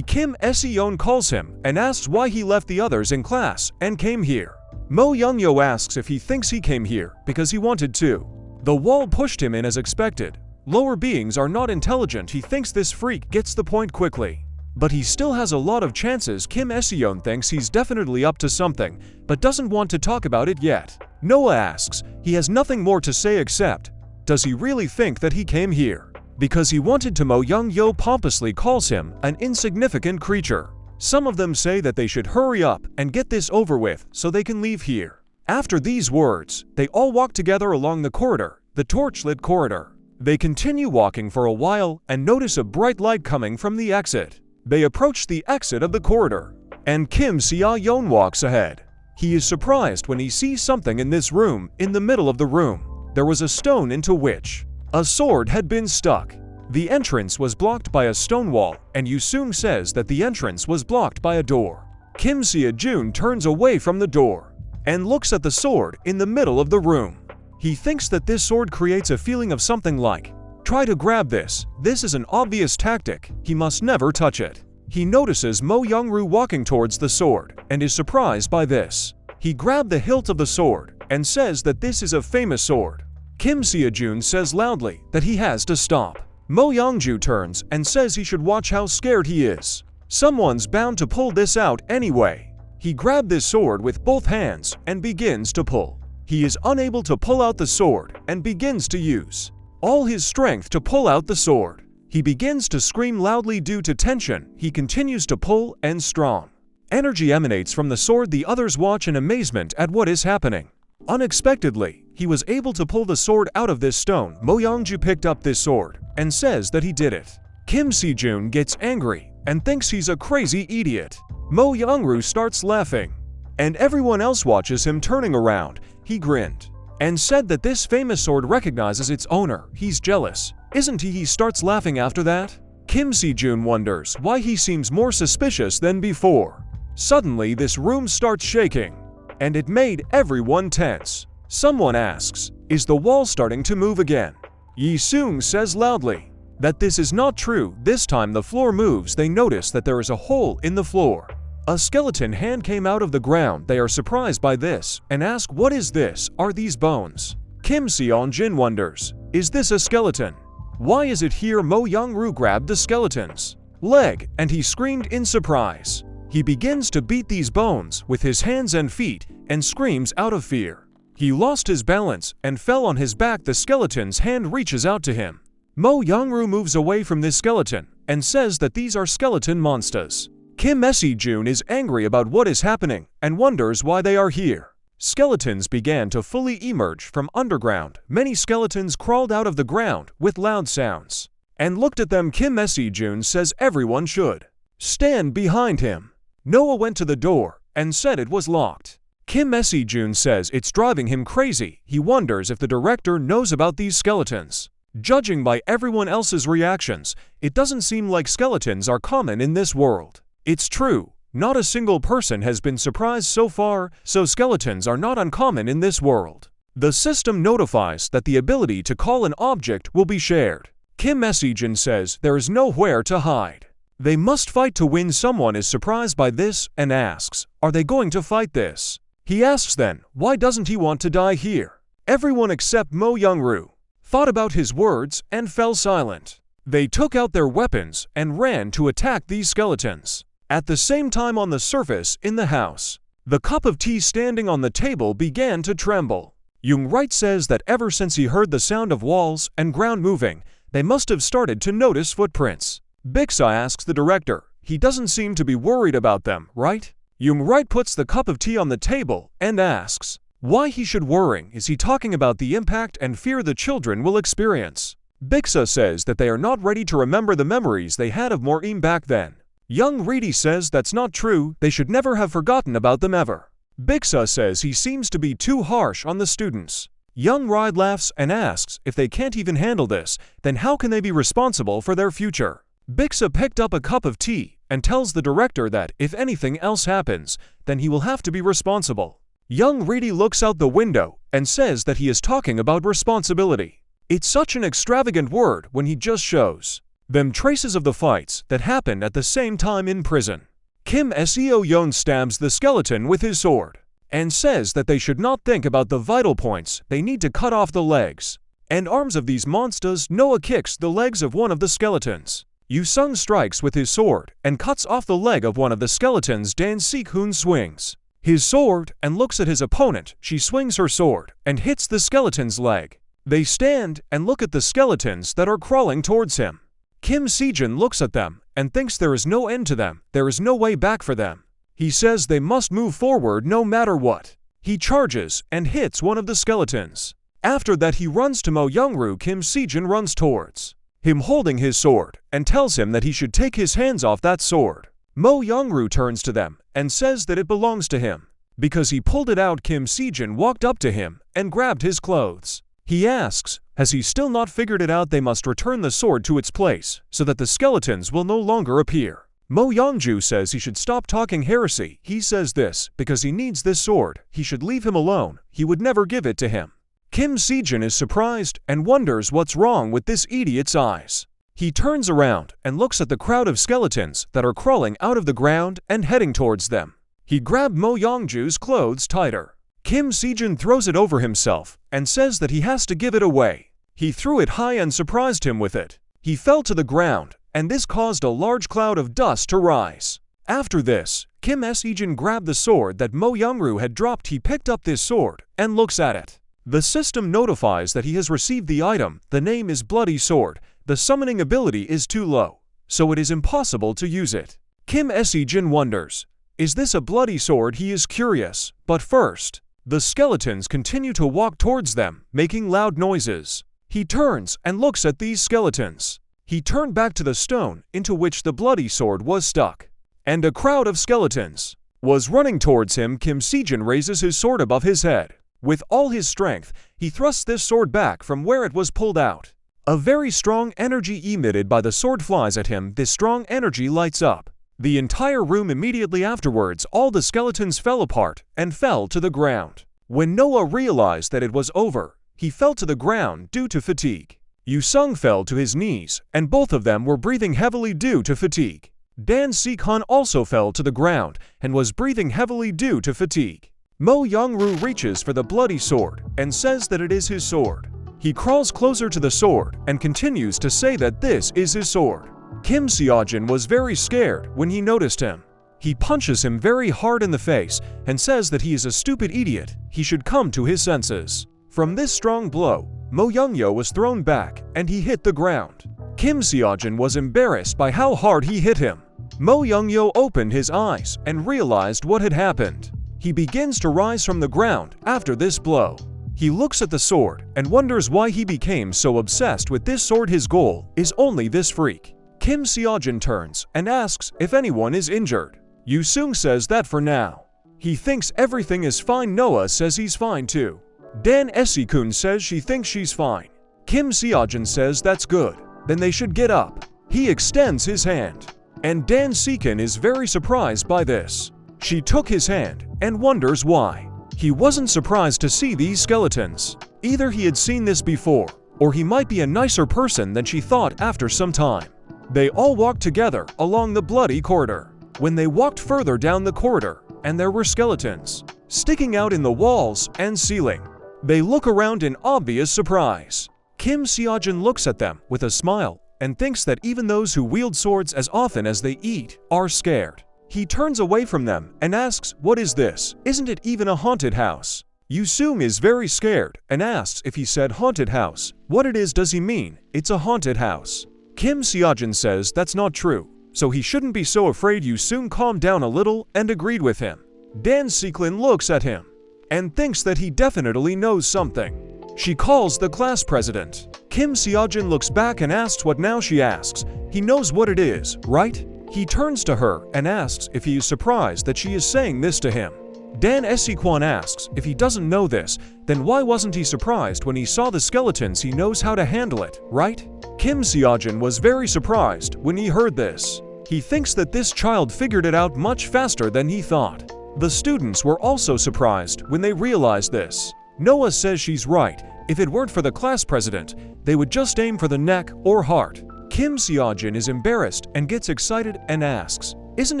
Speaker 1: Kim Seo-jin calls him and asks why he left the others in class and came here. Mo Yong Ru asks if he thinks he came here because he wanted to. The wall pushed him in as expected. Lower beings are not intelligent. He thinks this freak gets the point quickly, but he still has a lot of chances. Kim Seo-jin thinks he's definitely up to something, but doesn't want to talk about it yet. Noah asks, he has nothing more to say except, does he really think that he came here because he wanted to? Mo Yong Ru pompously calls him an insignificant creature. Some of them say that they should hurry up and get this over with so they can leave here. After these words, they all walk together along the corridor, the torchlit corridor. They continue walking for a while and notice a bright light coming from the exit. They approach the exit of the corridor, and Kim Seo-jin walks ahead. He is surprised when he sees something in this room. In the middle of the room, there was a stone into which a sword had been stuck. The entrance was blocked by a stone wall, and Yu Sung says that the entrance was blocked by a door. Kim Seo-jin turns away from the door and looks at the sword in the middle of the room. He thinks that this sword creates a feeling of something like, try to grab this. This is an obvious tactic. He must never touch it. He notices Mo Yong Ru walking towards the sword and is surprised by this. He grabbed the hilt of the sword and says that this is a famous sword. Kim Seo-jin says loudly that he has to stop. Mo Yong Ru turns and says he should watch how scared he is. Someone's bound to pull this out anyway. He grabbed this sword with both hands and begins to pull. He is unable to pull out the sword and begins to use all his strength to pull out the sword. He begins to scream loudly due to tension. He continues to pull and strong energy emanates from the sword. The others watch in amazement at what is happening. Unexpectedly, he was able to pull the sword out of this stone. Mo Yong Ru picked up this sword and says that he did it. Kim Seo-jin gets angry and thinks he's a crazy idiot. Mo Yong Ru starts laughing, and everyone else watches him. Turning around, he grinned and said that this famous sword recognizes its owner. He's jealous, isn't he? He starts laughing after that. Kim Seo-jin wonders why he seems more suspicious than before. Suddenly, this room starts shaking, and it made everyone tense. Someone asks, is the wall starting to move again? Yi Sung says loudly that this is not true. This time the floor moves. They notice that there is a hole in the floor. A skeleton hand came out of the ground. They are surprised by this and ask, what is this? Are these bones? Kim Seo-jin wonders, is this a skeleton? Why is it here? Mo Yong Ru grabbed the skeleton's leg and he screamed in surprise. He begins to beat these bones with his hands and feet and screams out of fear. He lost his balance and fell on his back. The skeleton's hand reaches out to him. Mo Yong Ru moves away from this skeleton and says that these are skeleton monsters. Kim Se-jun is angry about what is happening and wonders why they are here. Skeletons began to fully emerge from underground. Many skeletons crawled out of the ground with loud sounds and looked at them. Kim Se-jun says everyone should stand behind him. Noah went to the door and said it was locked. Kim Se-jun says it's driving him crazy. He wonders if the director knows about these skeletons. Judging by everyone else's reactions, it doesn't seem like skeletons are common in this world. It's true, not a single person has been surprised so far, so skeletons are not uncommon in this world. The system notifies that the ability to call an object will be shared. Kim Se-jun says there is nowhere to hide. They must fight to win. Someone is surprised by this and asks, are they going to fight this? He asks then, why doesn't he want to die here? Everyone except Mo Yong Ru thought about his words and fell silent. They took out their weapons and ran to attack these skeletons. At the same time, on the surface in the house, the cup of tea standing on the table began to tremble. Jung Wright says that ever since he heard the sound of walls and ground moving, they must have started to notice footprints. Bixa asks the director, he doesn't seem to be worried about them, right? Jung Wright puts the cup of tea on the table and asks why he should worry. Is he talking about the impact and fear the children will experience? Bixa says that they are not ready to remember the memories they had of Maureen back then. Young Reedy says that's not true, they should never have forgotten about them ever. Bixa says he seems to be too harsh on the students. Young Ride laughs and asks if they can't even handle this, then how can they be responsible for their future? Bixa picked up a cup of tea and tells the director that if anything else happens, then he will have to be responsible. Young Reedy looks out the window and says that he is talking about responsibility. It's such an extravagant word when he just shows them traces of the fights that happened at the same time in prison. Kim Se-yeon stabs the skeleton with his sword and says that they should not think about the vital points. They need to cut off the legs and arms of these monsters. Noah kicks the legs of one of the skeletons. Yu-sung strikes with his sword and cuts off the leg of one of the skeletons. Dan Sik-hoon swings his sword and looks at his opponent. She swings her sword and hits the skeleton's leg. They stand and look at the skeletons that are crawling towards him. Kim Se-jun looks at them and thinks there is no end to them. There is no way back for them. He says they must move forward no matter what. He charges and hits one of the skeletons. After that, he runs to Mo Yong Ru. Kim Se-jun runs towards him holding his sword and tells him that he should take his hands off that sword. Mo Yong Ru turns to them and says that it belongs to him because he pulled it out. Kim Se-jun walked up to him and grabbed his clothes. He asks, has he still not figured it out? They must return the sword to its place so that the skeletons will no longer appear. Mo Yong-ju says he should stop talking heresy. He says this because he needs this sword. He should leave him alone. He would never give it to him. Kim Se-jun is surprised and wonders what's wrong with this idiot's eyes. He turns around and looks at the crowd of skeletons that are crawling out of the ground and heading towards them. He grabbed Mo Yong-ju's clothes tighter. Kim Se-jun throws it over himself and says that he has to give it away. He threw it high and surprised him with it. He fell to the ground, and this caused a large cloud of dust to rise. After this, Kim Se-jun grabbed the sword that Mo Yong Ru had dropped. He picked up this sword and looks at it. The system notifies that he has received the item. The name is Bloody Sword. The summoning ability is too low, so it is impossible to use it. Kim Se-jun wonders, is this a bloody sword? He is curious, but first, the skeletons continue to walk towards them, making loud noises. He turns and looks at these skeletons. He turned back to the stone into which the bloody sword was stuck, and a crowd of skeletons was running towards him. Kim Se-jun raises his sword above his head. With all his strength, he thrusts this sword back from where it was pulled out. A very strong energy emitted by the sword flies at him. This strong energy lights up the entire room. Immediately afterwards, all the skeletons fell apart and fell to the ground. When Noah realized that it was over, he fell to the ground due to fatigue. Yu-sung fell to his knees, and both of them were breathing heavily due to fatigue. Dan Sik-hoon also fell to the ground and was breathing heavily due to fatigue. Mo Yong Ru reaches for the bloody sword and says that it is his sword. He crawls closer to the sword and continues to say that this is his sword. Kim Se-jun was very scared when he noticed him. He punches him very hard in the face and says that he is a stupid idiot, he should come to his senses. From this strong blow, Mo Yong Ru was thrown back and he hit the ground. Kim Seojin was embarrassed by how hard he hit him. Mo Yong Ru opened his eyes and realized what had happened. He begins to rise from the ground after this blow. He looks at the sword and wonders why he became so obsessed with this sword. His goal is only this freak. Kim Seojin turns and asks if anyone is injured. Yoo Seung says that for now. He thinks everything is fine. Noah says he's fine too. Dan Esi-kun says she thinks she's fine. Kim Seojin says that's good, then they should get up. He extends his hand, and Dan Sekin is very surprised by this. She took his hand and wonders why. He wasn't surprised to see these skeletons. Either he had seen this before, or he might be a nicer person than she thought after some time. They all walked together along the bloody corridor. When they walked further down the corridor, and there were skeletons sticking out in the walls and ceiling. They look around in obvious surprise. Kim Seojin looks at them with a smile and thinks that even those who wield swords as often as they eat are scared. He turns away from them and asks, "What is this? Isn't it even a haunted house?" Yoo Seung is very scared and asks if he said haunted house. What it is does he mean? It's a haunted house. Kim Seojin says that's not true, so he shouldn't be so afraid. Yoo Seung calmed down a little and agreed with him. Dan Seklin looks at him and thinks that he definitely knows something. She calls the class president. Kim Seojin looks back and asks what now. She asks, he knows what it is, right? He turns to her and asks if he is surprised that she is saying this to him. Dan Esi-kwan asks if he doesn't know this, then why wasn't he surprised when he saw the skeletons? He knows how to handle it, right? Kim Seojin was very surprised when he heard this. He thinks that this child figured it out much faster than he thought. The students were also surprised when they realized this. Noah says she's right. If it weren't for the class president, they would just aim for the neck or heart. Kim Seojin is embarrassed and gets excited and asks, "Isn't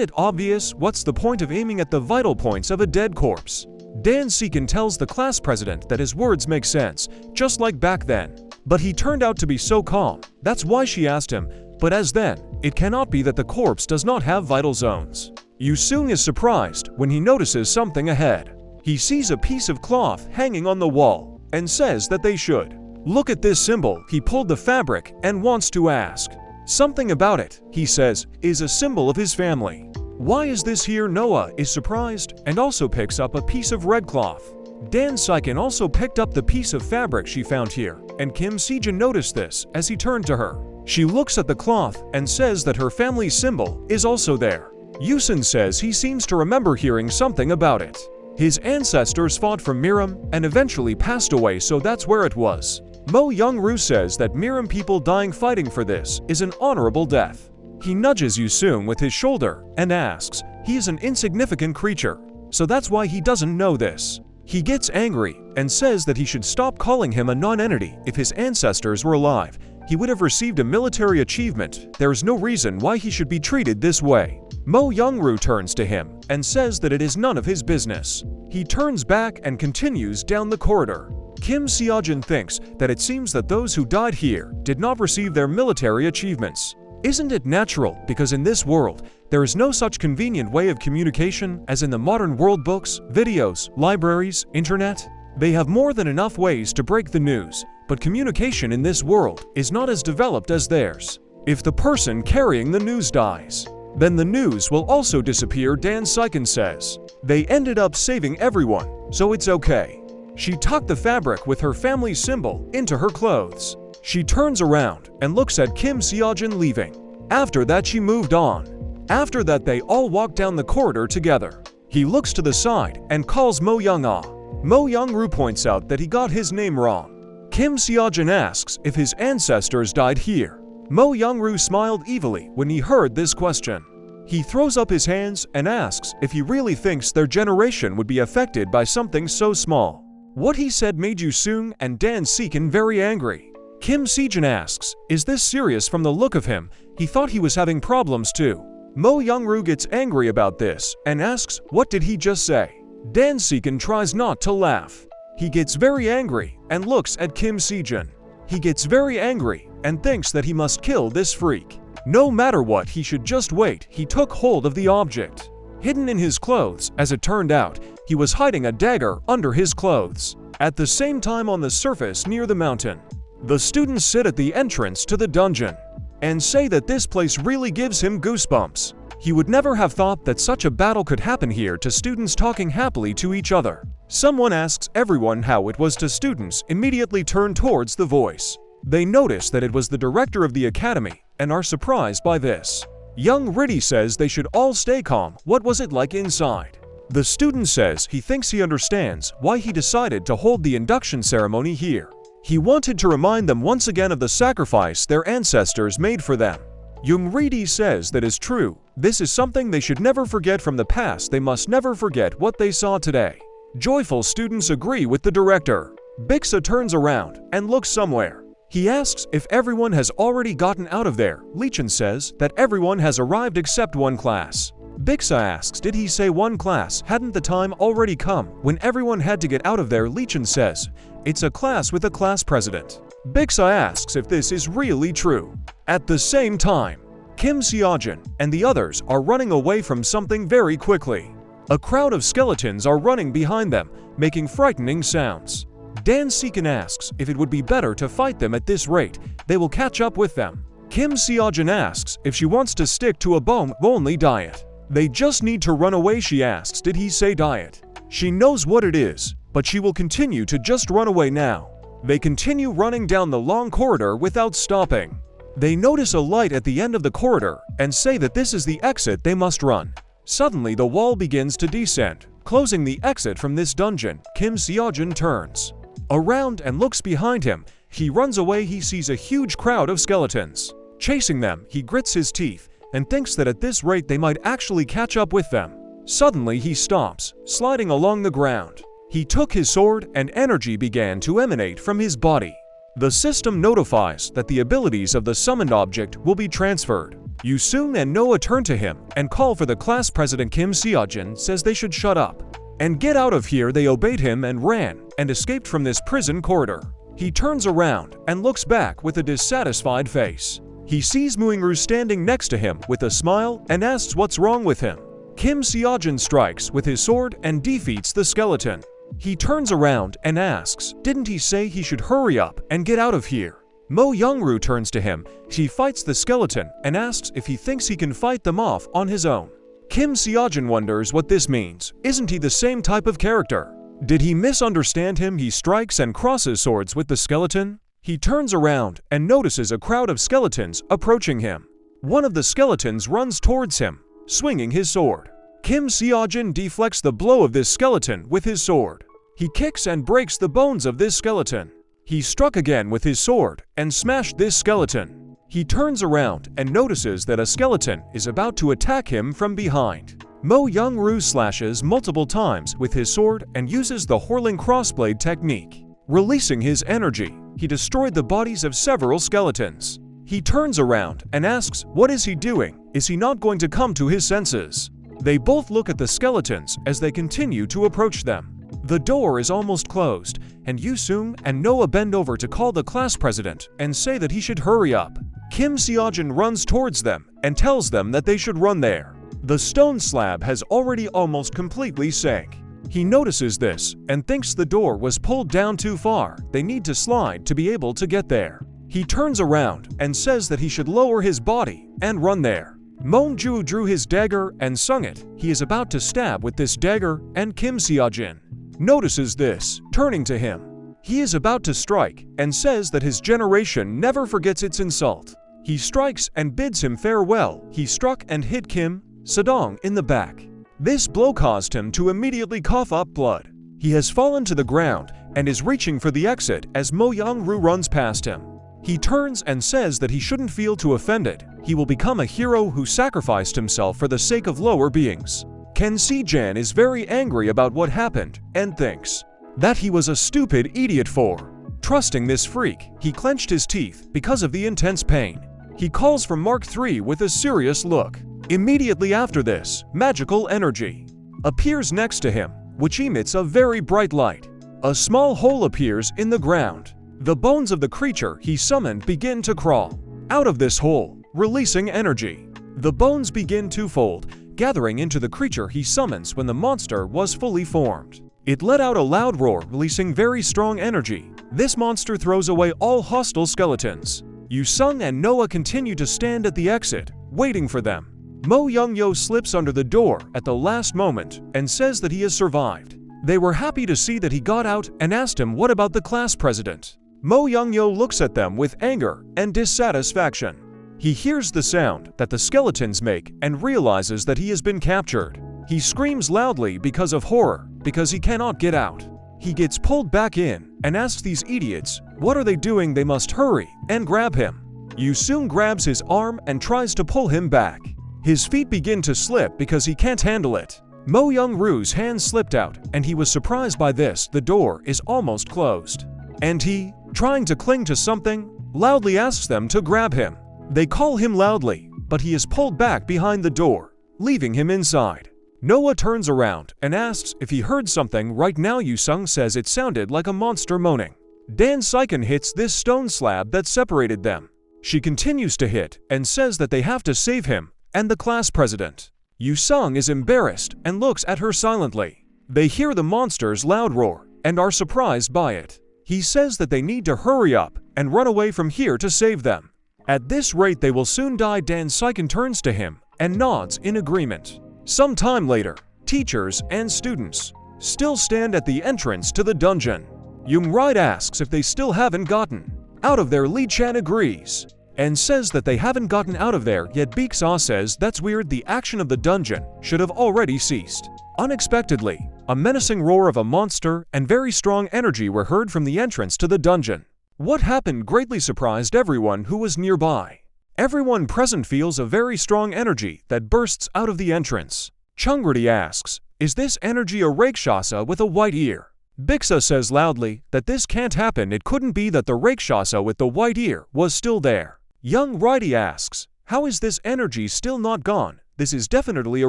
Speaker 1: it obvious? What's the point of aiming at the vital points of a dead corpse?" Dan Sekin tells the class president that his words make sense, just like back then. But he turned out to be so calm. That's why she asked him, "But as then, it cannot be that the corpse does not have vital zones." Yoo Seung is surprised when he notices something ahead. He sees a piece of cloth hanging on the wall and says that they should look at this symbol. He pulled the fabric and wants to ask something about it. He says is a symbol of his family. Why is this here? Noah is surprised and also picks up a piece of red cloth. Dan Seiken also picked up the piece of fabric she found here, and Kim Seojin noticed this as he turned to her. She looks at the cloth and says that her family's symbol is also there. Yusun says he seems to remember hearing something about it. His ancestors fought for Miram and eventually passed away, so that's where it was. Mo Yong Ru says that Miram people dying fighting for this is an honorable death. He nudges Yoo Seung with his shoulder and asks, he is an insignificant creature, so that's why he doesn't know this. He gets angry and says that he should stop calling him a non-entity. If his ancestors were alive, he would have received a military achievement. There is no reason why he should be treated this way. Mo Yong Ru turns to him and says that it is none of his business. He turns back and continues down the corridor. Kim Seojin thinks that it seems that those who died here did not receive their military achievements. Isn't it natural? Because in this world, there is no such convenient way of communication as in the modern world. Books, videos, libraries, internet. They have more than enough ways to break the news, but communication in this world is not as developed as theirs. If the person carrying the news dies, then the news will also disappear. Dan Seiken says. They ended up saving everyone, so it's okay. She tucked the fabric with her family symbol into her clothes. She turns around and looks at Kim Seojin leaving. After that she moved on. After that they all walked down the corridor together. He looks to the side and calls Mo Yong Ru. Mo Yong Ru points out that he got his name wrong. Kim Seojin asks if his ancestors died here. Mo Yong Ru smiled evilly when he heard this question. He throws up his hands and asks if he really thinks their generation would be affected by something so small. What he said made Yoo Seung and Dan Seiken very angry. Kim Seojin asks, is this serious? From the look of him, he thought he was having problems too. Mo Yong Ru gets angry about this and asks, what did he just say? Dan Seiken tries not to laugh. He gets very angry and looks at Kim Seojin. He gets very angry and thinks that he must kill this freak. No matter what, he should just wait. He took hold of the object. hidden in his clothes. As it turned out, he was hiding a dagger under his clothes. At the same time, on the surface near the mountain, the students sit at the entrance to the dungeon and say that this place really gives him goosebumps. He would never have thought that such a battle could happen here, to students talking happily to each other. Someone asks everyone how it was, to students immediately turn towards the voice. They notice that it was the director of the academy and are surprised by this. Young Riddy says they should all stay calm. What was it like inside? The student says he thinks he understands why he decided to hold the induction ceremony here. He wanted to remind them once again of the sacrifice their ancestors made for them. Young Riddy says that is true. This is something they should never forget from the past. They must never forget what they saw today. Joyful students agree with the director. Bixa turns around and looks somewhere. He asks if everyone has already gotten out of there. Lichen says that everyone has arrived except one class. Bixa asks, did he say one class? Hadn't the time already come when everyone had to get out of there? Lichen says, it's a class with a class president. Bixa asks if this is really true. At the same time, Kim Seojin and the others are running away from something very quickly. A crowd of skeletons are running behind them, making frightening sounds. Dan Seekin asks if it would be better to fight them at this rate. They will catch up with them. Kim Seojin asks if she wants to stick to a bone-only diet. They just need to run away. She asks, did he say diet? She knows what it is, but she will continue to just run away now. They continue running down the long corridor without stopping. They notice a light at the end of the corridor and say that this is the exit they must run. Suddenly the wall begins to descend, closing the exit from this dungeon. Kim Seojin turns around and looks behind him. He runs away. He sees a huge crowd of skeletons chasing them. He grits his teeth and thinks that at this rate they might actually catch up with them. Suddenly he stops, sliding along the ground. He took his sword and energy began to emanate from his body. The system notifies that the abilities of the summoned object will be transferred. Yusun and Noah turn to him and call for the class president. Kim Seojin says they should shut up and get out of here. They obeyed him and ran and escaped from this prison corridor. He turns around and looks back with a dissatisfied face. He sees Mo Yong Ru standing next to him with a smile and asks what's wrong with him. Kim Seojin strikes with his sword and defeats the skeleton. He turns around and asks, didn't he say he should hurry up and get out of here? Mo Yong Ru turns to him. She fights the skeleton and asks if he thinks he can fight them off on his own. Kim Seojin wonders what this means. Isn't he the same type of character? Did he misunderstand him? He strikes and crosses swords with the skeleton. He turns around and notices a crowd of skeletons approaching him. One of the skeletons runs towards him, swinging his sword. Kim Seojin deflects the blow of this skeleton with his sword. He kicks and breaks the bones of this skeleton. He struck again with his sword and smashed this skeleton. He turns around and notices that a skeleton is about to attack him from behind. Mo Yong Ru slashes multiple times with his sword and uses the whirling crossblade technique. Releasing his energy, he destroyed the bodies of several skeletons. He turns around and asks, what is he doing? Is he not going to come to his senses? They both look at the skeletons as they continue to approach them. The door is almost closed, and Yusun and Noah bend over to call the class president and say that he should hurry up. Kim Seojin runs towards them and tells them that they should run there. The stone slab has already almost completely sank. He notices this and thinks the door was pulled down too far. They need to slide to be able to get there. He turns around and says that he should lower his body and run there. Moonju drew his dagger and sung it. He is about to stab with this dagger, and Kim Seojin notices this, turning to him. He is about to strike and says that his generation never forgets its insult. He strikes and bids him farewell. He struck and hit Kim Sedong in the back. This blow caused him to immediately cough up blood. He has fallen to the ground and is reaching for the exit as Mo Yong Ru runs past him. He turns and says that he shouldn't feel too offended. He will become a hero who sacrificed himself for the sake of lower beings. Ken Si-jan is very angry about what happened and thinks that he was a stupid idiot for trusting this freak. He clenched his teeth because of the intense pain. He calls for Mark III with a serious look. Immediately after this, magical energy appears next to him, which emits a very bright light. A small hole appears in the ground. The bones of the creature he summoned begin to crawl out of this hole, releasing energy. The bones begin to fold, gathering into the creature he summons when the monster was fully formed. It let out a loud roar, releasing very strong energy. This monster throws away all hostile skeletons. Yu-sung and Noah continue to stand at the exit, waiting for them. Mo Young-yo slips under the door at the last moment and says that he has survived. They were happy to see that he got out and asked him what about the class president. Mo Young-yo looks at them with anger and dissatisfaction. He hears the sound that the skeletons make and realizes that he has been captured. He screams loudly because of horror, because he cannot get out. He gets pulled back in and asks these idiots, what are they doing? They must hurry and grab him. Yu-sung grabs his arm and tries to pull him back. His feet begin to slip because he can't handle it. Mo Yong Ru's hand slipped out and he was surprised by this. The door is almost closed. And he, trying to cling to something, loudly asks them to grab him. They call him loudly, but he is pulled back behind the door, leaving him inside. Noah turns around and asks if he heard something right now. Yu-sung says it sounded like a monster moaning. Dan Saiken hits this stone slab that separated them. She continues to hit and says that they have to save him and the class president. Yu-sung is embarrassed and looks at her silently. They hear the monster's loud roar and are surprised by it. He says that they need to hurry up and run away from here to save them. At this rate they will soon die. Dan Saiken turns to him and nods in agreement. Some time later, teachers and students still stand at the entrance to the dungeon. Young-raid asks if they still haven't gotten out of there. Lee-chan agrees and says that they haven't gotten out of there yet. Biksa says that's weird, the action of the dungeon should have already ceased. Unexpectedly, a menacing roar of a monster and very strong energy were heard from the entrance to the dungeon. What happened greatly surprised everyone who was nearby. Everyone present feels a very strong energy that bursts out of the entrance. Chungrity asks, is this energy a rakshasa with a white ear? Biksa says loudly that this can't happen. It couldn't be that the rakshasa with the white ear was still there. Young-raid asks, how is this energy still not gone? This is definitely a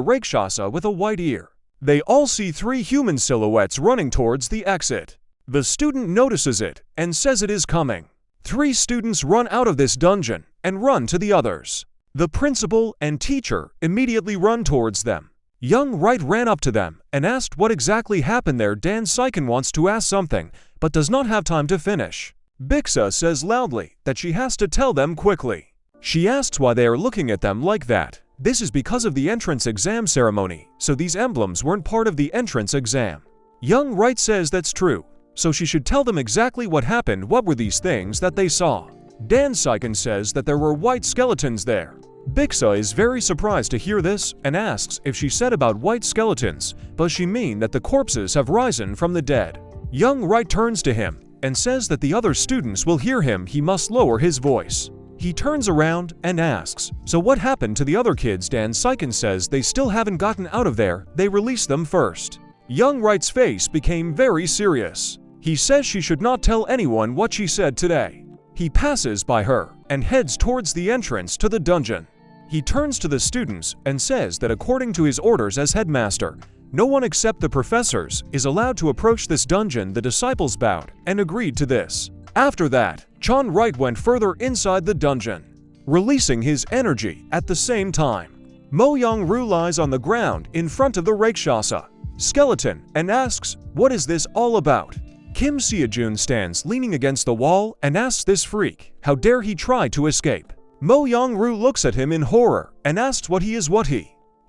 Speaker 1: rakshasa with a white ear. They all see three human silhouettes running towards the exit. The student notices it and says it is coming. Three students run out of this dungeon and run to the others. The principal and teacher immediately run towards them. Young-raid ran up to them and asked what exactly happened there. Dan Saiken wants to ask something, but does not have time to finish. Biksa says loudly that she has to tell them quickly. She asks why they are looking at them like that. This is because of the entrance exam ceremony, so these emblems weren't part of the entrance exam. Young-raid says that's true, so she should tell them exactly what happened. What were these things that they saw? Dan Saiken says that there were white skeletons there. Biksa is very surprised to hear this and asks if she said about white skeletons, does she mean that the corpses have risen from the dead? Young-raid turns to him and says that the other students will hear him. He must lower his voice. He turns around and asks, so what happened to the other kids? Dan Saiken says they still haven't gotten out of there, they released them first. Young-raid's face became very serious. He says she should not tell anyone what she said today. He passes by her and heads towards the entrance to the dungeon. He turns to the students and says that according to his orders as headmaster, no one except the professors is allowed to approach this dungeon. The disciples bowed and agreed to this. After that, Chun-Wright went further inside the dungeon, releasing his energy at the same time. Mo Yong Ru lies on the ground in front of the rakshasa skeleton and asks, what is this all about? Kim Seojun stands leaning against the wall and asks this freak, how dare he try to escape? Mo Yong Ru looks at him in horror and asks what he is.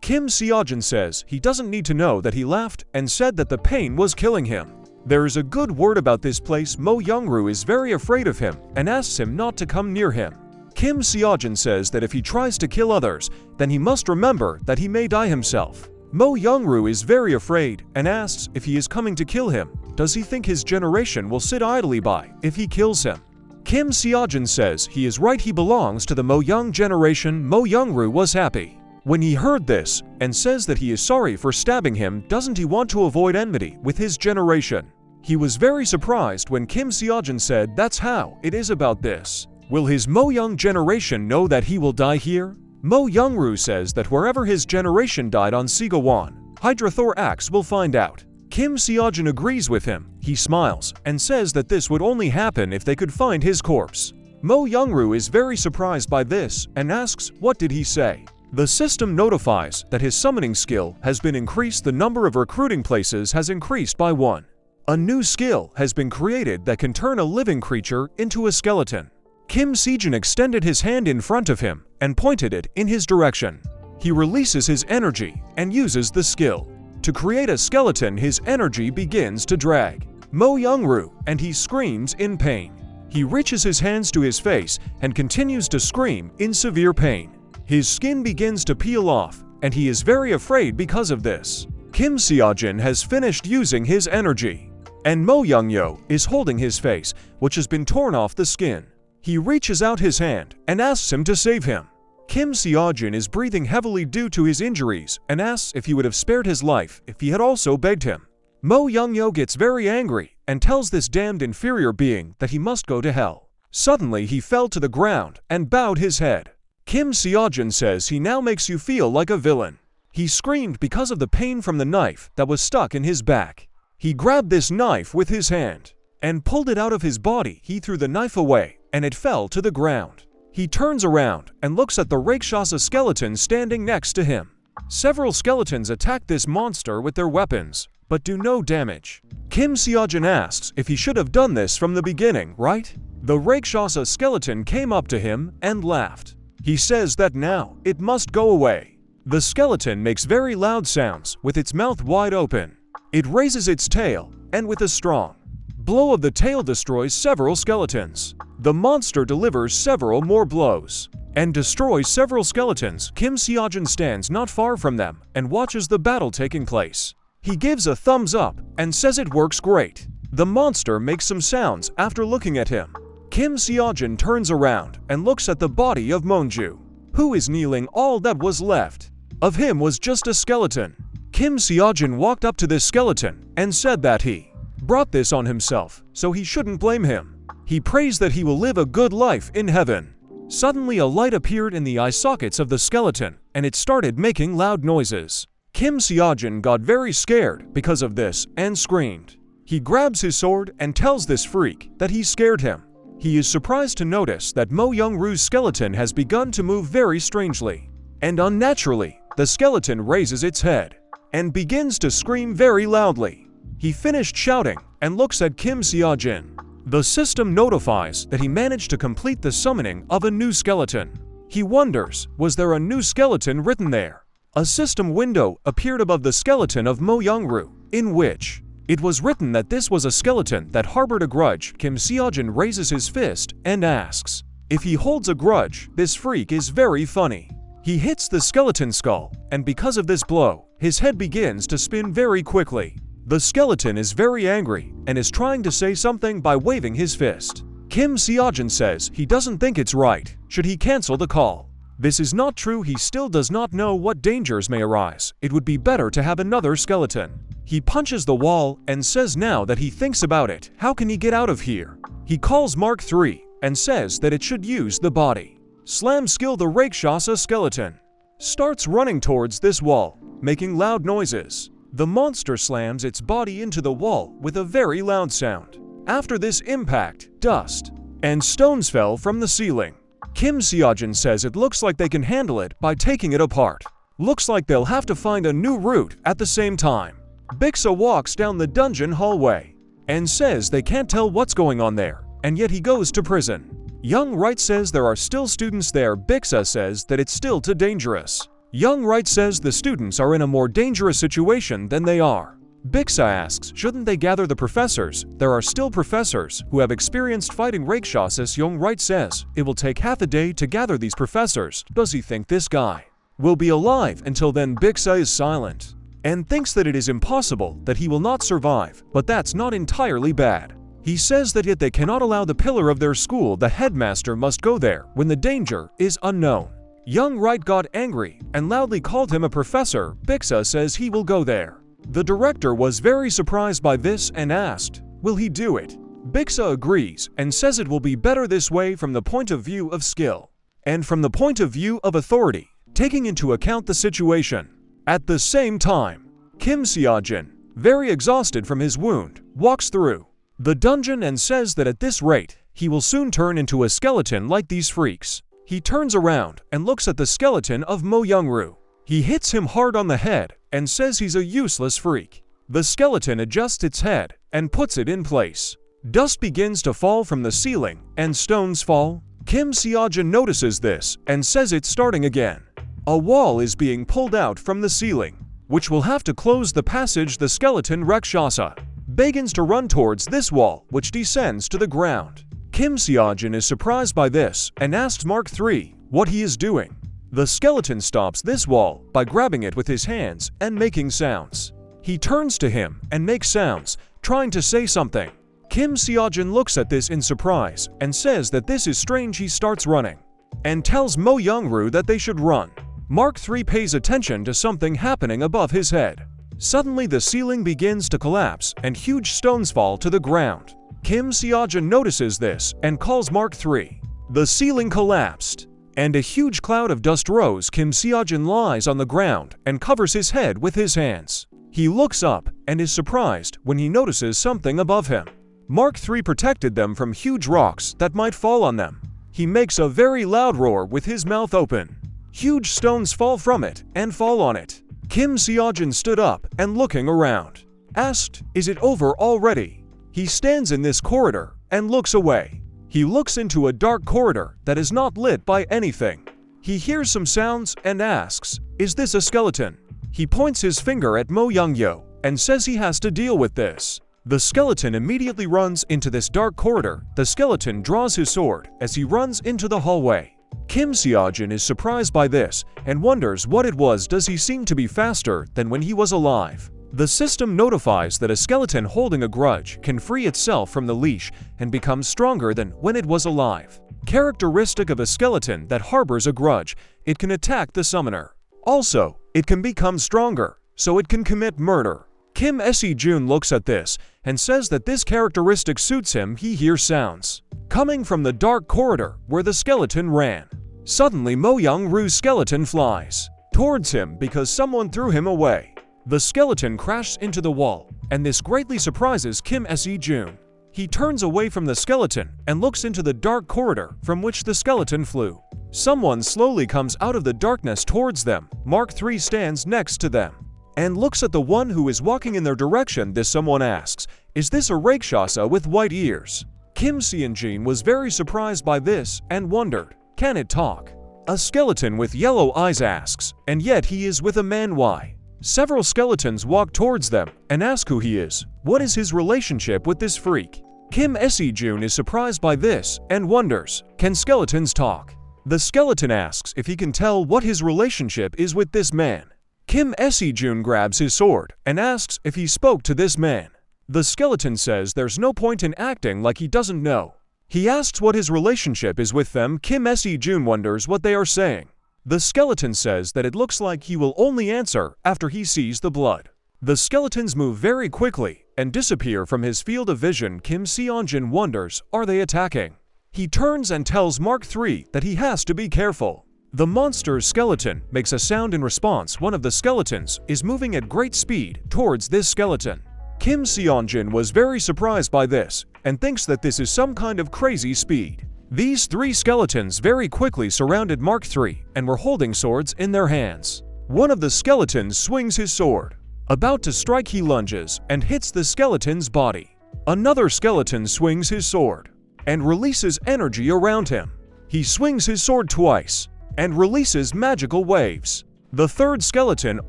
Speaker 1: Kim Seojun says he doesn't need to know that he laughed and said that the pain was killing him. There is a good word about this place. Mo Yong Ru is very afraid of him and asks him not to come near him. Kim Seojun says that if he tries to kill others, then he must remember that he may die himself. Mo Yong Ru is very afraid and asks if he is coming to kill him. Does he think his generation will sit idly by if he kills him? Kim Seojun says he is right, he belongs to the Mo Young generation. Mo Yong Ru was happy when he heard this and says that he is sorry for stabbing him. Doesn't he want to avoid enmity with his generation? He was very surprised when Kim Seojun said that's how it is about this. Will his Mo Young generation know that he will die here? Mo Yong Ru says that wherever his generation died on Sigawan, Hydrothorax will find out. Kim Seojun agrees with him. He smiles and says that this would only happen if they could find his corpse. Mo Yong Ru is very surprised by this and asks, what did he say? The system notifies that his summoning skill has been increased. The number of recruiting places has increased by 1. A new skill has been created that can turn a living creature into a skeleton. Kim Sejun extended his hand in front of him and pointed it in his direction. He releases his energy and uses the skill. To create a skeleton, his energy begins to drag Mo Yong Ru, and he screams in pain. He reaches his hands to his face and continues to scream in severe pain. His skin begins to peel off, and he is very afraid because of this. Kim Seojin has finished using his energy, and Mo Young-yo is holding his face, which has been torn off the skin. He reaches out his hand and asks him to save him. Kim Seojin is breathing heavily due to his injuries and asks if he would have spared his life if he had also begged him. Mo Young-yo gets very angry and tells this damned inferior being that he must go to hell. Suddenly he fell to the ground and bowed his head. Kim Seojin says he now makes you feel like a villain. He screamed because of the pain from the knife that was stuck in his back. He grabbed this knife with his hand and pulled it out of his body. He threw the knife away and it fell to the ground. He turns around and looks at the Rakshasa skeleton standing next to him. Several skeletons attack this monster with their weapons, but do no damage. Kim Seojin asks if he should have done this from the beginning, right? The Rakshasa skeleton came up to him and laughed. He says that now it must go away. The skeleton makes very loud sounds with its mouth wide open. It raises its tail, and with a strong blow of the tail destroys several skeletons. The monster delivers several more blows and destroys several skeletons. Kim Seojin stands not far from them and watches the battle taking place. He gives a thumbs up and says it works great. The monster makes some sounds after looking at him. Kim Seojin turns around and looks at the body of Monju, who is kneeling. All that was left of him was just a skeleton. Kim Seojin walked up to this skeleton and said that he brought this on himself, so he shouldn't blame him. He prays that he will live a good life in heaven. Suddenly a light appeared in the eye sockets of the skeleton, and it started making loud noises. Kim Seojin got very scared because of this and screamed. He grabs his sword and tells this freak that he scared him. He is surprised to notice that Mo Young Ru's skeleton has begun to move very strangely and unnaturally. The skeleton raises its head and begins to scream very loudly. He finished shouting and looks at Kim Seojin. The system notifies that he managed to complete the summoning of a new skeleton. He wonders, was there a new skeleton written there? A system window appeared above the skeleton of Mo Young Ru, in which it was written that this was a skeleton that harbored a grudge. Kim Seojin raises his fist and asks if he holds a grudge. This freak is very funny. He hits the skeleton skull, and because of this blow, his head begins to spin very quickly. The skeleton is very angry and is trying to say something by waving his fist. Kim Seojin says he doesn't think it's right. Should he cancel the call? This is not true. He still does not know what dangers may arise. It would be better to have another skeleton. He punches the wall and says now that he thinks about it. How can he get out of here? He calls Mark III and says that it should use the body slam skill. The Rakshasa skeleton starts running towards this wall, making loud noises. The monster slams its body into the wall with a very loud sound. After this impact, dust and stones fell from the ceiling. Kim Seojin says it looks like they can handle it by taking it apart. Looks like they'll have to find a new route at the same time. Bixa walks down the dungeon hallway and says they can't tell what's going on there, and yet he goes to prison. Young Right says there are still students there. Bixa says that it's still too dangerous. Young Right says the students are in a more dangerous situation than they are. Bixa asks, shouldn't they gather the professors? There are still professors who have experienced fighting Rakshasas. Young Right says it will take half a day to gather these professors. Does he think this guy will be alive until then? Bixa is silent and thinks that it is impossible that he will not survive, but that's not entirely bad. He says that yet they cannot allow the pillar of their school. The headmaster must go there when the danger is unknown. Young Right got angry and loudly called him a professor. Bixa says he will go there. The director was very surprised by this and asked, will he do it? Bixa agrees and says it will be better this way from the point of view of skill and from the point of view of authority, taking into account the situation. At the same time, Kim Seojin, very exhausted from his wound, walks through the dungeon and says that at this rate, he will soon turn into a skeleton like these freaks. He turns around and looks at the skeleton of Mo Yong Ru. He hits him hard on the head and says he's a useless freak. The skeleton adjusts its head and puts it in place. Dust begins to fall from the ceiling and stones fall. Kim Seojin notices this and says it's starting again. A wall is being pulled out from the ceiling, which will have to close the passage. The skeleton Rakshasa begins to run towards this wall, which descends to the ground. Kim Seojin is surprised by this and asks Mark III what he is doing. The skeleton stops this wall by grabbing it with his hands and making sounds. He turns to him and makes sounds, trying to say something. Kim Seojin looks at this in surprise and says that this is strange. He starts running and tells Mo Yong Ru that they should run. Mark III pays attention to something happening above his head. Suddenly the ceiling begins to collapse and huge stones fall to the ground. Kim Seojin notices this and calls Mark III. The ceiling collapsed, and a huge cloud of dust rose. Kim Seojin lies on the ground and covers his head with his hands. He looks up and is surprised when he notices something above him. Mark III protected them from huge rocks that might fall on them. He makes a very loud roar with his mouth open. Huge stones fall from it and fall on it. Kim Seojin stood up and looking around, asked, "Is it over already?" He stands in this corridor and looks away. He looks into a dark corridor that is not lit by anything. He hears some sounds and asks, "Is this a skeleton?" He points his finger at Mo Yong Ru and says he has to deal with this. The skeleton immediately runs into this dark corridor. The skeleton draws his sword as he runs into the hallway. Kim Seojin is surprised by this and wonders what it was. Does he seem to be faster than when he was alive? The system notifies that a skeleton holding a grudge can free itself from the leash and become stronger than when it was alive. Characteristic of a skeleton that harbors a grudge, it can attack the summoner. Also, it can become stronger, so it can commit murder. Kim Seojin looks at this and says that this characteristic suits him. He hears sounds coming from the dark corridor where the skeleton ran. Suddenly Mo Yong Ru's skeleton flies towards him because someone threw him away. The skeleton crashes into the wall, and this greatly surprises Kim Seojin. He turns away from the skeleton and looks into the dark corridor from which the skeleton flew. Someone slowly comes out of the darkness towards them. Mark III stands next to them and looks at the one who is walking in their direction. This someone asks, "Is this a Rakshasa with white ears?" Kim Seojin was very surprised by this and wondered, "Can it talk?" A skeleton with yellow eyes asks, "And yet he is with a man. Why?" Several skeletons walk towards them and ask who he is. What is his relationship with this freak? Kim Seojin is surprised by this and wonders, "Can skeletons talk?" The skeleton asks if he can tell what his relationship is with this man. Kim Seojin grabs his sword and asks if he spoke to this man. The skeleton says there's no point in acting like he doesn't know. He asks what his relationship is with them. Kim Seojin wonders what they are saying. The skeleton says that it looks like he will only answer after he sees the blood. The skeletons move very quickly and disappear from his field of vision. Kim Seojin wonders, are they attacking? He turns and tells Mark III that he has to be careful. The monster's skeleton makes a sound in response. One of the skeletons is moving at great speed towards this skeleton. Kim Seojin was very surprised by this and thinks that this is some kind of crazy speed. These three skeletons very quickly surrounded Mark III and were holding swords in their hands. One of the skeletons swings his sword. About to strike, he lunges and hits the skeleton's body. Another skeleton swings his sword and releases energy around him. He swings his sword twice and releases magical waves. The third skeleton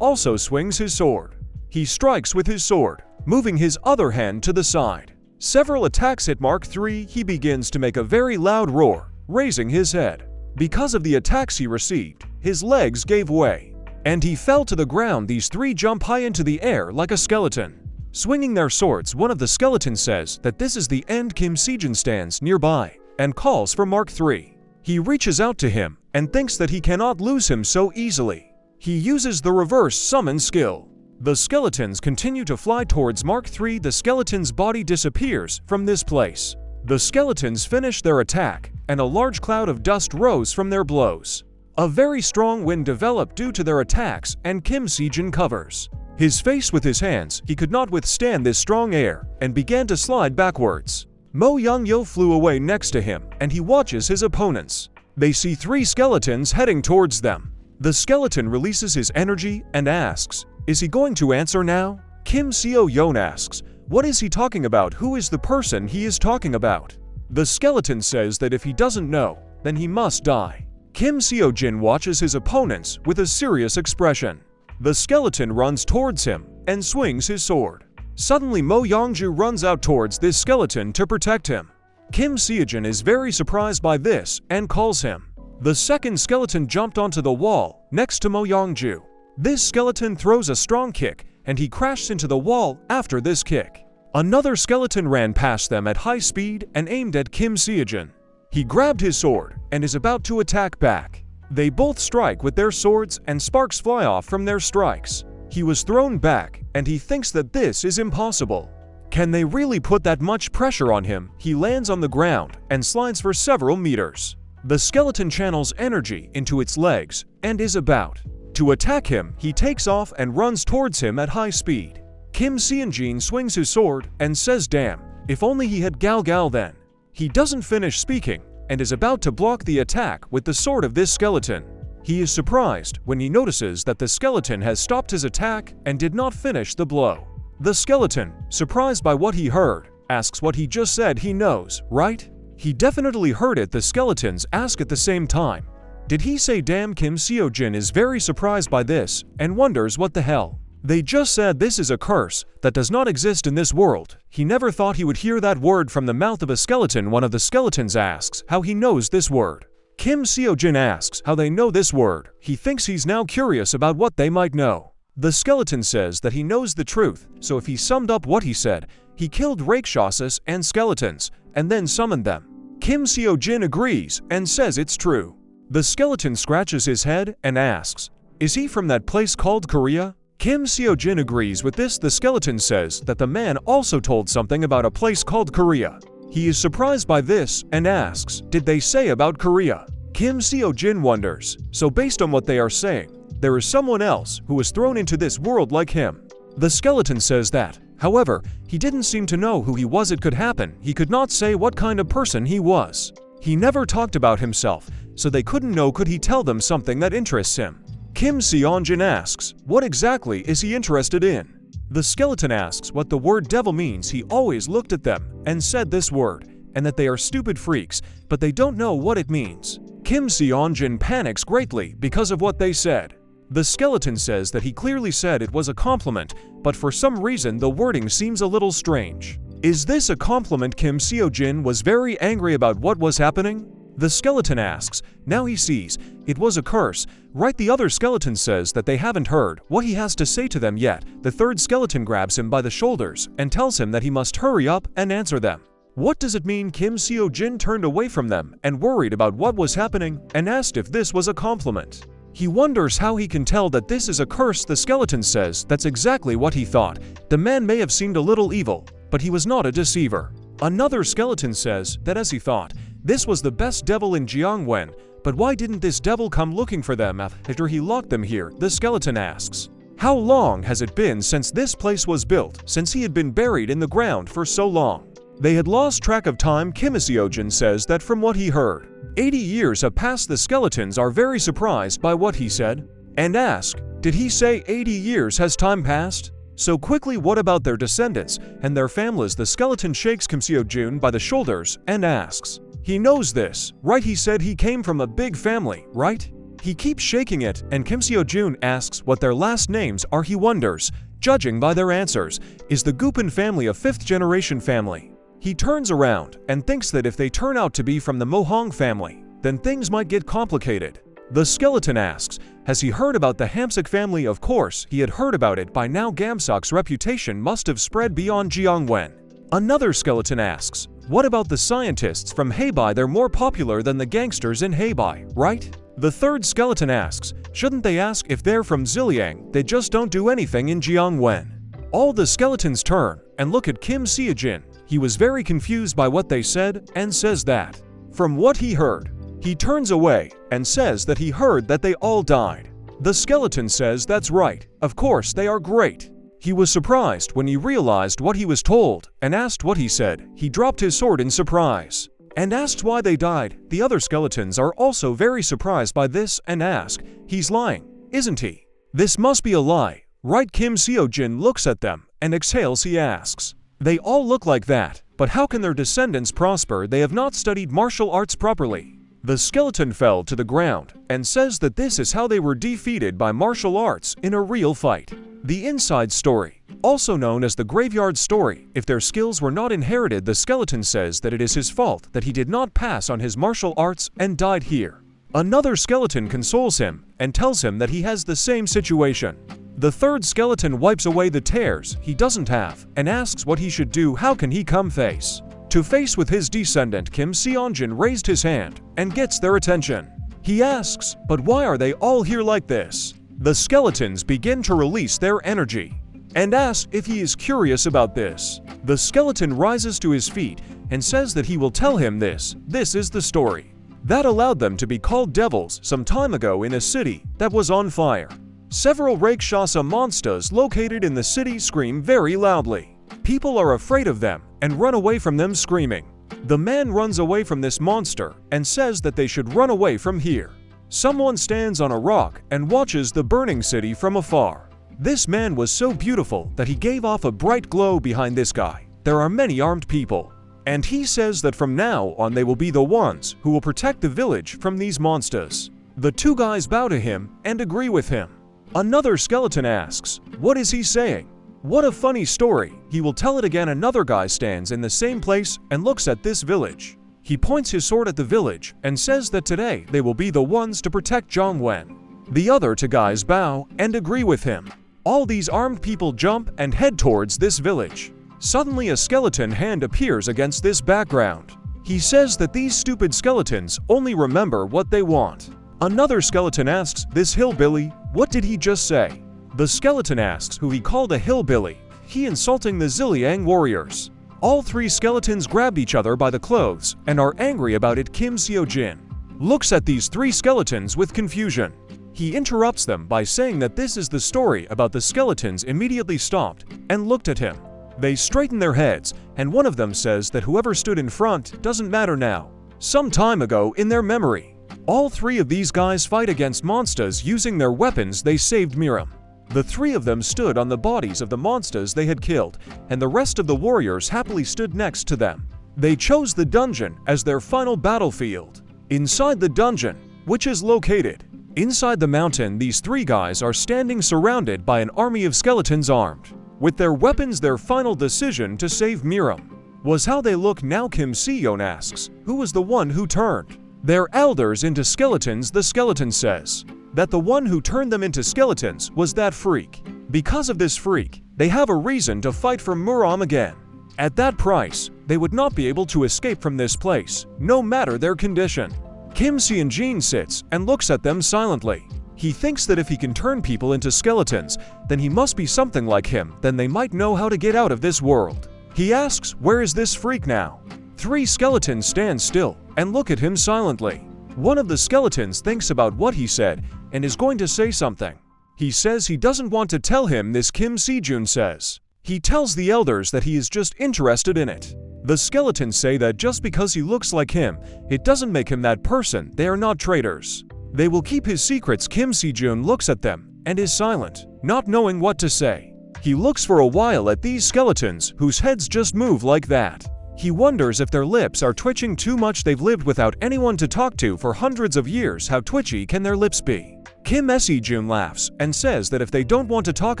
Speaker 1: also swings his sword. He strikes with his sword, moving his other hand to the side. Several attacks hit Mark III. He begins to make a very loud roar, raising his head. Because of the attacks he received, his legs gave way, and he fell to the ground. These three jump high into the air like a skeleton, swinging their swords. One of the skeletons says that this is the end. Kim Seojin stands nearby and calls for Mark III. He reaches out to him and thinks that he cannot lose him so easily. He uses the reverse summon skill. The skeletons continue to fly towards Mark III. The skeleton's body disappears from this place. The skeletons finish their attack, and a large cloud of dust rose from their blows. A very strong wind developed due to their attacks, and Kim Seojin covers his face with his hands. He could not withstand this strong air and began to slide backwards. Mo Yong Ru flew away next to him, and he watches his opponents. They see 3 skeletons heading towards them. The skeleton releases his energy and asks, "Is he going to answer now?" Kim Seo-yeon asks, "What is he talking about? Who is the person he is talking about?" The skeleton says that if he doesn't know, then he must die. Kim Seo-jin watches his opponents with a serious expression. The skeleton runs towards him and swings his sword. Suddenly Mo Yong-ju runs out towards this skeleton to protect him. Kim Seo-jin is very surprised by this and calls him. The second skeleton jumped onto the wall next to Mo Yong-ju. This skeleton throws a strong kick and he crashed into the wall after this kick. Another skeleton ran past them at high speed and aimed at Kim Seo-jin. He grabbed his sword and is about to attack back. They both strike with their swords and sparks fly off from their strikes. He was thrown back and he thinks that this is impossible. Can they really put that much pressure on him? He lands on the ground and slides for several meters. The skeleton channels energy into its legs and is about to attack him. He takes off and runs towards him at high speed. Kim Seo-jin swings his sword and says, "Damn, if only he had Gal then." He doesn't finish speaking and is about to block the attack with the sword of this skeleton. He is surprised when he notices that the skeleton has stopped his attack and did not finish the blow. The skeleton, surprised by what he heard, asks what he just said he knows, right? He definitely heard it, the skeletons ask at the same time. Did he say damn? Kim Seo-jin is very surprised by this and wonders what the hell. They just said this is a curse that does not exist in this world. He never thought he would hear that word from the mouth of a skeleton. One of the skeletons asks how he knows this word. Kim Seo-jin asks how they know this word. He thinks he's now curious about what they might know. The skeleton says that he knows the truth, so if he summed up what he said, he killed rakshasas and skeletons, and then summoned them. Kim Seo-jin agrees and says it's true. The skeleton scratches his head and asks, "Is he from that place called Korea?" Kim Seo-jin agrees with this. The skeleton says that the man also told something about a place called Korea. He is surprised by this and asks, "Did they say about Korea?" Kim Seo-jin wonders, so based on what they are saying, there is someone else who was thrown into this world like him. The skeleton says that, however, he didn't seem to know who he was. It could happen. He could not say what kind of person he was. He never talked about himself, so they couldn't know. Could he tell them something that interests him? Kim Seo-jin asks, what exactly is he interested in? The skeleton asks what the word devil means. He always looked at them and said this word, and that they are stupid freaks, but they don't know what it means. Kim Seo-jin panics greatly because of what they said. The skeleton says that he clearly said it was a compliment, but for some reason the wording seems a little strange. Is this a compliment? Kim Seo-jin was very angry about what was happening. The skeleton asks, now he sees, it was a curse, right? The other skeleton says that they haven't heard what he has to say to them yet. The third skeleton grabs him by the shoulders and tells him that he must hurry up and answer them. What does it mean? Kim Seo-jin turned away from them and worried about what was happening and asked if this was a compliment. He wonders how he can tell that this is a curse. The skeleton says that's exactly what he thought. The man may have seemed a little evil, but he was not a deceiver. Another skeleton says that as he thought, this was the best devil in Jiangwen, but why didn't this devil come looking for them after he locked them here? The skeleton asks, how long has it been since this place was built, since he had been buried in the ground for so long? They had lost track of time. Kim Seo-jin says that from what he heard, 80 years have passed. The skeletons are very surprised by what he said and ask, did he say 80 years has time passed? So quickly, what about their descendants and their families? The skeleton shakes Kim Seo-jin by the shoulders and asks, he knows this, right? He said he came from a big family, right? He keeps shaking it and Kim Seo-jin asks what their last names are. He wonders, judging by their answers, is the Gupin family a fifth-generation family? He turns around and thinks that if they turn out to be from the Mohong family, then things might get complicated. The skeleton asks, has he heard about the Hamsik family? Of course, he had heard about it by now. Gamsok's reputation must have spread beyond Jiangwen. Another skeleton asks, what about the scientists from Heibai? They're more popular than the gangsters in Heibai, right? The third skeleton asks, shouldn't they ask if they're from Ziliang? They just don't do anything in Jiangwen. All the skeletons turn and look at Kim Seo-jin. He was very confused by what they said and says that, from what he heard, he turns away and says that he heard that they all died. The skeleton says that's right, of course they are great. He was surprised when he realized what he was told and asked what he said. He dropped his sword in surprise. and asks why they died. The other skeletons are also very surprised by this and ask, "He's lying, isn't he? This must be a lie, right?" Kim Seo-jin looks at them and exhales. He asks, "They all look like that, but how can their descendants prosper? They have not studied martial arts properly." The skeleton fell to the ground and says that this is how they were defeated by martial arts in a real fight. The inside story, also known as the graveyard story, if their skills were not inherited, the skeleton says that it is his fault that he did not pass on his martial arts and died here. Another skeleton consoles him and tells him that he has the same situation. The third skeleton wipes away the tears he doesn't have and asks what he should do. How can he come face to face with his descendant? Kim Seo-jin raised his hand and gets their attention. He asks, "But why are they all here like this?" The skeletons begin to release their energy and ask if he is curious about this. The skeleton rises to his feet and says that he will tell him this. This is the story that allowed them to be called devils some time ago in a city that was on fire. Several Rakshasa monsters located in the city scream very loudly. People are afraid of them and run away from them screaming. The man runs away from this monster and says that they should run away from here. Someone stands on a rock and watches the burning city from afar. This man was so beautiful that he gave off a bright glow. Behind this guy, there are many armed people, and he says that from now on they will be the ones who will protect the village from these monsters. The two guys bow to him and agree with him. Another skeleton asks, "What is he saying? What a funny story. He will tell it again." Another guy stands in the same place and looks at this village. He points his sword at the village and says that today they will be the ones to protect Zhongwen. The other two guys bow and agree with him. All these armed people jump and head towards this village. Suddenly a skeleton hand appears against this background. He says that these stupid skeletons only remember what they want. Another skeleton asks, "This hillbilly, what did he just say?" The skeleton asks who he called a hillbilly. He insulting the Ziliang warriors. All three skeletons grab each other by the clothes and are angry about it. Kim Seo-jin looks at these three skeletons with confusion. He interrupts them by saying that this is the story about the skeletons. Immediately stopped and looked at him. They straighten their heads, and one of them says that whoever stood in front doesn't matter now. Some time ago in their memory, all three of these guys fight against monsters using their weapons. They saved Miram. The three of them stood on the bodies of the monsters they had killed, and the rest of the warriors happily stood next to them. They chose the dungeon as their final battlefield. Inside the dungeon, which is located inside the mountain, these three guys are standing surrounded by an army of skeletons armed with their weapons. Their final decision to save Miram was how they look now. Kim Seo-jin asks, "Who was the one who turned their elders into skeletons?" The skeleton says that the one who turned them into skeletons was that freak. Because of this freak, they have a reason to fight for Miram again. At that price, they would not be able to escape from this place, no matter their condition. Kim Seo-jin sits and looks at them silently. He thinks that if he can turn people into skeletons, then he must be something like him, then they might know how to get out of this world. He asks, "Where is this freak now?" Three skeletons stand still and look at him silently. One of the skeletons thinks about what he said and is going to say something. He says he doesn't want to tell him this. Kim Seo-jin says he tells the elders that he is just interested in it. The skeletons say that just because he looks like him, it doesn't make him that person. They are not traitors. They will keep his secrets. Kim Seo-jin looks at them and is silent, not knowing what to say. He looks for a while at these skeletons whose heads just move like that. He wonders if their lips are twitching too much. They've lived without anyone to talk to for hundreds of years. How twitchy can their lips be? Kim Seo-jin laughs and says that if they don't want to talk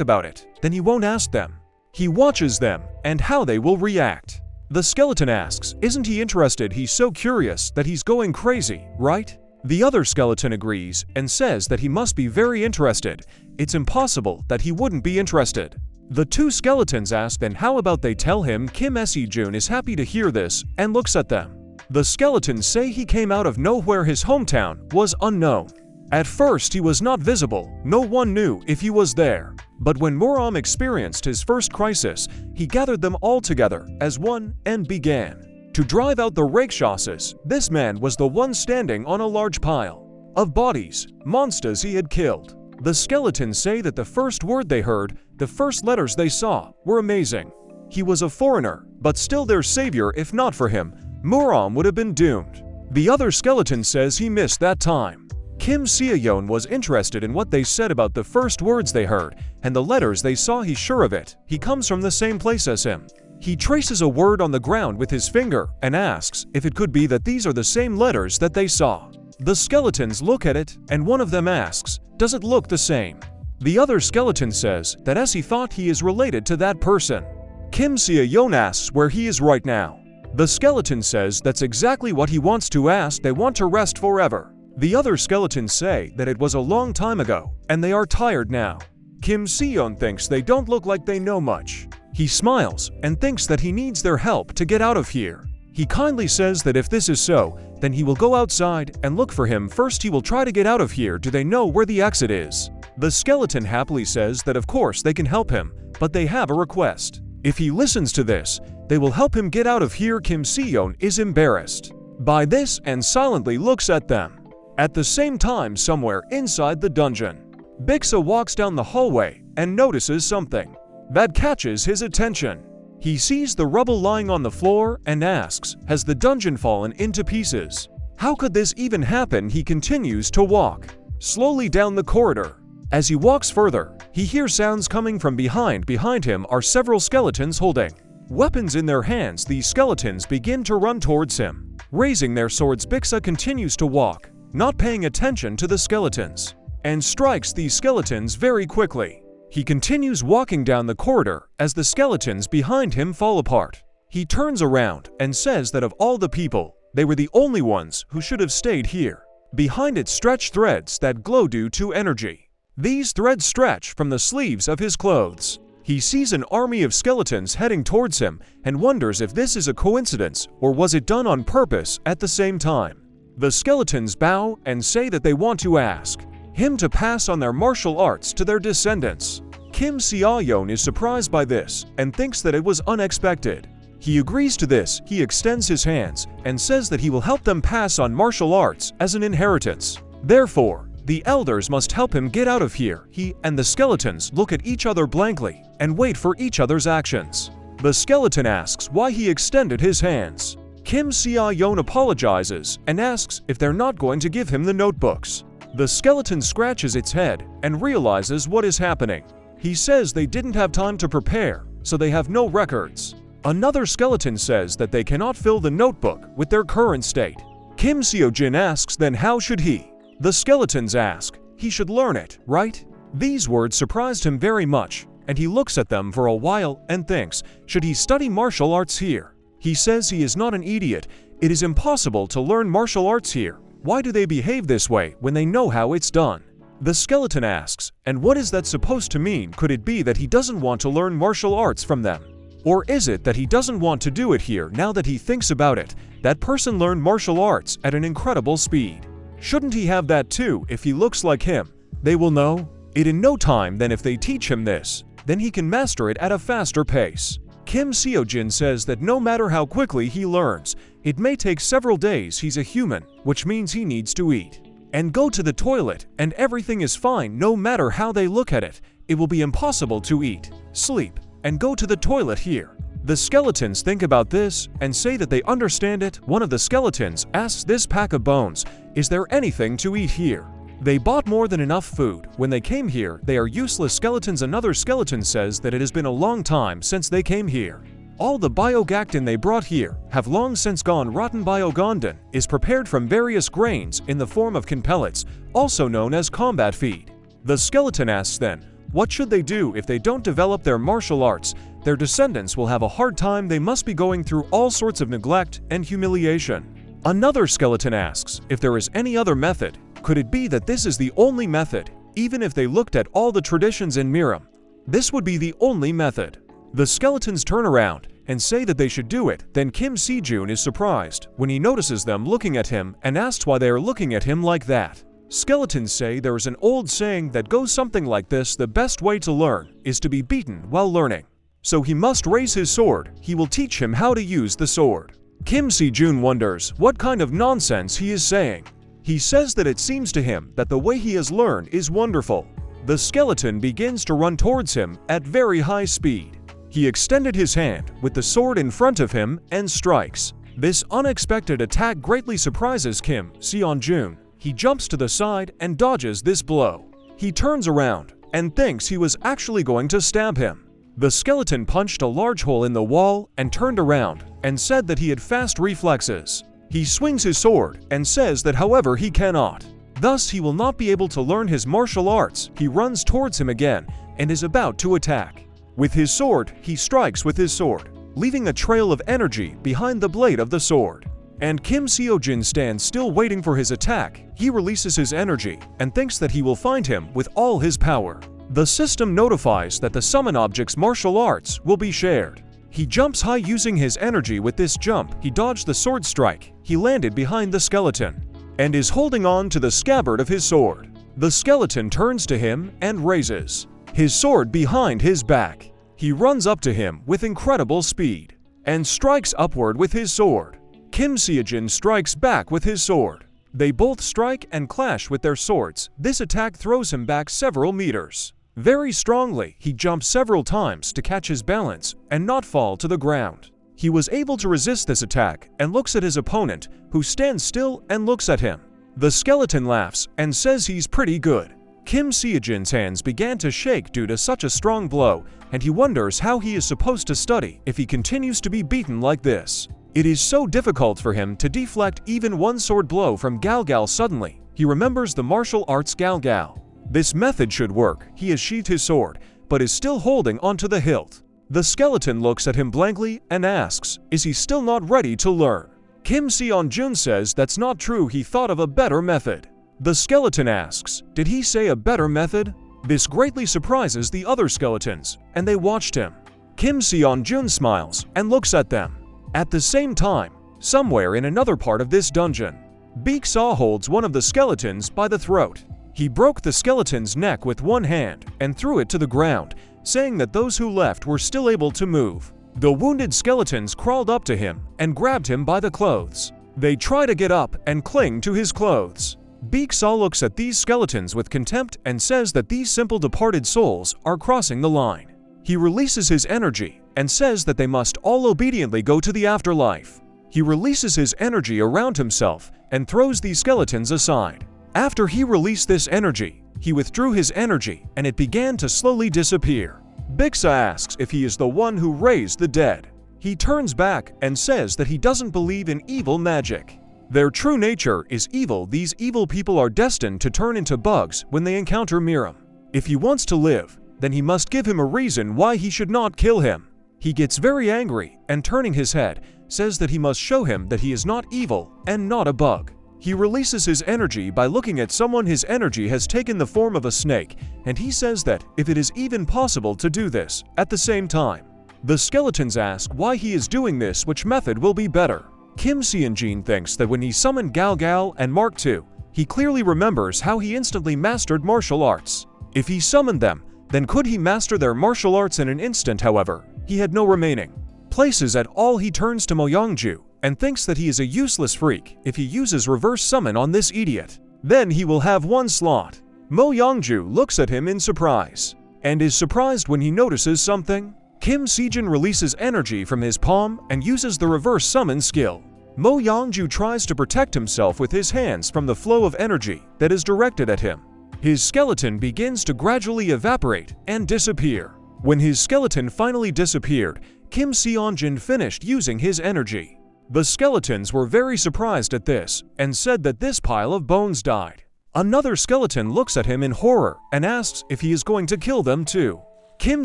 Speaker 1: about it, then he won't ask them. He watches them and how they will react. The skeleton asks, "Isn't he interested? He's so curious that he's going crazy, right?" The other skeleton agrees and says that he must be very interested. It's impossible that he wouldn't be interested. The two skeletons ask, "Then how about they tell him?" Kim Seo-jin is happy to hear this and looks at them. The skeletons say he came out of nowhere. His hometown was unknown. At first he was not visible. No one knew if he was there. But when Miram experienced his first crisis, he gathered them all together as one and began to drive out the Rakshasas. This man was the one standing on a large pile of bodies, monsters he had killed. The skeletons say that the first word they heard, the first letters they saw, were amazing. He was a foreigner, but still their savior. If not for him, Muram would have been doomed. The other skeleton says he missed that time. Kim Seo-yeon was interested in what they said about the first words they heard, and the letters they saw. He's sure of it. He comes from the same place as him. He traces a word on the ground with his finger and asks if it could be that these are the same letters that they saw. The skeletons look at it, and one of them asks, "Does it look the same?" The other skeleton says that as he thought he is related to that person. Kim Seo-yeon asks where he is right now. The skeleton says that's exactly what he wants to ask. They want to rest forever. The other skeletons say that it was a long time ago, and they are tired now. Kim Seo-yeon thinks they don't look like they know much. He smiles and thinks that he needs their help to get out of here. He kindly says that if this is so, then he will go outside and look for him. First he will try to get out of here. Do they know where the exit is? The skeleton happily says that of course they can help him, but they have a request. If he listens to this, they will help him get out of here. Kim Seo-yeon is embarrassed by this and silently looks at them. At the same time, somewhere inside the dungeon, Bixa walks down the hallway and notices something that catches his attention. He sees the rubble lying on the floor and asks, "Has the dungeon fallen into pieces? How could this even happen?" He continues to walk slowly down the corridor. As he walks further, he hears sounds coming from behind. Behind him are several skeletons holding weapons in their hands. These skeletons begin to run towards him, raising their swords. Bixa continues to walk, not paying attention to the skeletons, and strikes these skeletons very quickly. He continues walking down the corridor as the skeletons behind him fall apart. He turns around and says that of all the people, they were the only ones who should have stayed here. Behind it stretch threads that glow due to energy. These threads stretch from the sleeves of his clothes. He sees an army of skeletons heading towards him and wonders if this is a coincidence or was it done on purpose. At the same time, the skeletons bow and say that they want to ask him to pass on their martial arts to their descendants. Kim Seo-yeon is surprised by this and thinks that it was unexpected. He agrees to this. He extends his hands and says that he will help them pass on martial arts as an inheritance. Therefore, the elders must help him get out of here. He and the skeletons look at each other blankly and wait for each other's actions. The skeleton asks why he extended his hands. Kim Seo-yeon apologizes and asks if they're not going to give him the notebooks. The skeleton scratches its head and realizes what is happening. He says they didn't have time to prepare, so they have no records. Another skeleton says that they cannot fill the notebook with their current state. Kim Seo-jin asks then how should he? The skeletons ask, he should learn it, right? These words surprised him very much, and he looks at them for a while and thinks, should he study martial arts here? He says he is not an idiot. It is impossible to learn martial arts here. Why do they behave this way when they know how it's done? The skeleton asks, and what is that supposed to mean? Could it be that he doesn't want to learn martial arts from them? Or is it that he doesn't want to do it here? Now that he thinks about it, that person learned martial arts at an incredible speed. Shouldn't he have that too? If he looks like him, they will know it in no time. Then if they teach him this, then he can master it at a faster pace. Kim Seo-jin says that no matter how quickly he learns, it may take several days. He's a human, which means he needs to eat and go to the toilet, and everything is fine. No matter how they look at it, it will be impossible to eat, sleep, and go to the toilet here. The skeletons think about this and say that they understand it. One of the skeletons asks this pack of bones, is there anything to eat here? They bought more than enough food. When they came here, they are useless skeletons. Another skeleton says that it has been a long time since they came here. All the biogactin they brought here have long since gone rotten. Biogondon is prepared from various grains in the form of kin pellets, also known as combat feed. The skeleton asks then, what should they do if they don't develop their martial arts? Their descendants will have a hard time. They must be going through all sorts of neglect and humiliation. Another skeleton asks if there is any other method. Could it be that this is the only method? Even if they looked at all the traditions in Miram, this would be the only method. The skeletons turn around and say that they should do it. Then Kim Seo-jun is surprised when he notices them looking at him and asks why they are looking at him like that. Skeletons say there is an old saying that goes something like this: the best way to learn is to be beaten while learning. So he must raise his sword. He will teach him how to use the sword. Kim Seo-jun wonders what kind of nonsense he is saying. He says that it seems to him that the way he has learned is wonderful. The skeleton begins to run towards him at very high speed. He extended his hand with the sword in front of him and strikes. This unexpected attack greatly surprises Kim Seon-jun. He jumps to the side and dodges this blow. He turns around and thinks he was actually going to stab him. The skeleton punched a large hole in the wall and turned around and said that he had fast reflexes. He swings his sword and says that however he cannot. Thus he will not be able to learn his martial arts. He runs towards him again and is about to attack. With his sword, he strikes with his sword, leaving a trail of energy behind the blade of the sword. And Kim Seon-jun stands still waiting for his attack. He releases his energy and thinks that he will find him with all his power. The system notifies that the summon object's martial arts will be shared. He jumps high using his energy. With this jump, he dodged the sword strike. He landed behind the skeleton and is holding on to the scabbard of his sword. The skeleton turns to him and raises his sword behind his back. He runs up to him with incredible speed and strikes upward with his sword. Kim Seon-jun strikes back with his sword. They both strike and clash with their swords. This attack throws him back several meters. Very strongly, he jumps several times to catch his balance and not fall to the ground. He was able to resist this attack and looks at his opponent, who stands still and looks at him. The skeleton laughs and says he's pretty good. Kim Seon-jun's hands began to shake due to such a strong blow, and he wonders how he is supposed to study if he continues to be beaten like this. It is so difficult for him to deflect even one sword blow from Galgal. Suddenly, he remembers the martial arts Galgal. This method should work. He has sheathed his sword, but is still holding onto the hilt. The skeleton looks at him blankly and asks, is he still not ready to learn? Kim Seon-jun says that's not true. He thought of a better method. The skeleton asks, did he say a better method? This greatly surprises the other skeletons, and they watched him. Kim Seon-jun smiles and looks at them. At the same time, somewhere in another part of this dungeon, Beak Saw holds one of the skeletons by the throat. He broke the skeleton's neck with one hand and threw it to the ground, saying that those who left were still able to move. The wounded skeletons crawled up to him and grabbed him by the clothes. They try to get up and cling to his clothes. Beak Saw looks at these skeletons with contempt and says that these simple departed souls are crossing the line. He releases his energy and says that they must all obediently go to the afterlife. He releases his energy around himself and throws these skeletons aside. After he released this energy, he withdrew his energy and it began to slowly disappear. Bixa asks if he is the one who raised the dead. He turns back and says that he doesn't believe in evil magic. Their true nature is evil. These evil people are destined to turn into bugs when they encounter Miram. If he wants to live, then he must give him a reason why he should not kill him. He gets very angry and turning his head, says that he must show him that he is not evil and not a bug. He releases his energy by looking at someone. His energy has taken the form of a snake, and he says that if it is even possible to do this at the same time. The skeletons ask why he is doing this, which method will be better. Kim Seon-jun thinks that when he summoned Galgal and Mark II, he clearly remembers how he instantly mastered martial arts. If he summoned them, then could he master their martial arts in an instant? However, he had no remaining places at all. He turns to Mo Yong-ju and thinks that he is a useless freak. If he uses reverse summon on this idiot, then he will have one slot. Mo Yong-ju looks at him in surprise and is surprised when he notices something. Kim Seon-jun releases energy from his palm and uses the reverse summon skill. Mo Yong-ju tries to protect himself with his hands from the flow of energy that is directed at him. His skeleton begins to gradually evaporate and disappear. When his skeleton finally disappeared, Kim Seon-jun finished using his energy. The skeletons were very surprised at this and said that this pile of bones died. Another skeleton looks at him in horror and asks if he is going to kill them too. Kim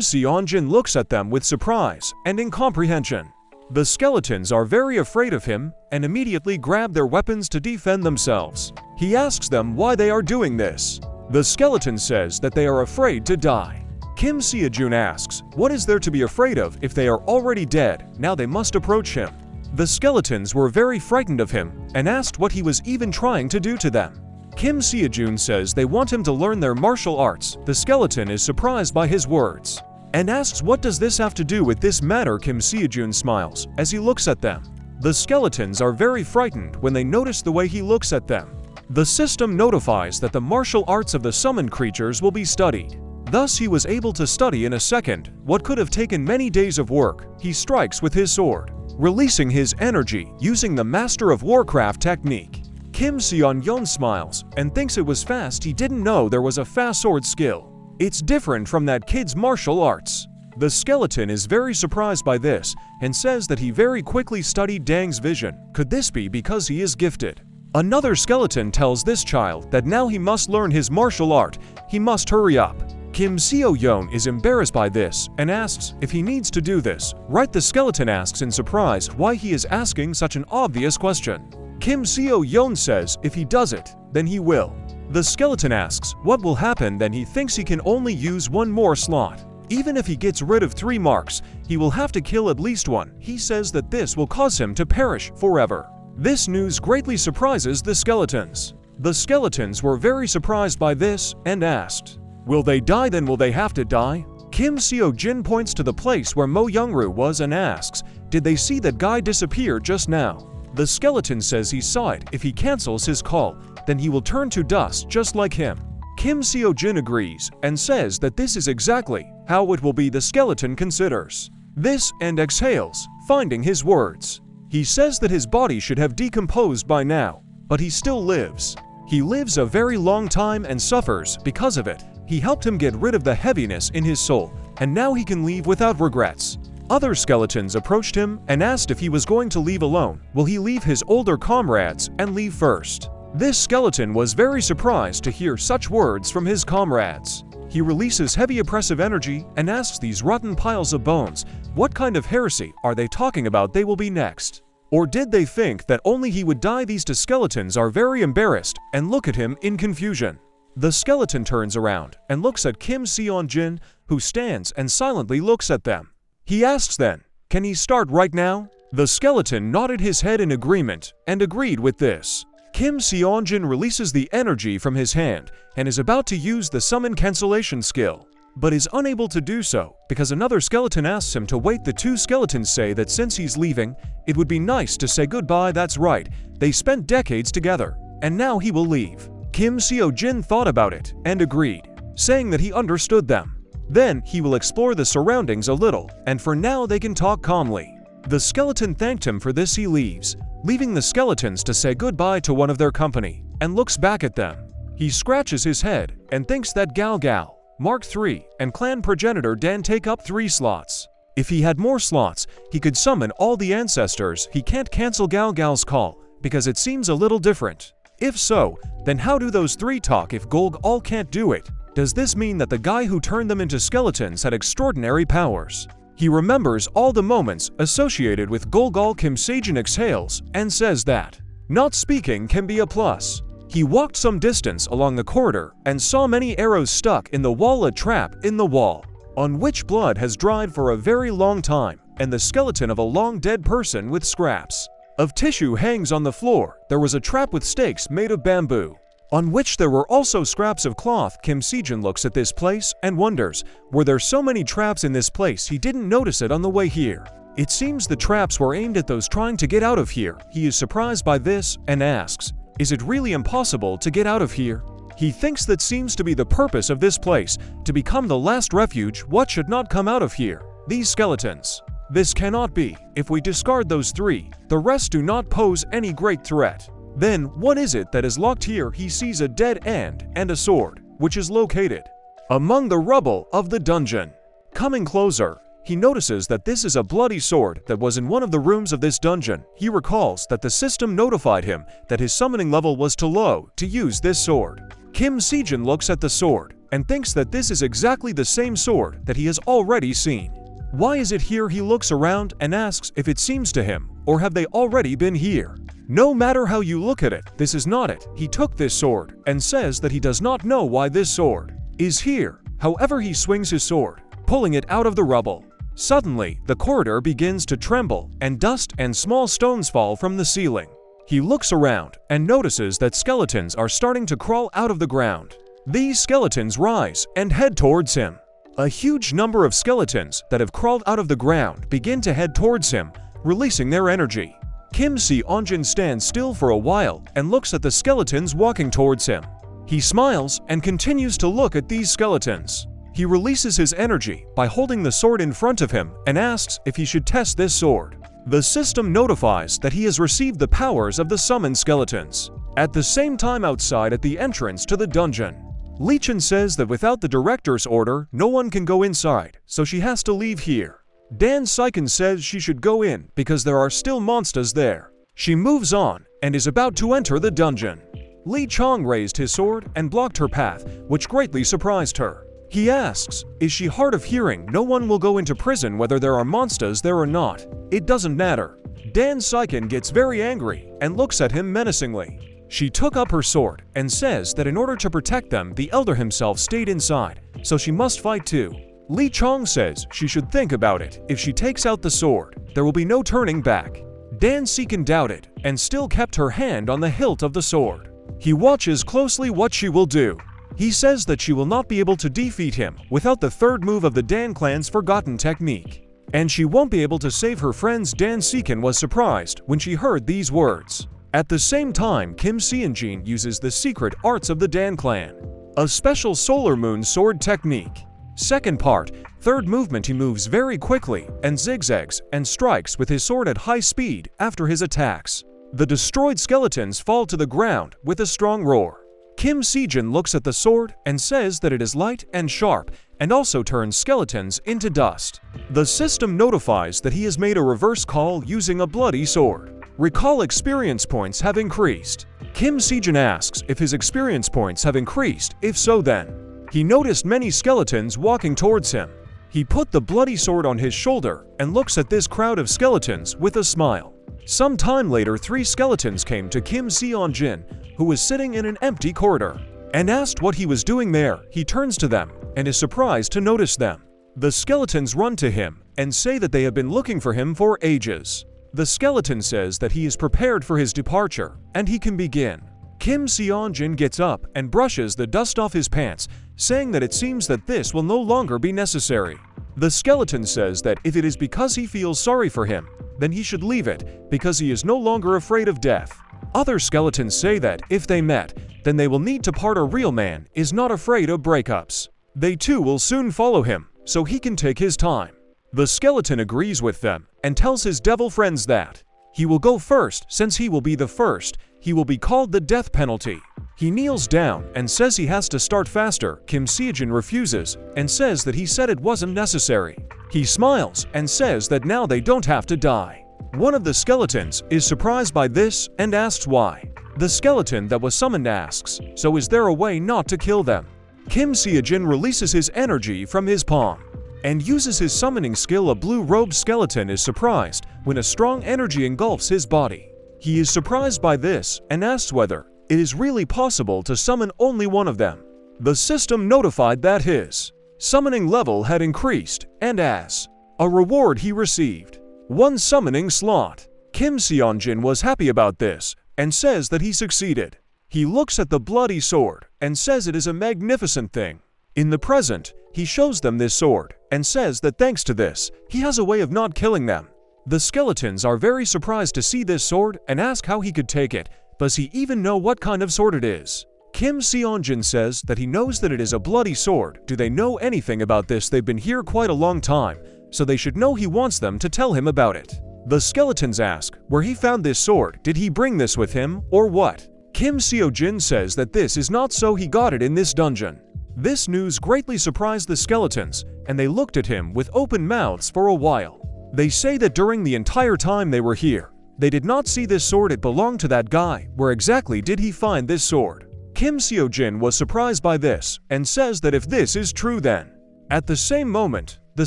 Speaker 1: Seon-jun looks at them with surprise and incomprehension. The skeletons are very afraid of him and immediately grab their weapons to defend themselves. He asks them why they are doing this. The skeleton says that they are afraid to die. Kim Seon-jun asks, what is there to be afraid of if they are already dead? Now they must approach him. The skeletons were very frightened of him and asked what he was even trying to do to them. Kim Seon-jun says they want him to learn their martial arts. The skeleton is surprised by his words and asks what does this have to do with this matter. Kim Seon-jun smiles as he looks at them. The skeletons are very frightened when they notice the way he looks at them. The system notifies that the martial arts of the summoned creatures will be studied. Thus he was able to study in a second what could have taken many days of work. He strikes with his sword, releasing his energy using the Master of Warcraft technique. Kim Seon-yeon smiles and thinks it was fast. He didn't know there was a fast sword skill. It's different from that kid's martial arts. The skeleton is very surprised by this and says that he very quickly studied Dang's vision. Could this be because he is gifted? Another skeleton tells this child that now he must learn his martial art. He must hurry up. Kim Seo-yeon is embarrassed by this and asks if he needs to do this. Right, the skeleton asks in surprise why he is asking such an obvious question. Kim Seo-yeon says if he does it, then he will. The skeleton asks what will happen, then he thinks he can only use one more slot. Even if he gets rid of 3 marks, he will have to kill at least one. He says that this will cause him to perish forever. This news greatly surprises the skeletons. The skeletons were very surprised by this and asked, will they die, then will they have to die? Kim Seo-jin points to the place where Mo Yong Ru was and asks, did they see that guy disappear just now? The skeleton says he saw it. If he cancels his call, then he will turn to dust just like him. Kim Seo-jin agrees and says that this is exactly how it will be. The skeleton considers this and exhales, finding his words. He says that his body should have decomposed by now, but he still lives. He lives a very long time and suffers because of it. He helped him get rid of the heaviness in his soul, and now he can leave without regrets. Other skeletons approached him and asked if he was going to leave alone. Will he leave his older comrades and leave first? This skeleton was very surprised to hear such words from his comrades. He releases heavy oppressive energy and asks these rotten piles of bones, what kind of heresy are they talking about they will be next? Or did they think that only he would die? These two skeletons are very embarrassed and look at him in confusion. The skeleton turns around and looks at Kim Seon-jin, who stands and silently looks at them. He asks then, can he start right now? The skeleton nodded his head in agreement and agreed with this. Kim Seon-jin releases the energy from his hand and is about to use the summon cancellation skill, but is unable to do so because another skeleton asks him to wait. The 2 skeletons say that since he's leaving, it would be nice to say goodbye. That's right, they spent decades together, and now he will leave. Kim Seo-jin thought about it and agreed, saying that he understood them. Then he will explore the surroundings a little, and for now they can talk calmly. The skeleton thanked him for this. He leaves, leaving the skeletons to say goodbye to one of their company, and looks back at them. He scratches his head and thinks that Gal Gal, Mark III, and clan progenitor Dan take up 3 slots. If he had more slots, he could summon all the ancestors. He can't cancel Gal Gal's call because it seems a little different. If so, then how do those 3 talk if Golg all can't do it? Does this mean that the guy who turned them into skeletons had extraordinary powers? He remembers all the moments associated with Golgol. Kim Sejin exhales and says that not speaking can be a plus. He walked some distance along the corridor and saw many arrows stuck in the wall, a trap in the wall, on which blood has dried for a very long time, and the skeleton of a long dead person with scraps of tissue hangs on the floor. There was a trap with stakes made of bamboo, on which there were also scraps of cloth. Kim Sejin looks at this place and wonders, were there so many traps in this place? He didn't notice it on the way here. It seems the traps were aimed at those trying to get out of here. He is surprised by this and asks, is it really impossible to get out of here? He thinks that seems to be the purpose of this place, to become the last refuge. What should not come out of here? These skeletons. This cannot be. If we discard those 3, the rest do not pose any great threat. Then, what is it that is locked here? He sees a dead end and a sword, which is located among the rubble of the dungeon. Coming closer, he notices that this is a bloody sword that was in one of the rooms of this dungeon. He recalls that the system notified him that his summoning level was too low to use this sword. Kim Sejin looks at the sword and thinks that this is exactly the same sword that he has already seen. Why is it here? He looks around and asks if it seems to him, or have they already been here? No matter how you look at it, this is not it. He took this sword and says that he does not know why this sword is here. However, he swings his sword, pulling it out of the rubble. Suddenly, the corridor begins to tremble, and dust and small stones fall from the ceiling. He looks around and notices that skeletons are starting to crawl out of the ground. These skeletons rise and head towards him. A huge number of skeletons that have crawled out of the ground begin to head towards him, releasing their energy. Kim Seon-jin stands still for a while and looks at the skeletons walking towards him. He smiles and continues to look at these skeletons. He releases his energy by holding the sword in front of him and asks if he should test this sword. The system notifies that he has received the powers of the summoned skeletons. At the same time, outside at the entrance to the dungeon, Lee-chan says that without the director's order, no one can go inside, so she has to leave here. Dan Seiken says she should go in because there are still monsters there. She moves on and is about to enter the dungeon. Lee Chong raised his sword and blocked her path, which greatly surprised her. He asks, is she hard of hearing? No one will go into prison whether there are monsters there or not. It doesn't matter. Dan Seiken gets very angry and looks at him menacingly. She took up her sword and says that in order to protect them, the elder himself stayed inside, so she must fight too. Lee Chong says she should think about it. If she takes out the sword, there will be no turning back. Dan Seiken doubted and still kept her hand on the hilt of the sword. He watches closely what she will do. He says that she will not be able to defeat him without the third move of the Dan clan's forgotten technique. And she won't be able to save her friends. Dan Seiken was surprised when she heard these words. At the same time, Kim Seonjin uses the secret arts of the Dan clan, a special solar moon sword technique. Second part, third movement, he moves very quickly and zigzags and strikes with his sword at high speed after his attacks. The destroyed skeletons fall to the ground with a strong roar. Kim Seonjin looks at the sword and says that it is light and sharp and also turns skeletons into dust. The system notifies that he has made a reverse call using a bloody sword. Recall experience points have increased. Kim Seonjin asks if his experience points have increased. If so, then he noticed many skeletons walking towards him. He put the bloody sword on his shoulder and looks at this crowd of skeletons with a smile. Some time later, 3 skeletons came to Kim Seonjin, who was sitting in an empty corridor, and asked what he was doing there. He turns to them and is surprised to notice them. The skeletons run to him and say that they have been looking for him for ages. The skeleton says that he is prepared for his departure and he can begin. Kim Seonjin gets up and brushes the dust off his pants, saying that it seems that this will no longer be necessary. The skeleton says that if it is because he feels sorry for him, then he should leave it because he is no longer afraid of death. Other skeletons say that if they met, then they will need to part. A real man is not afraid of breakups. They too will soon follow him, so he can take his time. The skeleton agrees with them and tells his devil friends that he will go first. Since he will be the first, he will be called the death penalty. He kneels down and says he has to start faster. Kim Seonjin refuses and says that he said it wasn't necessary. He smiles and says that now they don't have to die. One of the skeletons is surprised by this and asks why. The skeleton that was summoned asks, so is there a way not to kill them? Kim Seonjin releases his energy from his palm and uses his summoning skill. A blue-robed skeleton is surprised when a strong energy engulfs his body. He is surprised by this and asks whether it is really possible to summon only one of them. The system notified that his summoning level had increased, and as a reward he received 1 summoning slot. Kim Seonjin was happy about this and says that he succeeded. He looks at the bloody sword and says it is a magnificent thing. In the present, he shows them this sword and says that thanks to this, he has a way of not killing them. The skeletons are very surprised to see this sword and ask how he could take it. Does he even know what kind of sword it is? Kim Seonjin says that he knows that it is a bloody sword. Do they know anything about this? They've been here quite a long time, so they should know. He wants them to tell him about it. The skeletons ask where he found this sword. Did he bring this with him, or what? Kim Seonjin says that this is not so. He got it in this dungeon. This news greatly surprised the skeletons, and they looked at him with open mouths for a while. They say that during the entire time they were here, they did not see this sword. It belonged to that guy. Where exactly did he find this sword? Kim Seonjin was surprised by this and says that if this is true, then at the same moment, the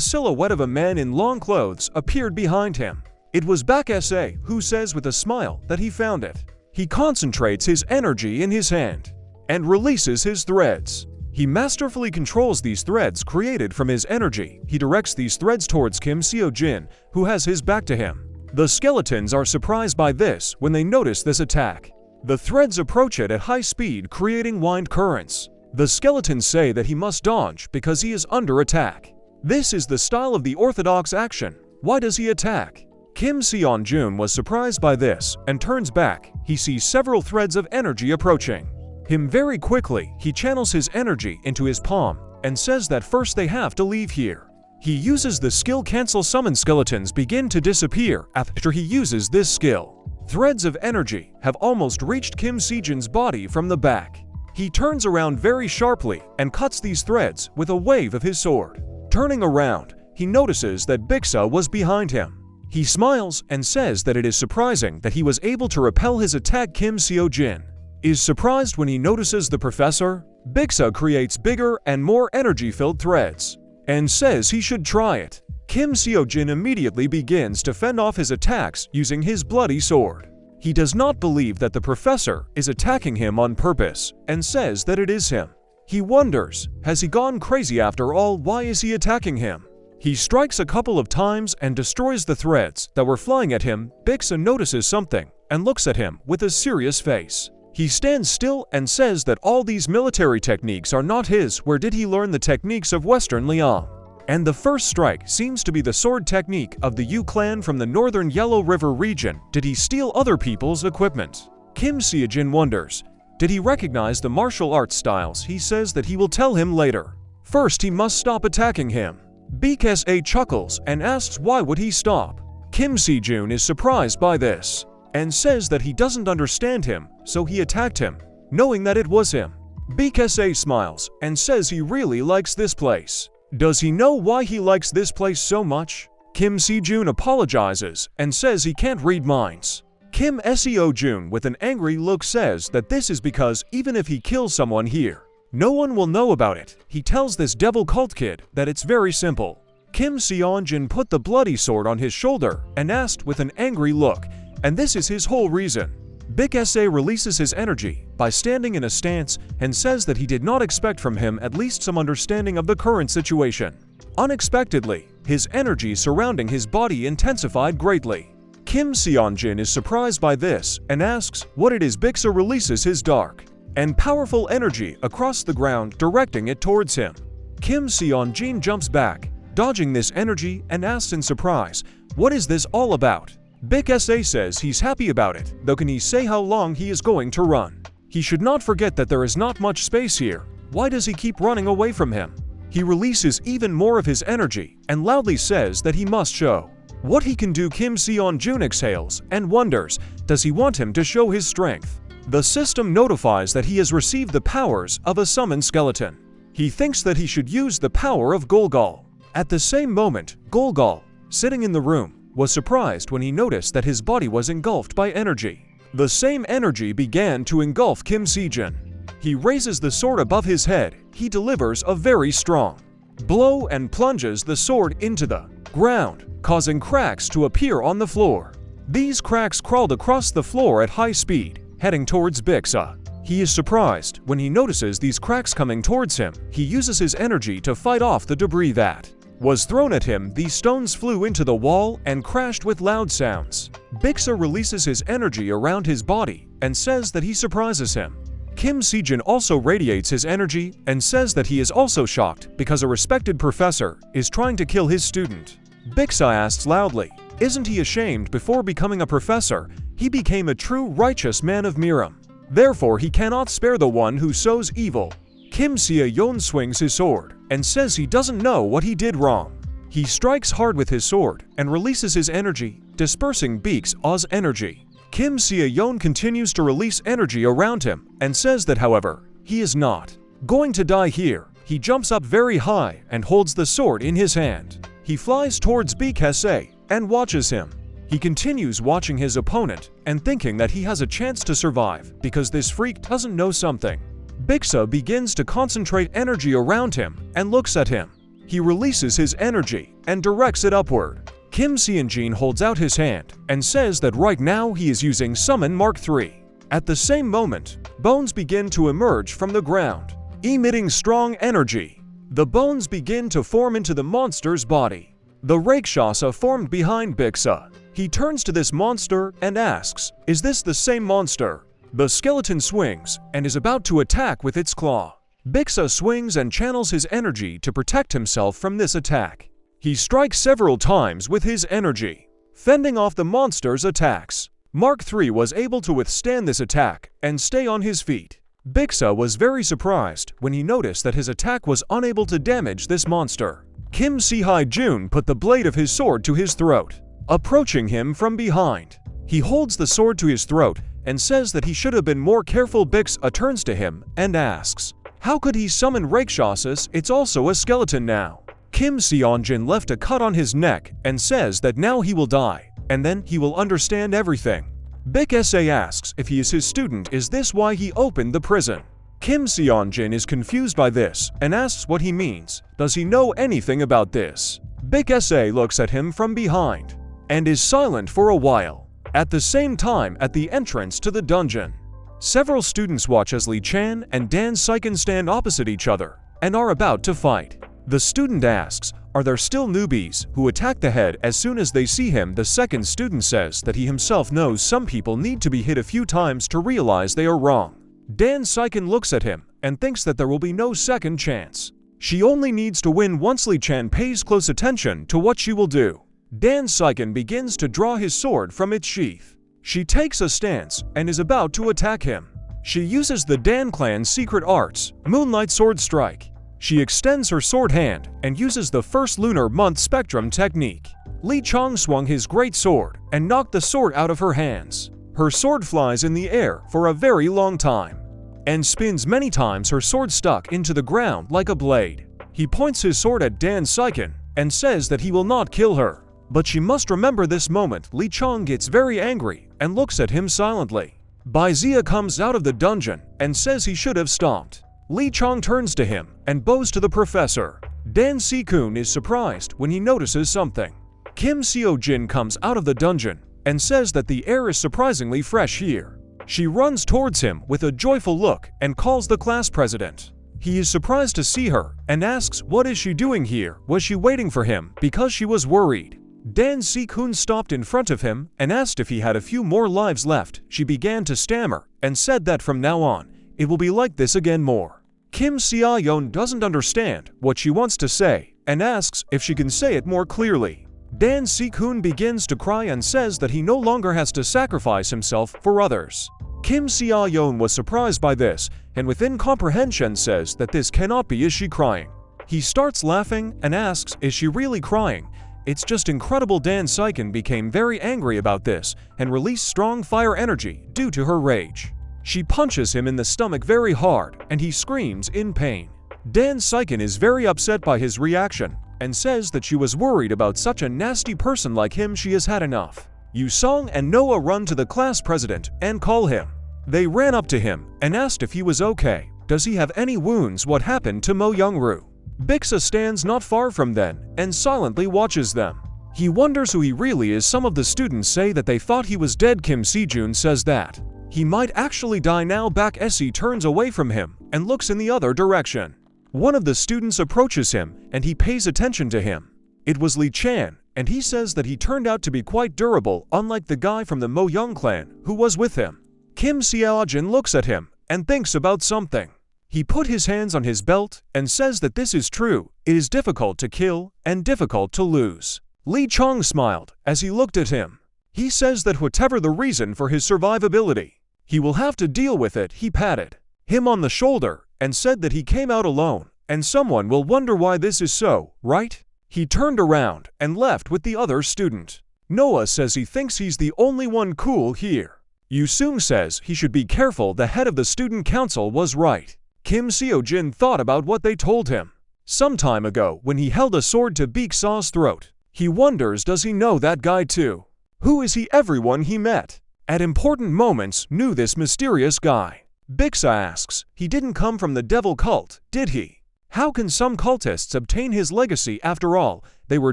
Speaker 1: silhouette of a man in long clothes appeared behind him. It was Baek S.A., who says with a smile that he found it. He concentrates his energy in his hand and releases his threads. He masterfully controls these threads created from his energy. He directs these threads towards Kim Seonjin, who has his back to him. The skeletons are surprised by this when they notice this attack. The threads approach it at high speed, creating wind currents. The skeletons say that he must dodge because he is under attack. This is the style of the orthodox action. Why does he attack? Kim Seonjin was surprised by this and turns back. He sees several threads of energy approaching him very quickly. He channels his energy into his palm and says that first they have to leave here. He uses the skill cancel summon. Skeletons begin to disappear after he uses this skill. Threads of energy have almost reached Kim Si-jin's body from the back. He turns around very sharply and cuts these threads with a wave of his sword. Turning around, he notices that Bixa was behind him. He smiles and says that it is surprising that he was able to repel his attack. Kim Seo-jin is surprised when he notices the professor. Bixa creates bigger and more energy-filled threads and says he should try it. Kim Seo-jin immediately begins to fend off his attacks using his bloody sword. He does not believe that the professor is attacking him on purpose and says that it is him. He wonders, has he gone crazy after all? Why is he attacking him? He strikes a couple of times and destroys the threads that were flying at him. Bixa notices something and looks at him with a serious face. He stands still and says that all these military techniques are not his. Where did he learn the techniques of Western Liang? And the first strike seems to be the sword technique of the Yu clan from the northern Yellow River region. Did he steal other people's equipment? Kim Seo-jin wonders, did he recognize the martial arts styles? He says that he will tell him later. First, he must stop attacking him. Bksa chuckles and asks why would he stop. Kim Si-jun is surprised by this and says that he doesn't understand him, so he attacked him, knowing that it was him. Bksa smiles and says he really likes this place. Does he know why he likes this place so much? Kim Si-jun apologizes and says he can't read minds. Kim Seo-jun with an angry look says that this is because even if he kills someone here, no one will know about it. He tells this devil cult kid that it's very simple. Kim Seo-jin put the bloody sword on his shoulder and asked with an angry look, and this is his whole reason. Bksa releases his energy by standing in a stance and says that he did not expect from him at least some understanding of the current situation. Unexpectedly, his energy surrounding his body intensified greatly. Kim Seo-jin is surprised by this and asks what it is. Bixa releases his dark and powerful energy across the ground, directing it towards him. Kim Seo-jin jumps back, dodging this energy, and asks in surprise, what is this all about? Bksa says he's happy about it, though can he say how long he is going to run? He should not forget that there is not much space here. Why does he keep running away from him? He releases even more of his energy and loudly says that he must show what he can do. Kim Seo-jin exhales and wonders, does he want him to show his strength? The system notifies that he has received the powers of a summoned skeleton. He thinks that he should use the power of Golgal. At the same moment, Golgal, sitting in the room, was surprised when he noticed that his body was engulfed by energy. The same energy began to engulf Kim Si-jin. He raises the sword above his head. He delivers a very strong blow and plunges the sword into the ground, causing cracks to appear on the floor. These cracks crawled across the floor at high speed, heading towards Bixa. He is surprised when he notices these cracks coming towards him. He uses his energy to fight off the debris that was thrown at him. These stones flew into the wall and crashed with loud sounds. Bixa releases his energy around his body and says that he surprises him. Kim Si-jin also radiates his energy and says that he is also shocked because a respected professor is trying to kill his student. Bixa asks loudly, isn't he ashamed? Before becoming a professor, he became a true righteous man of Miram. Therefore, he cannot spare the one who sows evil. Kim Seo-jin swings his sword and says he doesn't know what he did wrong. He strikes hard with his sword and releases his energy, dispersing Bixa's energy. Kim Seo-jin continues to release energy around him and says that, however, he is not going to die here. He jumps up very high and holds the sword in his hand. He flies towards Bksa and watches him. He continues watching his opponent and thinking that he has a chance to survive because this freak doesn't know something. Bixa begins to concentrate energy around him and looks at him. He releases his energy and directs it upward. Kim Seo-jin holds out his hand and says that right now he is using Summon Mark III. At the same moment, bones begin to emerge from the ground, emitting strong energy. The bones begin to form into the monster's body. The Rakshasa formed behind Bixa. He turns to this monster and asks, is this the same monster? The skeleton swings and is about to attack with its claw. Bixa swings and channels his energy to protect himself from this attack. He strikes several times with his energy, fending off the monster's attacks. Mark III was able to withstand this attack and stay on his feet. Bixa was very surprised when he noticed that his attack was unable to damage this monster. Kim Se-jun put the blade of his sword to his throat, approaching him from behind. He holds the sword to his throat and says that he should have been more careful. Bix turns to him and asks, how could he summon Rakshasas? It's also a skeleton now. Kim Se-jun left a cut on his neck and says that now he will die, and then he will understand everything. Bix asks if he is his student. Is this why he opened the prison? Kim Se-jun is confused by this and asks what he means. Does he know anything about this? Bix looks at him from behind and is silent for a while. At the same time, at the entrance to the dungeon, several students watch as Lee Chan and Dan Seiken stand opposite each other and are about to fight. The student asks, are there still newbies who attack the head as soon as they see him? The second student says that he himself knows some people need to be hit a few times to realize they are wrong. Dan Seiken looks at him and thinks that there will be no second chance. She only needs to win once Lee Chan pays close attention to what she will do. Dan Seiken begins to draw his sword from its sheath. She takes a stance and is about to attack him. She uses the Dan clan's secret arts, Moonlight Sword Strike. She extends her sword hand and uses the first lunar month spectrum technique. Lee Chong swung his great sword and knocked the sword out of her hands. Her sword flies in the air for a very long time and spins many times. Her sword stuck into the ground like a blade. He points his sword at Dan Seiken and says that he will not kill her, but she must remember this moment. Lee Chong gets very angry and looks at him silently. Baizia comes out of the dungeon and says he should have stopped. Lee Chong turns to him and bows to the professor. Dan Si-kun is surprised when he notices something. Kim Se-jun comes out of the dungeon and says that the air is surprisingly fresh here. She runs towards him with a joyful look and calls the class president. He is surprised to see her and asks what is she doing here? Was she waiting for him because she was worried? Dan Si-kun stopped in front of him and asked if he had a few more lives left. She began to stammer and said that from now on, it will be like this again more. Kim Se-jun doesn't understand what she wants to say and asks if she can say it more clearly. Dan Si-kun begins to cry and says that he no longer has to sacrifice himself for others. Kim Se-jun was surprised by this and with incomprehension says that this cannot be. Is she crying? He starts laughing and asks, is she really crying? It's just incredible. Dan Seiken became very angry about this and released strong fire energy due to her rage. She punches him in the stomach very hard and he screams in pain. Dan Seiken is very upset by his reaction and says that she was worried about such a nasty person like him. She has had enough. Yu-song and Noah run to the class president and call him. They ran up to him and asked if he was okay. Does he have any wounds? What happened to Mo Yong Ru? Bixa stands not far from them and silently watches them. He wonders who he really is. Some of the students say that they thought he was dead. Kim Se-jun says that he might actually die now. Back Se turns away from him and looks in the other direction. One of the students approaches him and he pays attention to him. It was Lee Chan, and he says that he turned out to be quite durable, unlike the guy from the Mo Young clan who was with him. Kim Se-jun looks at him and thinks about something. He put his hands on his belt and says that this is true. It is difficult to kill and difficult to lose. Lee Chong smiled as he looked at him. He says that whatever the reason for his survivability, he will have to deal with it. He patted him on the shoulder and said that he came out alone, and someone will wonder why this is so, right? He turned around and left with the other student. Noah says he thinks he's the only one cool here. Yu-sung says he should be careful. The head of the student council was right. Kim Se-jun thought about what they told him some time ago when he held a sword to Bixa's throat. He wonders, does he know that guy too? Who is he? Everyone he met at important moments knew this mysterious guy. Bixa asks, he didn't come from the devil cult, did he? How can some cultists obtain his legacy? After all, they were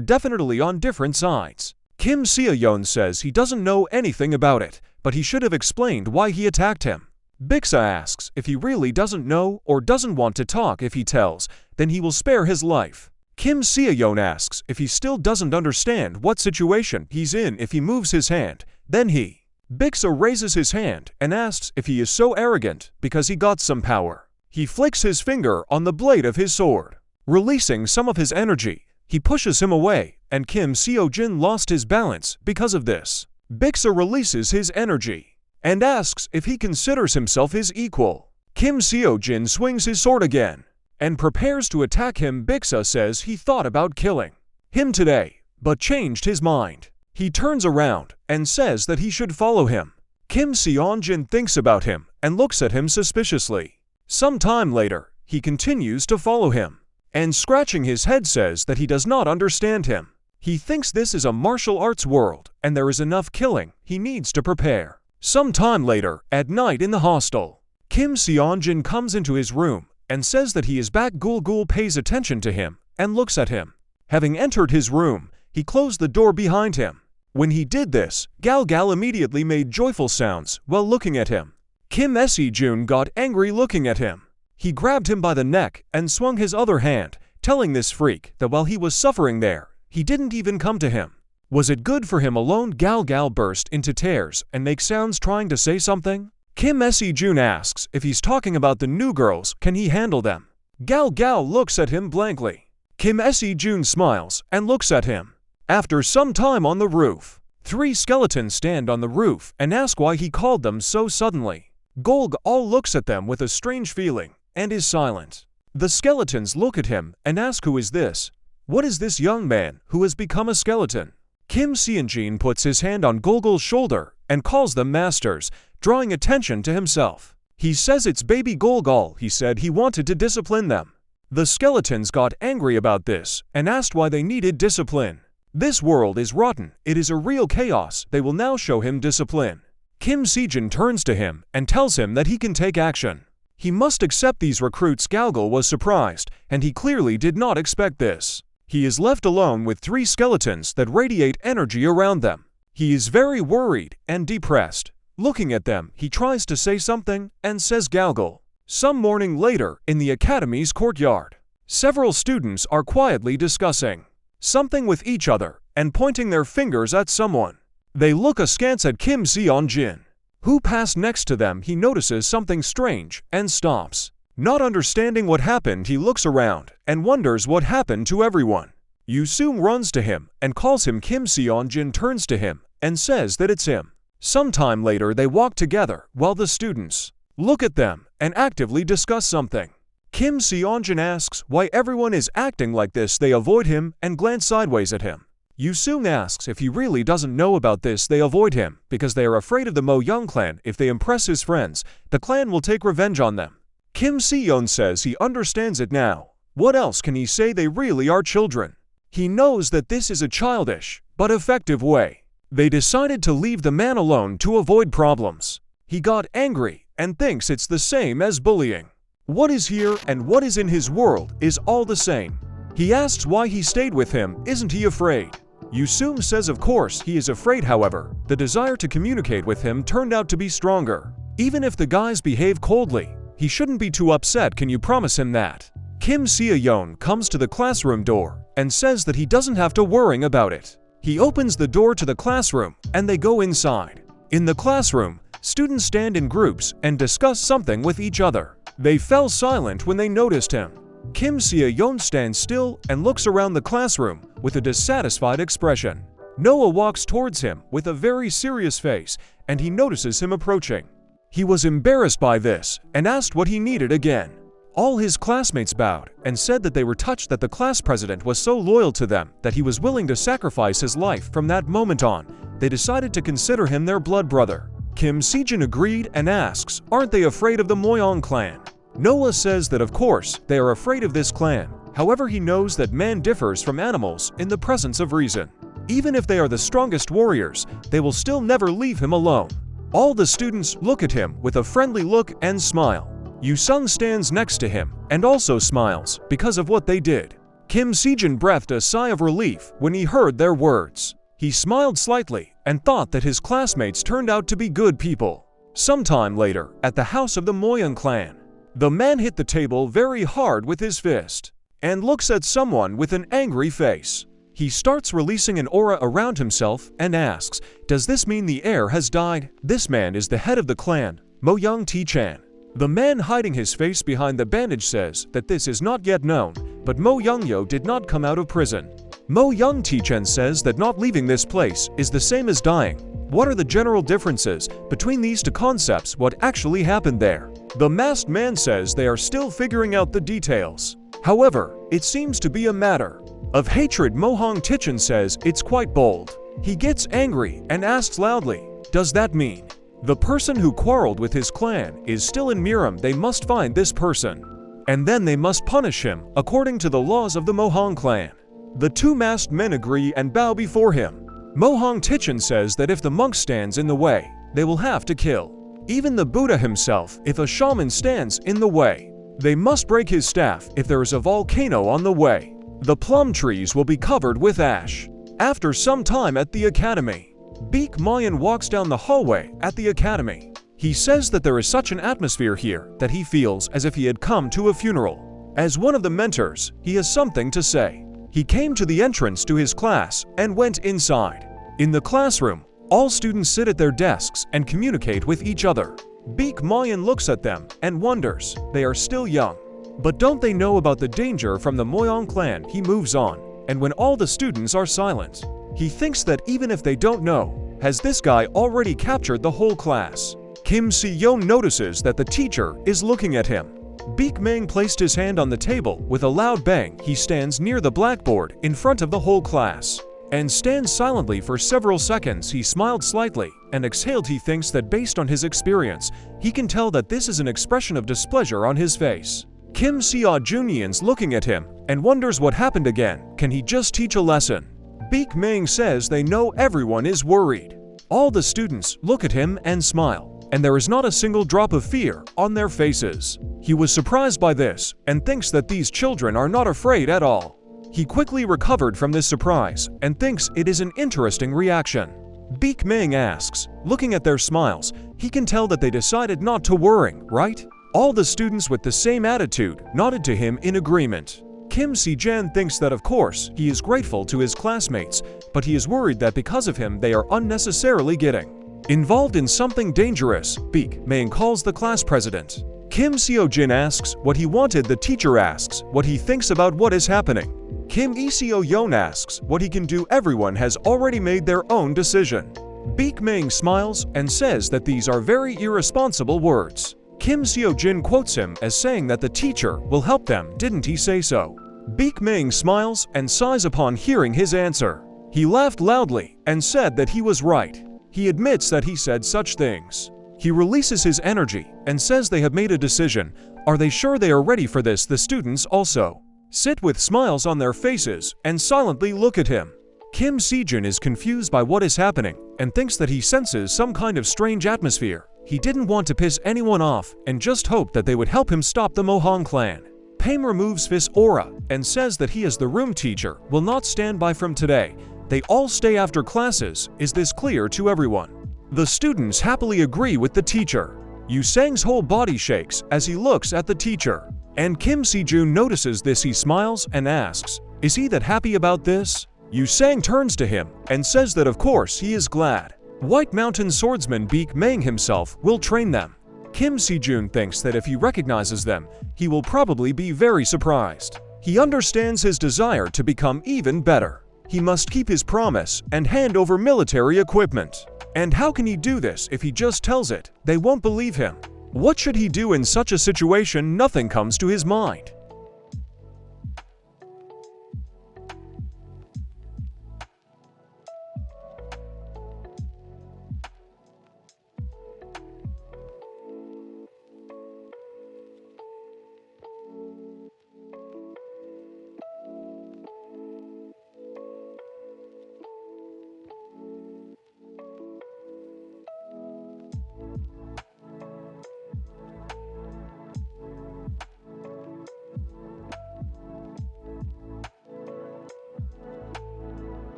Speaker 1: definitely on different sides. Kim Se-jun says he doesn't know anything about it, but he should have explained why he attacked him. Bixa asks if he really doesn't know or doesn't want to talk. If he tells, then he will spare his life. Kim Se-jun asks if he still doesn't understand what situation he's in. If he moves his hand, then he. Bixa raises his hand and asks if he is so arrogant because he got some power. He flicks his finger on the blade of his sword, releasing some of his energy. He pushes him away, and Kim Se-jun lost his balance because of this. Bixa releases his energy and asks if he considers himself his equal. Kim Se-jun swings his sword again and prepares to attack him. Bixa says he thought about killing him today, but changed his mind. He turns around and says that he should follow him. Kim Seonjin thinks about him and looks at him suspiciously. Some time later, he continues to follow him, and scratching his head says that he does not understand him. He thinks this is a martial arts world and there is enough killing he needs to prepare. Some time later, at night in the hostel, Kim Seonjin comes into his room and says that he is back. Gul pays attention to him and looks at him. Having entered his room, he closed the door behind him. When he did this, Gal immediately made joyful sounds while looking at him. Kim Sejun got angry looking at him. He grabbed him by the neck and swung his other hand, telling this freak that while he was suffering there, he didn't even come to him. Was it good for him alone? Gal burst into tears and makes sounds trying to say something. Kim Sejun asks if he's talking about the new girls, can he handle them? Gal looks at him blankly. Kim Sejun smiles and looks at him. After some time on the roof, 3 skeletons stand on the roof and ask why he called them so suddenly. Golg all looks at them with a strange feeling and is silent. The skeletons look at him and ask, who is this? What is this young man who has become a skeleton? Kim Seonjin puts his hand on Golg's shoulder and calls them masters, drawing attention to himself. He says it's baby Golg. He said he wanted to discipline them. The skeletons got angry about this and asked why they needed discipline. This world is rotten, it is a real chaos, they will now show him discipline. Kim Sejun turns to him and tells him that he can take action. He must accept these recruits. Galgal was surprised, and he clearly did not expect this. He is left alone with 3 skeletons that radiate energy around them. He is very worried and depressed. Looking at them, he tries to say something and says Galgal. Some morning later, in the academy's courtyard, several students are quietly discussing something with each other and pointing their fingers at someone. They look askance at Kim Seonjin, who passed next to them. He notices something strange and stops. Not understanding what happened, he looks around and wonders what happened to everyone. Yusung runs to him and calls him. Kim Seonjin turns to him and says that it's him. Sometime later, they walk together while the students look at them and actively discuss something. Kim Seonjin asks why everyone is acting like this. They avoid him and glance sideways at him. Yusung asks if he really doesn't know about this. They avoid him because they are afraid of the Mo Young clan. If they impress his friends, the clan will take revenge on them. Kim Seon says he understands it now. What else can he say? They really are children. He knows that this is a childish but effective way. They decided to leave the man alone to avoid problems. He got angry and thinks it's the same as bullying. What is here and what is in his world is all the same. He asks why he stayed with him. Isn't he afraid? Yusung says of course he is afraid. However, the desire to communicate with him turned out to be stronger. Even if the guys behave coldly, he shouldn't be too upset. Can you promise him that? Kim Seon comes to the classroom door and says that he doesn't have to worry about it. He opens the door to the classroom and they go inside. In the classroom, students stand in groups and discuss something with each other. They fell silent when they noticed him. Kim Seon stands still and looks around the classroom with a dissatisfied expression. Noah walks towards him with a very serious face and he notices him approaching. He was embarrassed by this and asked what he needed again. All his classmates bowed and said that they were touched that the class president was so loyal to them that he was willing to sacrifice his life. From that moment on, they decided to consider him their blood brother. Kim Sejun agreed and asks, aren't they afraid of the Moyong clan? Noah says that of course they are afraid of this clan. However, he knows that man differs from animals in the presence of reason. Even if they are the strongest warriors, they will still never leave him alone. All the students look at him with a friendly look and smile. Yusung stands next to him and also smiles because of what they did. Kim Sejun breathed a sigh of relief when he heard their words. He smiled slightly and thought that his classmates turned out to be good people. Sometime later, at the house of the Moyong clan, the man hit the table very hard with his fist and looks at someone with an angry face. He starts releasing an aura around himself and asks, does this mean the heir has died? This man is the head of the clan, Mo Young Ti-chan. The man hiding his face behind the bandage says that this is not yet known, but Mo Young-yo did not come out of prison. Mo Young Ti-chan says that not leaving this place is the same as dying. What are the general differences between these two concepts? What actually happened there? The masked man says they are still figuring out the details. However, it seems to be a matter of hatred. Mo Hong Tichin says it's quite bold. He gets angry and asks loudly, does that mean the person who quarreled with his clan is still in Miram? They must find this person, and then they must punish him according to the laws of the Mo Hong clan. The two masked men agree and bow before him. Mo Hong Tichin says that if the monk stands in the way, they will have to kill even the Buddha himself. If a shaman stands in the way, they must break his staff. If there is a volcano on the way, the plum trees will be covered with ash. After some time at the academy, Beak Mayan walks down the hallway at the academy. He says that there is such an atmosphere here that he feels as if he had come to a funeral. As one of the mentors, he has something to say. He came to the entrance to his class and went inside. In the classroom, all students sit at their desks and communicate with each other. Beak Mayan looks at them and wonders, they are still young, but don't they know about the danger from the Mo Yong clan? He moves on, and when all the students are silent, he thinks that even if they don't know, has this guy already captured the whole class? Kim Si-yeon notices that the teacher is looking at him. Beak Mang placed his hand on the table with a loud bang. He stands near the blackboard in front of the whole class and stands silently for several seconds. He smiled slightly and exhaled. He thinks that based on his experience, he can tell that this is an expression of displeasure on his face. Kim Se-jun's looking at him and wonders what happened again. Can he just teach a lesson? Beak Mang says they know everyone is worried. All the students look at him and smile, and there is not a single drop of fear on their faces. He was surprised by this and thinks that these children are not afraid at all. He quickly recovered from this surprise and thinks it is an interesting reaction. Beak Mang asks, looking at their smiles, he can tell that they decided not to worry, right? All the students with the same attitude nodded to him in agreement. Kim Si-jan thinks that of course he is grateful to his classmates, but he is worried that because of him they are unnecessarily getting involved in something dangerous. Beak Mang calls the class president. Kim Seo-jin asks what he wanted. The teacher asks what he thinks about what is happening. Kim Seo-yeon asks what he can do. Everyone has already made their own decision. Beak Mang smiles and says that these are very irresponsible words. Kim Seo-jin quotes him as saying that the teacher will help them. Didn't he say so? Beak Mang smiles and sighs upon hearing his answer. He laughed loudly and said that he was right. He admits that he said such things. He releases his energy and says they have made a decision. Are they sure they are ready for this? The students also sit with smiles on their faces and silently look at him. Kim Si-jun is confused by what is happening and thinks that he senses some kind of strange atmosphere. He didn't want to piss anyone off and just hoped that they would help him stop the Mo Hong clan. Pame removes his aura and says that he as the room teacher will not stand by from today. They all stay after classes. Is this clear to everyone? The students happily agree with the teacher. Yu Sang's whole body shakes as he looks at the teacher. And Kim Si-jun notices this. He smiles and asks, is he that happy about this? Yu Sang turns to him and says that of course he is glad. White Mountain swordsman Beak Mang himself will train them. Kim Si-jun thinks that if he recognizes them, he will probably be very surprised. He understands his desire to become even better. He must keep his promise and hand over military equipment. And how can he do this if he just tells it? They won't believe him. What should he do in such a situation? Nothing comes to his mind.